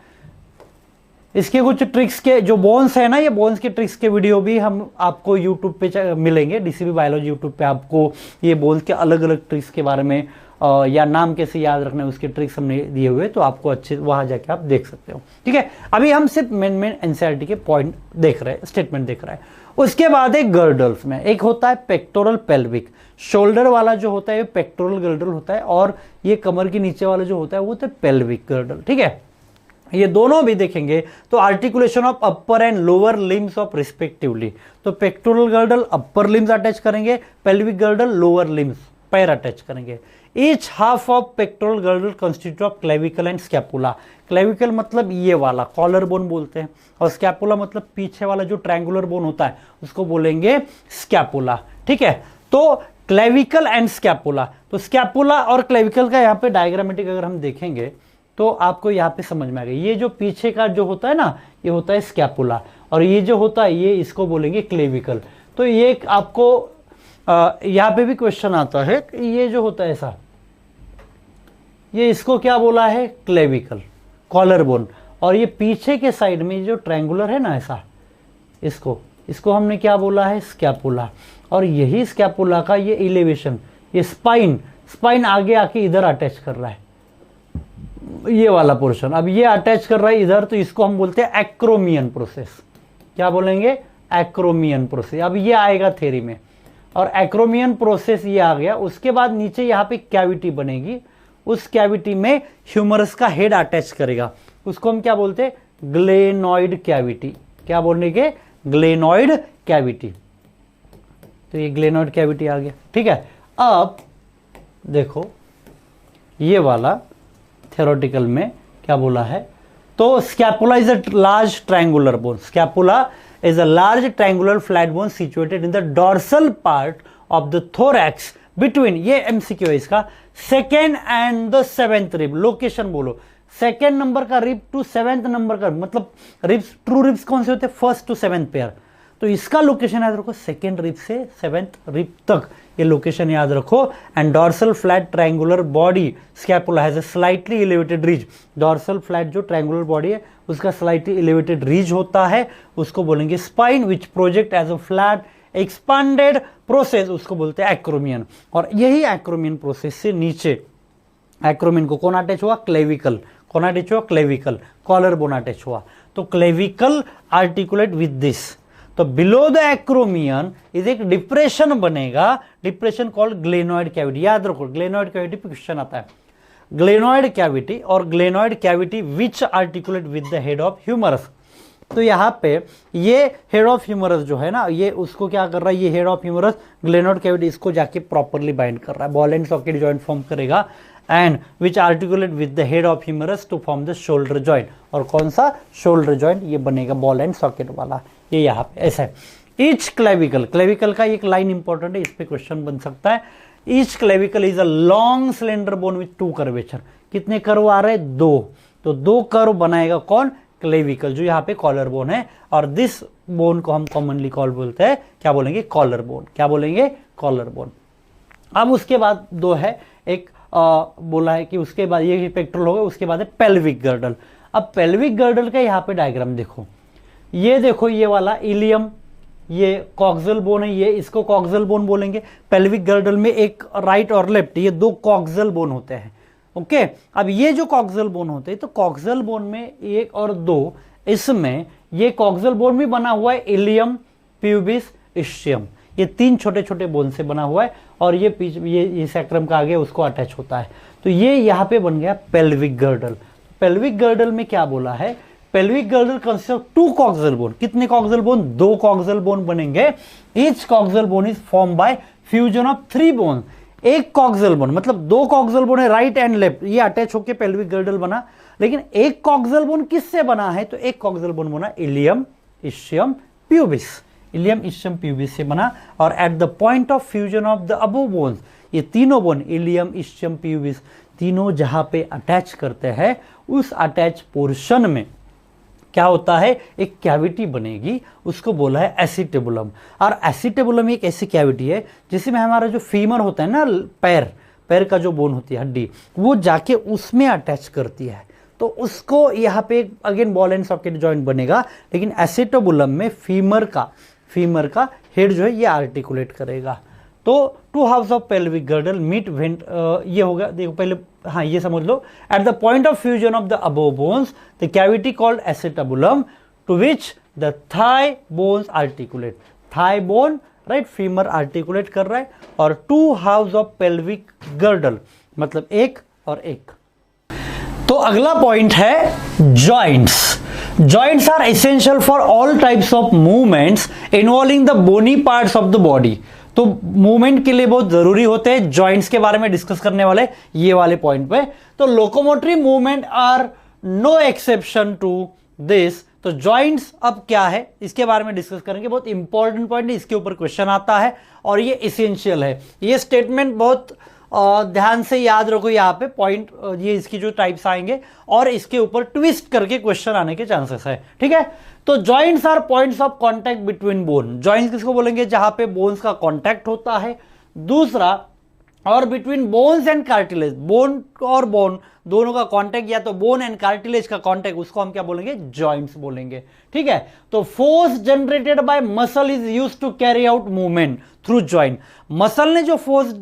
इसके कुछ ट्रिक्स के जो बोन्स है ना, ये बोन्स के ट्रिक्स के वीडियो भी हम आपको यूट्यूब पे मिलेंगे, डीसीबी बायोलॉजी यूट्यूब पे आपको ये बोन्स के अलग अलग ट्रिक्स के बारे में या नाम कैसे याद रखना है उसके ट्रिक्स हमने दिए हुए, तो आपको अच्छे वहां जाके आप देख सकते हो, ठीक है। अभी हम सिर्फ मेन एनसीईआरटी के पॉइंट देख रहे हैं, स्टेटमेंट देख रहे हैं। उसके बाद एक गर्डल्स में एक होता है पेक्टोरल पेल्विक, शोल्डर वाला जो होता है पेक्टोरल गर्डल होता है, और ये कमर के नीचे वाला जो होता है वो होता है पेल्विक गर्डल, ठीक है। ये दोनों भी देखेंगे तो articulation of upper and lower limbs of respectively, तो pectoral girdle upper limbs attach करेंगे, पेल्विक गर्डल लोअर लिम्स पैर अटैच करेंगे। Each half of pectoral girdle constitute of clavicle and scapula, clavicle मतलब ये वाला कॉलर बोन बोलते हैं, और स्कैपुला मतलब पीछे वाला जो ट्रायंगुलर बोन होता है उसको बोलेंगे स्कैपुला, ठीक है। तो क्लेविकल एंड स्कैपुला, तो स्कैपुला और क्लेविकल का यहाँ पे डायग्रामेटिक अगर हम देखेंगे तो आपको यहाँ पे समझ में आ गया, ये जो पीछे का जो होता है ना ये होता है स्कैपुला, और ये जो होता है ये इसको बोलेंगे क्लेविकल। तो ये आपको यहाँ पे भी क्वेश्चन आता है, ये जो होता है ऐसा, ये इसको क्या बोला है, क्लेविकल, कॉलर बोन, और ये पीछे के साइड में जो ट्रायंगुलर है ना ऐसा, इसको हमने क्या बोला है, स्कैपुला। और यही स्कैपुला का ये इलेवेशन, ये स्पाइन आगे आके इधर अटैच कर रहा है, ये वाला पोर्शन, अब ये अटैच कर रहा है इधर, तो इसको हम बोलते हैं एक्रोमियन प्रोसेस, क्या बोलेंगे, एक्रोमियन प्रोसेस। अब ये आएगा थ्योरी में, और एक्रोमियन प्रोसेस ये आ गया। उसके बाद नीचे यहाँ पे कैविटी बनेगी, उस कैविटी में ह्यूमरस का हेड अटैच करेगा, उसको हम क्या बोलते हैं, ग्लेनॉइड कैविटी, क्या बोलेंगे, ग्लेनॉइड कैविटी। तो ये ग्लेनॉइड कैविटी आ गया, ठीक है। अब देखो ये वाला थ्योरेटिकल में क्या बोला है, तो scapula is a large triangular bone, scapula is a large triangular flat bone situated in the dorsal part of the thorax between, ये MCQ है इसका, second and the seventh rib. Location बोलो, सेकेंड नंबर का rib two seventh number का, मतलब ribs, true ribs कौन से होते हैं, फर्स्ट टू सेवेंथ पेयर। तो इसका लोकेशन याद रखो, सेकेंड रिब से सेवेंथ रिब तक, ये लोकेशन याद रखो। And dorsal flat triangular body scapula has a slightly elevated ridge. Dorsal flat जो ट्रायंगुलर बॉडी है उसका स्लाइटली एलिवेटेड रिज होता है, उसको बोलेंगे spine, which project as a flat expanded process, उसको बोलते हैं एक्रोमियन। और यही एक्रोमियन प्रोसेस से नीचे एक्रोमियन को कौन अटैच हुआ, क्लेविकल। कौन अटैच हुआ, क्लेविकल, कॉलर बोन अटैच हुआ। तो क्लेविकल आर्टिकुलेट विद दिस। तो बिलो द एक्रोमियन इज एक डिप्रेशन बनेगा, डिप्रेशन कॉल्ड ग्लेनोइड कैविटी। याद रखो, ग्लेनोइड कैविटी पे क्वेश्चन आता है। ग्लेनोइड कैविटी और glenoid cavity which articulate with the head of humerus. तो यहाँ पे ये हेड ऑफ ह्यूमरस जो है ना, ये उसको क्या कर रहा है, ये head of humerus glenoid cavity इसको जाके प्रॉपरली बाइंड कर रहा है, ball and socket joint form करेगा। And which articulate with the head of humerus to form the shoulder joint. और कौन सा, शोल्डर जॉइंट, ये बनेगा बॉल एंड सॉकेट वाला, ये यहाँ पे ऐसा है। ईच क्लेविकल, क्लेविकल का एक लाइन इंपॉर्टेंट है, इस पे क्वेश्चन बन सकता है। Each clavicle is a long cylinder bone with to curvature. कितने कर्व आ रहे हैं, दो। तो दो कर्व बनाएगा कौन, क्लेविकल, जो यहाँ पे कॉलर बोन है। और दिस बोन को हम कॉमनली कॉल बोलते हैं, क्या बोलेंगे, कॉलर बोन। क्या बोलेंगे, कॉलर बोन। अब उसके बाद दो है, एक बोला है कि उसके बाद ये पेक्टोरल हो गया, उसके बाद है पेल्विक गर्डल। अब पेल्विक गर्डल का यहाँ पे डायग्राम देखो, ये देखो, ये वाला इलियम, ये कॉक्सल बोन है, ये इसको कॉक्सल बोन बोलेंगे। पेल्विक गर्डल में एक राइट और लेफ्ट, ये दो कॉक्सल बोन होते हैं। ओके, अब ये जो कॉक्सल बोन होते हैं, तो कॉक्सल बोन में एक और दो, इसमें ये कॉक्सल बोन भी बना हुआ है इलियम, प्यूबिस, इस्चियम, ये तीन छोटे छोटे बोन से बना हुआ है। और ये ये सैक्रम का आगे उसको अटैच होता है। तो ये यहाँ पे बन गया पेल्विक गर्डल। पेल्विक गर्डल में क्या बोला है, pelvic girdle consist of two coxal bone. कितने कॉक्सल बोन, दो कॉक्सल बोन बनेंगे। Each coxal bone is form by fusion of three bone. एक कॉक्सल बोन मतलब दो कॉक्सल बोन है, राइट एंड लेफ्ट, ये अटैच होकर पेल्विक गर्डल बना। लेकिन एक कॉक्सल बोन किससे बना है, तो एक कॉक्सल बोन बना ilium, ischium, pubis. Ilium, ischium, pubis से बना। और at the point of fusion of the above bones, ये तीनों बोन इलियम, इस्चियम, प्यूबिस, तीनों जहां पे अटैच करते हैं, उस अटैच पोर्शन में क्या होता है, एक कैविटी बनेगी, उसको बोला है एसिटेबुलम। और एसिटेबुलम एक ऐसी कैविटी है जिसमें हमारा जो फीमर होता है ना, पैर का जो बोन होती है, हड्डी, वो जाके उसमें अटैच करती है। तो उसको यहाँ पे again ball and socket joint बनेगा। लेकिन एसिटेबुलम में फीमर का हेड जो है ये आर्टिकुलेट करेगा। तो two halves of pelvic girdle meet vent, ये होगा, देखो पहले, हाँ ये समझ लो, at the point of fusion of the above bones the cavity called acetabulum to which the thigh bones articulate. Thigh bone, right, femur articulate कर रहा है। और two halves of pelvic girdle मतलब एक और एक। तो अगला पॉइंट है joints. Joints are essential for all types of movements involving the bony parts of the body. तो मूवमेंट के लिए बहुत जरूरी होते हैं। जॉइंट्स के बारे में डिस्कस करने वाले ये वाले पॉइंट पे। तो locomotory movement are no exception to this. तो जॉइंट्स अब क्या है इसके बारे में डिस्कस करेंगे। बहुत इंपॉर्टेंट पॉइंट है, इसके ऊपर क्वेश्चन आता है और ये एसेंशियल है। ये स्टेटमेंट बहुत ध्यान से याद रखो, यहाँ पे पॉइंट, ये इसकी जो टाइप्स आएंगे और इसके ऊपर ट्विस्ट करके क्वेश्चन आने के चांसेस है। ठीक है, तो joints are points of contact between bone. Joints किसको बोलेंगे, जहां पे बोन्स का कांटेक्ट होता है। दूसरा, और between bones and cartilage, bone और बोन दोनों का कांटेक्ट, या तो बोन एंड कार्टिलेज का कांटेक्ट, उसको हम क्या बोलेंगे, जॉइंट्स बोलेंगे। ठीक है, तो force generated by muscle is used to carry out movement through joint. Muscle ने जो फोर्स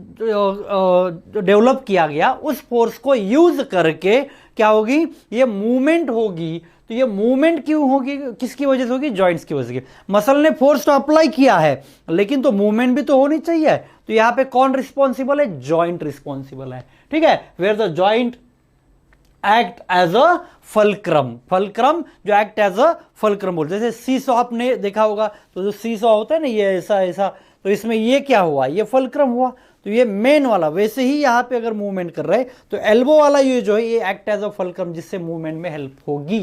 डेवलप किया गया, उस फोर्स को यूज करके क्या होगी, ये मूवमेंट होगी। तो ये मूवमेंट क्यों होगी, किसकी वजह से होगी, जॉइंट्स की वजह से। मसल ने फोर्स तो अप्लाई किया है, लेकिन तो मूवमेंट भी तो होनी चाहिए। तो यहां पे कौन रिस्पॉन्सिबल है, जॉइंट रिस्पॉन्सिबल है। ठीक है, where the joint act as a fulcrum. Fulcrum जो एक्ट एज अ फलक्रम बोलते, जैसे सीसॉ आपने देखा होगा, तो जो सीसॉ होता है ना, ये ऐसा ऐसा, तो इसमें ये क्या हुआ, ये फलक्रम हुआ। तो ये मेन वाला, वैसे ही यहाँ पे अगर मूवमेंट कर रहे हैं तो एल्बो वाला ये जो है, ये एक्ट एज अ फलक्रम, जिससे मूवमेंट में हेल्प होगी।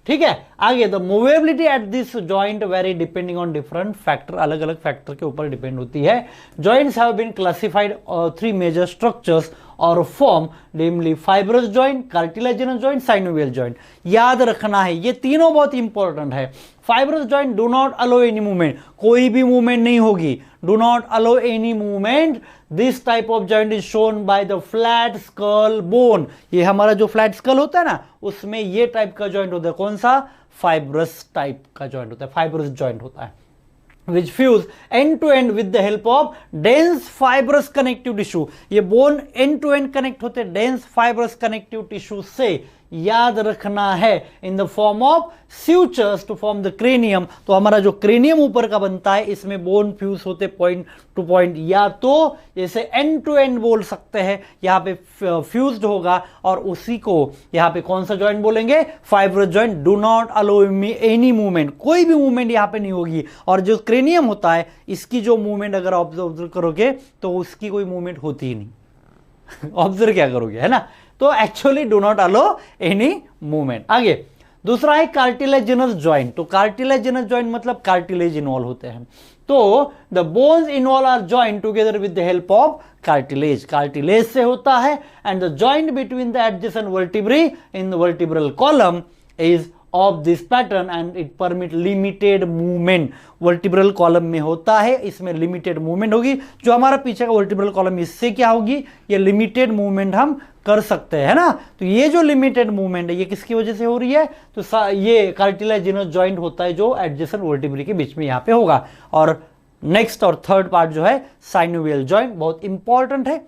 ठीक है। आगे the movability at this joint very depending on different factor, अलग अलग फैक्टर के ऊपर डिपेंड होती है। Joints have been classified 3 major structures और form, namely fibrous joint, cartilaginous joint, synovial joint. याद रखना है ये तीनों बहुत इंपॉर्टेंट है। Fibrous joint do not allow any movement, कोई भी मूवमेंट नहीं होगी, do not allow any movement. This type of joint is shown by the flat skull bone, ये हमारा जो फ्लैट स्कल होता है ना उसमें ये टाइप का जॉइंट होता है। कौन सा? फाइब्रस टाइप का जॉइंट होता है, फाइब्रस जॉइंट होता है। which fuse end to end with the help of dense fibrous connective tissue। ये bone end to end connect होते हैं dense fibrous connective tissue से। याद रखना है in the form of sutures to form the cranium. तो हमारा जो क्रेनियम ऊपर का बनता है इसमें बोन फ्यूज होते पॉइंट टू पॉइंट, या तो जैसे एंड टू एंड बोल सकते हैं, यहाँ पे फ्यूज्ड होगा और उसी को यहाँ पे कौन सा जॉइंट बोलेंगे? Fibrous joint. Do not allow any movement, कोई भी मूवमेंट यहाँ पे नहीं होगी। और जो क्रेनियम होता है इसकी जो मूवमेंट अगर ऑब्जर्व करोगे तो उसकी कोई मूवमेंट होती ही नहीं। ऑब्जर्व क्या करोगे, है ना? तो actually do not allow any movement. आगे दूसरा है कार्टिलेजिनस जॉइंट। तो कार्टिलेजिनस जॉइंट मतलब कार्टिलेज इन्वॉल्व होते हैं। तो the bones involve are joint together with the help of cartilage, cartilage से होता है। And the joint between the adjacent vertebrae in the vertebral column is of this pattern and it permit limited movement. Vertebral column में होता है, इसमें limited movement होगी। जो हमारा पीछे का वर्टिब्रल कॉलम, इससे क्या होगी? ये लिमिटेड मूवमेंट हम कर सकते हैं, है ना? तो ये जो लिमिटेड मूवमेंट है ये किसकी वजह से हो रही है? तो ये कार्टिलेजिनस जॉइंट होता है जो एडजेसेंट वर्टिब्री के बीच में यहाँ पे होगा। और नेक्स्ट और थर्ड पार्ट जो है साइनोवियल जॉइंट, बहुत इंपॉर्टेंट है।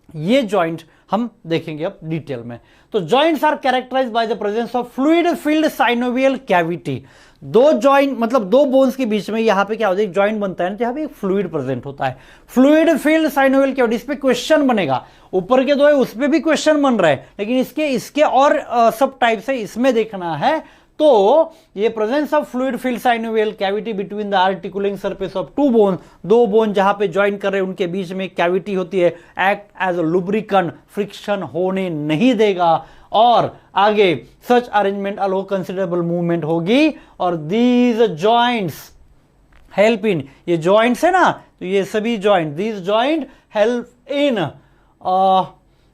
ये जॉइंट हम देखेंगे अब डिटेल में। तो joints are characterised by the presence of fluid filled synovial cavity. दो जॉइंट मतलब दो बोन्स के बीच में यहाँ पे क्या होता है? जॉइंट बनता है ना, यहाँ पे एक फ्लूइड प्रेजेंट होता है। फ्लूइड फील्ड साइनोवियल कैविटी, इस पे क्वेश्चन बनेगा। ऊपर के दो है उस पे भी क्वेश्चन बन रहा है, लेकिन इसके और सब टाइप से इसमें देखना है। तो ये presence of fluid filled synovial cavity between the articulating surface of two bone, दो बोन जहां पे ज्वाइन कर रहे हैं उनके बीच में कैविटी होती है। एक्ट एज अ लुब्रिकन, फ्रिक्शन होने नहीं देगा। और आगे सच अरेंजमेंट अलो कंसिडरेबल मूवमेंट होगी। और दीज जॉइंट्स हेल्प इन, ये जॉइंट्स है ना, तो ये सभी joint, these joint help in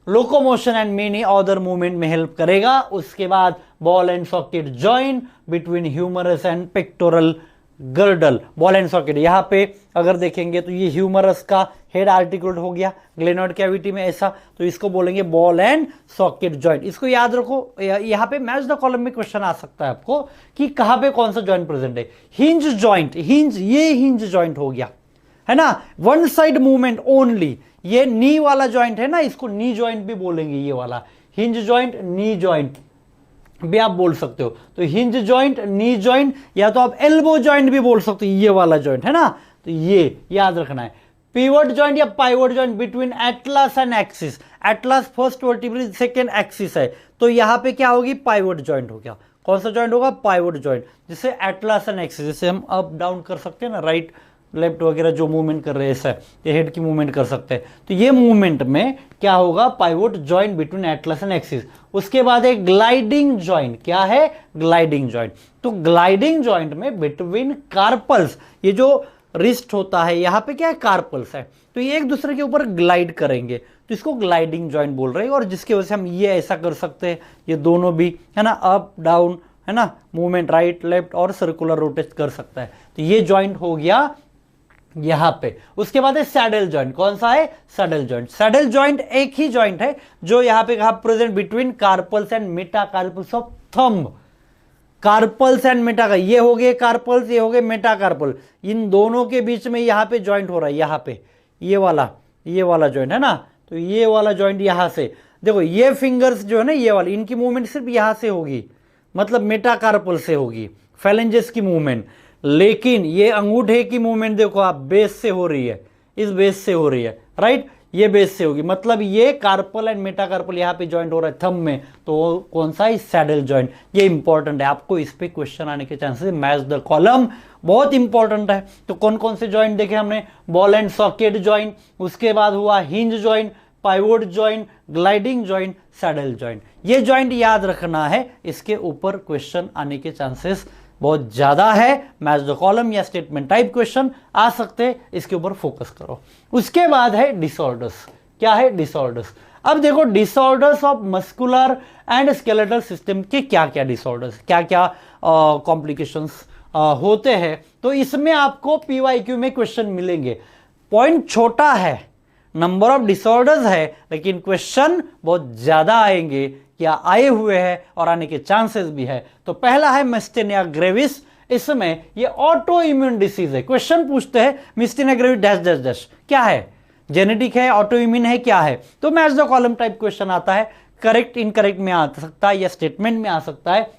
locomotion and many other movement में हेल्प करेगा। उसके बाद ball and socket joint between humerus and pectoral girdle. Ball and socket यहाँ पे अगर देखेंगे तो ये ह्यूमरस का हेड आर्टिकुलेट हो गया ग्लेनोइड कैविटी में ऐसा, तो इसको बोलेंगे बॉल एंड सॉकेट जॉइंट। इसको याद रखो, यहाँ पे मैच द कॉलम में क्वेश्चन आ सकता है आपको कि कहाँ पे कौन सा जॉइंट प्रेजेंट है। हिंज जॉइंट, हिंज, ये हिंज जॉइंट हो गया, है ना, वन साइड मूवमेंट ओनली। ये नी वाला जॉइंट है ना, इसको नी जॉइंट भी बोलेंगे। ये वाला हिंज जॉइंट, नी जॉइंट भी आप बोल सकते हो। तो हिंज जॉइंट, नी जॉइंट, या तो आप एल्बो जॉइंट भी बोल सकते हो, ये वाला जॉइंट है ना। तो ये याद रखना है। पिवट जॉइंट या pivot joint between Atlas and axis. Atlas first vertebrae, second axis है, तो यहां पे क्या होगी? पाइवट जॉइंट हो गया। कौन सा जॉइंट होगा? Pivot joint. जिससे एटलस एंड एक्सिस, जैसे हम अप डाउन कर सकते हैं ना, राइट लेफ्ट वगैरह जो मूवमेंट कर रहे हैं, ऐसा ये हेड की मूवमेंट कर सकते हैं। तो ये मूवमेंट में क्या होगा? Pivot joint between Atlas and axis. उसके बाद एक ग्लाइडिंग जॉइंट, क्या है? Gliding joint. तो ग्लाइडिंग जॉइंट में बिटवीन कार्पल्स, ये जो रिस्ट होता है यहाँ पे क्या है? कार्पल्स है, तो ये एक दूसरे के ऊपर ग्लाइड करेंगे, तो इसको ग्लाइडिंग जॉइंट बोल रहे हैं। और जिसकी वजह से हम ये ऐसा कर सकते हैं, ये दोनों भी, है ना, अप डाउन, है ना, मूवमेंट राइट लेफ्ट और सर्कुलर रोटेट कर सकता है। तो ये जॉइंट हो गया यहां पे। उसके बाद है सैडल जॉइंट। कौन सा है? Saddle joint. सैडल जॉइंट एक ही जॉइंट है जो यहां पे कहा present between carpals and metacarpals of thumb. Carpals and meta, ये हो गए कार्पल्स, ये हो गए मेटाकार्पल, इन दोनों के बीच में यहां पे जॉइंट हो रहा है। यहां पे ये वाला जॉइंट है ना, तो ये वाला जॉइंट यहां से देखो, ये फिंगर्स जो है ना, ये वाली, इनकी मूवमेंट सिर्फ यहां से होगी, मतलब मेटाकार्पल से होगी, फेलेंजेस की मूवमेंट। लेकिन ये अंगूठे की मूवमेंट देखो आप, बेस से हो रही है, इस बेस से हो रही है, राइट, ये बेस से होगी, मतलब ये कार्पल एंड मेटाकार्पल यहाँ पे जॉइंट हो रहा है थंब में, तो कौन सा है? Saddle joint. ये इंपॉर्टेंट है, आपको इस पे क्वेश्चन आने के चांसेस। मैच द कॉलम बहुत इंपॉर्टेंट है। तो कौन कौन से जॉइंट देखे हमने? बॉल एंड सॉकेट जॉइंट, उसके बाद हुआ hinge joint, pivot joint, gliding joint, saddle joint. ये जॉइंट याद रखना है, इसके ऊपर क्वेश्चन आने के चांसेस बहुत ज्यादा है। मैच द कॉलम या स्टेटमेंट टाइप क्वेश्चन आ सकते हैं, इसके ऊपर फोकस करो। उसके बाद है डिसऑर्डर्स। क्या है? डिसऑर्डर्स। अब देखो disorders of muscular and skeletal system के क्या क्या डिसऑर्डर्स, क्या क्या कॉम्प्लिकेशंस होते हैं, तो इसमें आपको पीवाईक्यू में क्वेश्चन मिलेंगे। पॉइंट छोटा है, नंबर ऑफ डिसऑर्डर्स है, लेकिन क्वेश्चन बहुत ज्यादा आएंगे, क्या आए हुए हैं और आने के चांसेस भी है। तो पहला है मिस्थेनिया ग्रेविस। इसमें ये ऑटो इम्यून डिसीज है। क्वेश्चन पूछते हैं मिस्थेनिया ग्रेविस डैश डैश डैश, क्या है? जेनेटिक है, ऑटो इम्यून है, क्या है? तो match the column type question आता है, करेक्ट इनकरेक्ट में आ सकता है या स्टेटमेंट में आ सकता है।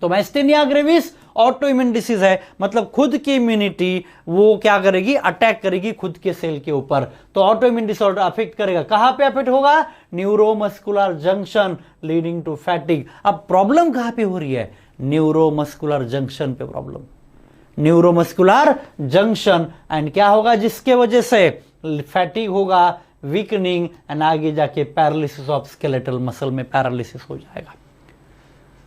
तो मिस्थेनिया ग्रेविस ऑटो इम्यून डिसीज है, मतलब खुद की इम्यूनिटी वो क्या करेगी? अटैक करेगी खुद के सेल के ऊपर। तो ऑटो इम्यून डिसऑर्डर अफेक्ट करेगा। कहां पे अफेक्ट होगा? Neuromuscular junction leading to fatigue. अब प्रॉब्लम कहां पे हो रही है? न्यूरोमस्कुलर जंक्शन पे प्रॉब्लम, न्यूरोमस्कुलर जंक्शन। एंड क्या होगा? जिसके वजह से फैटिग होगा, वीकनिंग, एंड आगे जाके पैरालिसिस ऑफ स्केलेटल मसल में पैरालिसिस हो जाएगा।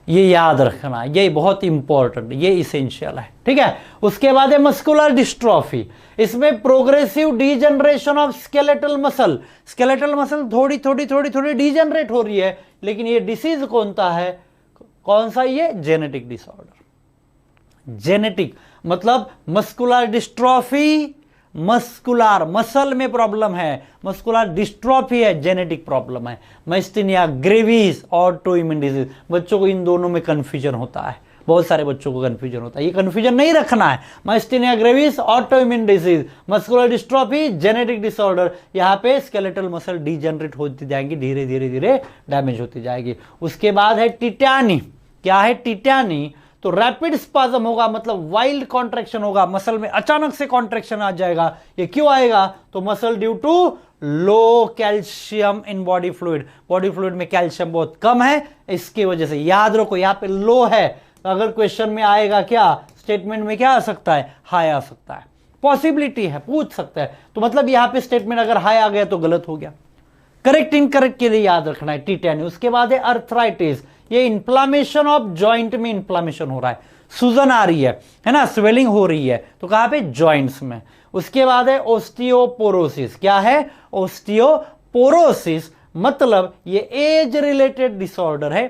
ये याद रखना, ये बहुत इंपॉर्टेंट, ये इसेंशियल है, ठीक है। उसके बाद है मस्कुलर डिस्ट्रॉफी। इसमें progressive degeneration of skeletal muscle. Skeletal muscle थोड़ी थोड़ी थोड़ी थोड़ी डीजनरेट हो रही है, लेकिन ये डिसीज कौन सा? ये जेनेटिक डिसऑर्डर। जेनेटिक मतलब मस्कुलर डिस्ट्रॉफी, मस्कुलर मसल में प्रॉब्लम है, मस्कुलर डिस्ट्रॉफी है, जेनेटिक प्रॉब्लम है। Myasthenia gravis autoimmune disease. बच्चों को इन दोनों में कंफ्यूजन होता है, बहुत सारे बच्चों को कंफ्यूजन होता है, ये कंफ्यूजन नहीं रखना है। Myasthenia gravis autoimmune disease, muscular dystrophy, genetic disorder. यहाँ पे स्केलेटल मसल डीजनरेट होती जाएंगी, धीरे धीरे धीरे डैमेज होती जाएगी। उसके बाद है टिटैनी। क्या है? टिटैनी। तो रैपिड स्पाज्म होगा, मतलब वाइल्ड कॉन्ट्रैक्शन होगा, मसल में अचानक से कॉन्ट्रैक्शन आ जाएगा। ये क्यों आएगा? तो muscle due to low calcium in body fluid. Body fluid में कैल्शियम बहुत कम है, इसकी वजह से। याद रखो यहां पे लो है, अगर क्वेश्चन में आएगा क्या? स्टेटमेंट में क्या आ सकता है? हाई आ सकता है, पॉसिबिलिटी है, पूछ सकता है। तो मतलब यहां पे स्टेटमेंट अगर हाई आ गया तो गलत हो गया। करेक्ट इनकरेक्ट के लिए याद रखना है टिटैनी। उसके बाद है अर्थराइटिस। ये इन्फ्लामेशन ऑफ जॉइंट में इन्फ्लामेशन हो रहा है, सूजन आ रही है ना, स्वेलिंग हो रही है, तो कहां पे? जॉइंट्स में। उसके बाद है ओस्टियोपोरोसिस। क्या है? ओस्टियोपोरोसिस मतलब ये एज रिलेटेड डिसऑर्डर है,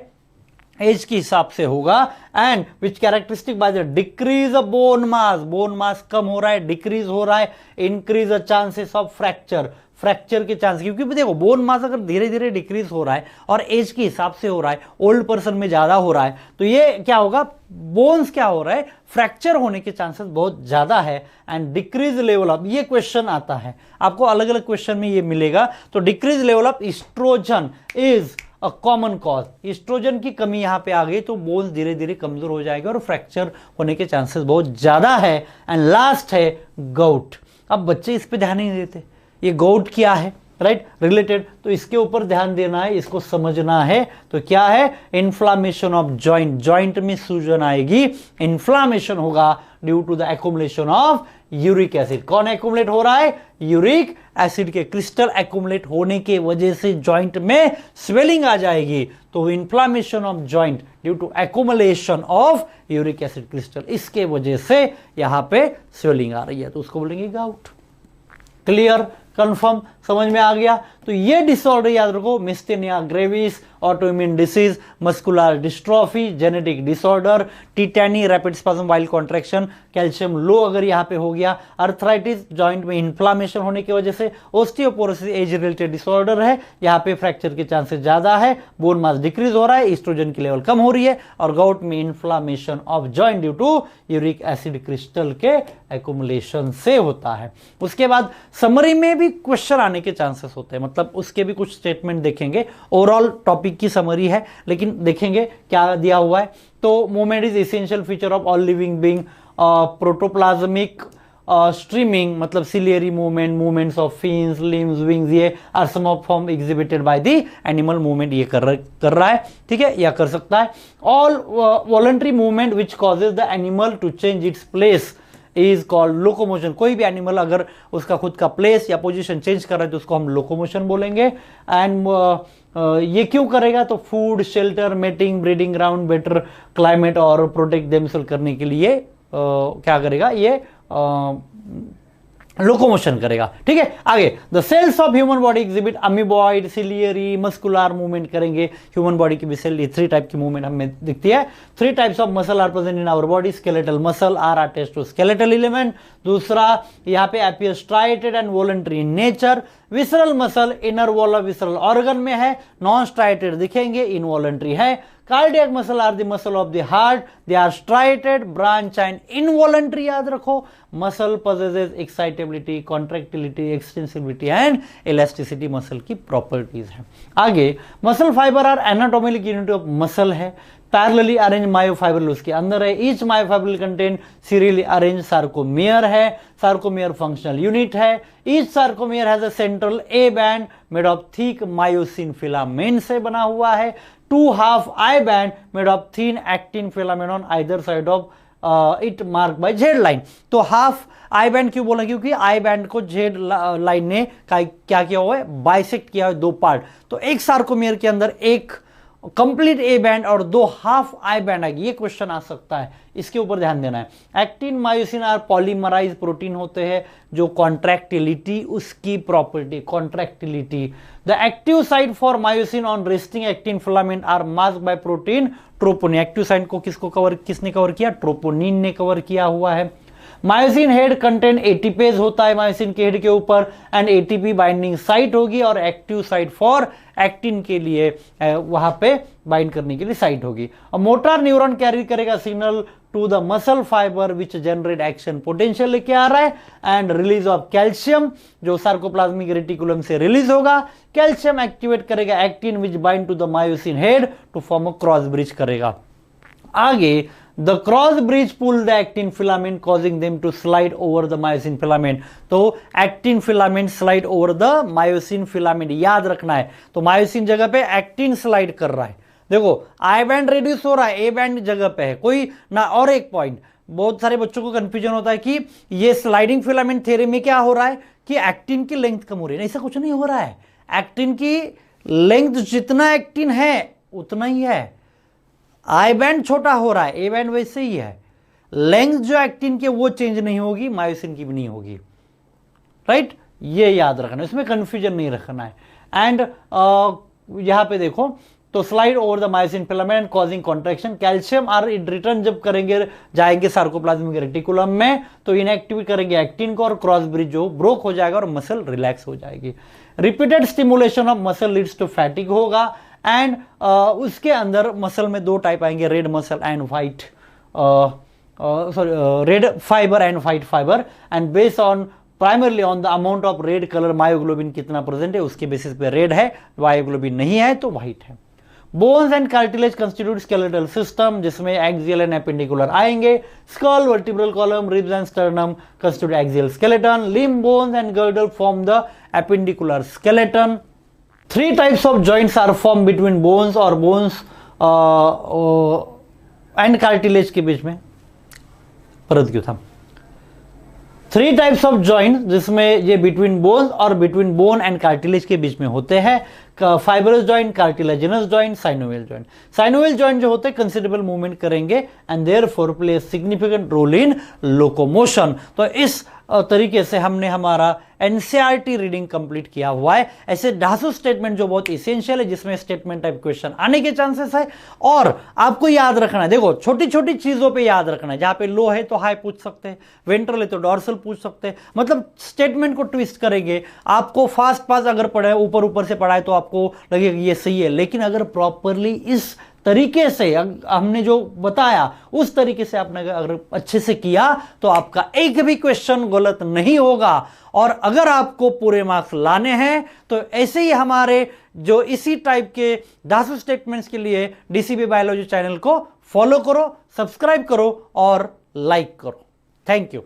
एज के हिसाब से होगा। And which characteristic by the decrease of bone mass. Bone mass कम हो रहा है, डिक्रीज हो रहा है, increase the chances of fracture, fracture के चांस। क्योंकि देखो बोन मास अगर धीरे धीरे डिक्रीज हो रहा है और एज के हिसाब से हो रहा है, ओल्ड पर्सन में ज्यादा हो रहा है, तो ये क्या होगा? बोन्स क्या हो रहा है? फ्रैक्चर होने के चांसेस बहुत ज्यादा है। एंड डिक्रीज लेवल ऑफ, ये क्वेश्चन आता है आपको अलग अलग क्वेश्चन में ये मिलेगा। तो decrease level of estrogen is a common cause. Estrogen की कमी यहां पे आ गई तो बोन्स धीरे धीरे कमजोर हो जाएगा और फ्रैक्चर होने के चांसेस बहुत ज्यादा है। एंड लास्ट है गाउट। अब बच्चे इस पे ध्यान नहीं देते, ये गाउट क्या है, राइट, रिलेटेड, तो इसके ऊपर ध्यान देना है, इसको समझना है। तो क्या है? इन्फ्लामेशन ऑफ जॉइंट, जॉइंट में सूजन आएगी, इन्फ्लामेशन होगा due to the accumulation of uric acid. कौन एक्युमुलेट हो रहा है? यूरिक एसिड के क्रिस्टल एक्युमुलेट होने के वजह से जॉइंट में स्वेलिंग आ जाएगी। तो inflammation of joint due to accumulation of uric acid crystal, इसके वजह से यहां पे स्वेलिंग आ रही है, तो उसको बोलेंगे गाउट। क्लियर, कंफर्म, समझ में आ गया? तो ये डिसऑर्डर याद रखो, myasthenia gravis, autoimmune disease, muscular dystrophy, genetic disorder, tetany, rapid spasm wild contraction, calcium low अगर यहां पे हो गया, अर्थराइटिस जॉइंट में इन्फ्लामेशन होने की वजह से, ओस्टियोपोरोसिस एज रिलेटेड डिसऑर्डर है, यहां पे फ्रैक्चर के चांसेस ज्यादा है, बोन मास डिक्रीज हो रहा है, एस्ट्रोजन की लेवल कम हो रही है, और गाउट में inflammation of joint due to uric acid crystal के एक्युमुलेशन से होता है। उसके बाद समरी में भी क्वेश्चन आने के चांसेस होते हैं, मतलब उसके भी कुछ स्टेटमेंट देखेंगे। ओवरऑल टॉपिक की समरी है, लेकिन देखेंगे क्या दिया हुआ है। तो movement is essential feature of all living being, protoplasmic streaming मतलब ciliary movement, movements of fins, limbs, wings, ये are some of form exhibited by the animal movement, ये कर रहा है, ठीक है, या कर सकता है। All voluntary movement which causes the animal to change its place is called locomotion. कोई भी एनिमल अगर उसका खुद का प्लेस या पोजीशन चेंज कर रहा है तो उसको हम लोकोमोशन बोलेंगे। एंड ये क्यों करेगा, तो food, shelter, mating, breeding ground, better climate और प्रोटेक्ट देमसेल्फ करने के लिए क्या करेगा, ये लोकोमोशन करेगा। ठीक है, आगे the cells of human body exhibit amoeboid, ciliary, muscular movement करेंगे। ह्यूमन बॉडी की भी सेल 3 टाइप की मूवमेंट हमें दिखती है। 3 types of muscle are present in our body. Skeletal muscle are attached to skeletal element. दूसरा यहाँ पे appear striated and voluntary in nature. Visceral muscle inner wall of visceral organ में है, non striated दिखेंगे, involuntary है। Cardiac muscle are the muscle of the heart, they are striated, branch and involuntary. याद रखो, muscle possesses excitability, contractility, extensibility and elasticity muscle की properties है। आगे muscle fibre are anatomical unit of muscle है। Parallelly arrange myofibril उसके अंदर है। Each myofibril contain serially arrange sarcomere है। सार्कोमियर फंक्शनल यूनिट है। Each sarcomere has a central A band made of thick myosin filament से बना हुआ है। 2 half I band made of thin actin filament on either side of it mark by Z line. तो half I band क्यों बोला, क्योंकि I band को Z line ने क्या किया हुआ है, बाइसेक्ट किया है 2 पार्ट। तो एक सार्कोमियर के अंदर एक कंप्लीट ए बैंड और 2 हाफ आई बैंड आएगी। ये क्वेश्चन आ सकता है, इसके ऊपर ध्यान देना है। Actin myosin are polymerize protein होते हैं जो कॉन्ट्रैक्टिलिटी उसकी property, contractility. The active site for myosin on resting actin filament are masked by protein troponin. Active site को किसने कवर किया, ट्रोपोनिन ने कवर किया हुआ है। मायोसिन हेड कंटेंट एटीपेज होता है मायोसिन के हेड के ऊपर, एंड एटीपी बाइंडिंग साइट होगी और एक्टिव साइट फॉर एक्टिन के लिए वहां पे बाइंड करने के लिए साइट होगी। और मोटर न्यूरॉन कैरी करेगा signal to the muscle fibre which generate action potential लेके आ रहा है, एंड रिलीज ऑफ कैल्शियम जो सार्कोप्लाज्मिक रेटिकुलम से रिलीज होगा। कैल्शियम एक्टिवेट करेगा actin which bind to the myosin head to form a cross bridge करेगा। आगे The cross bridge pull the actin filament causing them to slide over the myosin filament। तो actin filament slide over the myosin filament, याद रखना है। तो myosin जगह पे actin slide कर रहा है। देखो आई बैंड रिड्यूस हो रहा है, ए बैंड जगह पे है कोई ना। और एक पॉइंट, बहुत सारे बच्चों को कंफ्यूजन होता है कि ये स्लाइडिंग फिलामेंट थ्योरी में क्या हो रहा है कि एक्टिन की लेंथ कम हो रही है। ऐसा कुछ नहीं हो रहा है। एक्टिन की लेंथ जितना एक्टिन है उतना ही है। आई बैंड छोटा हो रहा है, ए बैंड वैसे ही है। लेंथ जो एक्टिन की वो चेंज नहीं होगी, मायोसिन की भी नहीं होगी। राइट, ये याद रखना, इसमें कंफ्यूजन नहीं रखना है। एंड यहां पे देखो, तो slide over the myosin filament causing contraction. Calcium are return जब करेंगे जाएंगे सार्कोप्लाज्मिक रेटिकुलम में तो इनएक्टिव करेंगे एक्टिन को और क्रॉस ब्रिज जो ब्रोक हो जाएगा और मसल रिलैक्स हो जाएगी। Repeated stimulation of muscle leads to fatigue होगा। एंड उसके अंदर मसल में 2 टाइप आएंगे, red muscle and white, red fibre and white fibre. And based on primarily on the amount of red colour, myoglobin कितना present है उसके basis पे red है, मायोग्लोबिन नहीं है तो व्हाइट है। Bones and cartilage constitute skeletal system जिसमें एक्सियल एंड एपेंडिकुलर आएंगे। Skull, vertebral column, ribs and sternum constitute axial skeleton. Limb, bones and girdle form the appendicular skeleton. 3 types of joints are formed between bones और bones and cartilage के बीच में। परत क्यों था? 3 types of joints जिसमें ये between bones और between bone and cartilage के बीच में होते हैं। Fibrous joint, cartilaginous joint, synovial joint. Synovial joint जो होते हैं कंसिडरेबल मूवमेंट करेंगे and therefore play significant role in locomotion. तो इस तरीके से हमने हमारा एनसीईआरटी रीडिंग कंप्लीट किया हुआ है। ऐसे 250 स्टेटमेंट जो बहुत इसेंशियल है जिसमें स्टेटमेंट टाइप क्वेश्चन आने के चांसेस है। और आपको याद रखना है, देखो छोटी छोटी चीजों पे याद रखना है। जहां पे लो है तो हाई पूछ सकते हैं, वेंट्रल है तो डॉर्सल पूछ सकते हैं। मतलब स्टेटमेंट को ट्विस्ट करेंगे। आपको फास्ट पास अगर पढ़े, ऊपर ऊपर से पढ़ाए तो आपको लगेगा ये सही है, लेकिन अगर प्रॉपरली इस तरीके से हमने जो बताया उस तरीके से आपने अगर अच्छे से किया तो आपका एक भी क्वेश्चन गलत नहीं होगा। और अगर आपको पूरे मार्क्स लाने हैं तो ऐसे ही हमारे जो इसी टाइप के 10 स्टेटमेंट्स के लिए डीसीबी बायोलॉजी चैनल को फॉलो करो, सब्सक्राइब करो और लाइक करो। Thank you.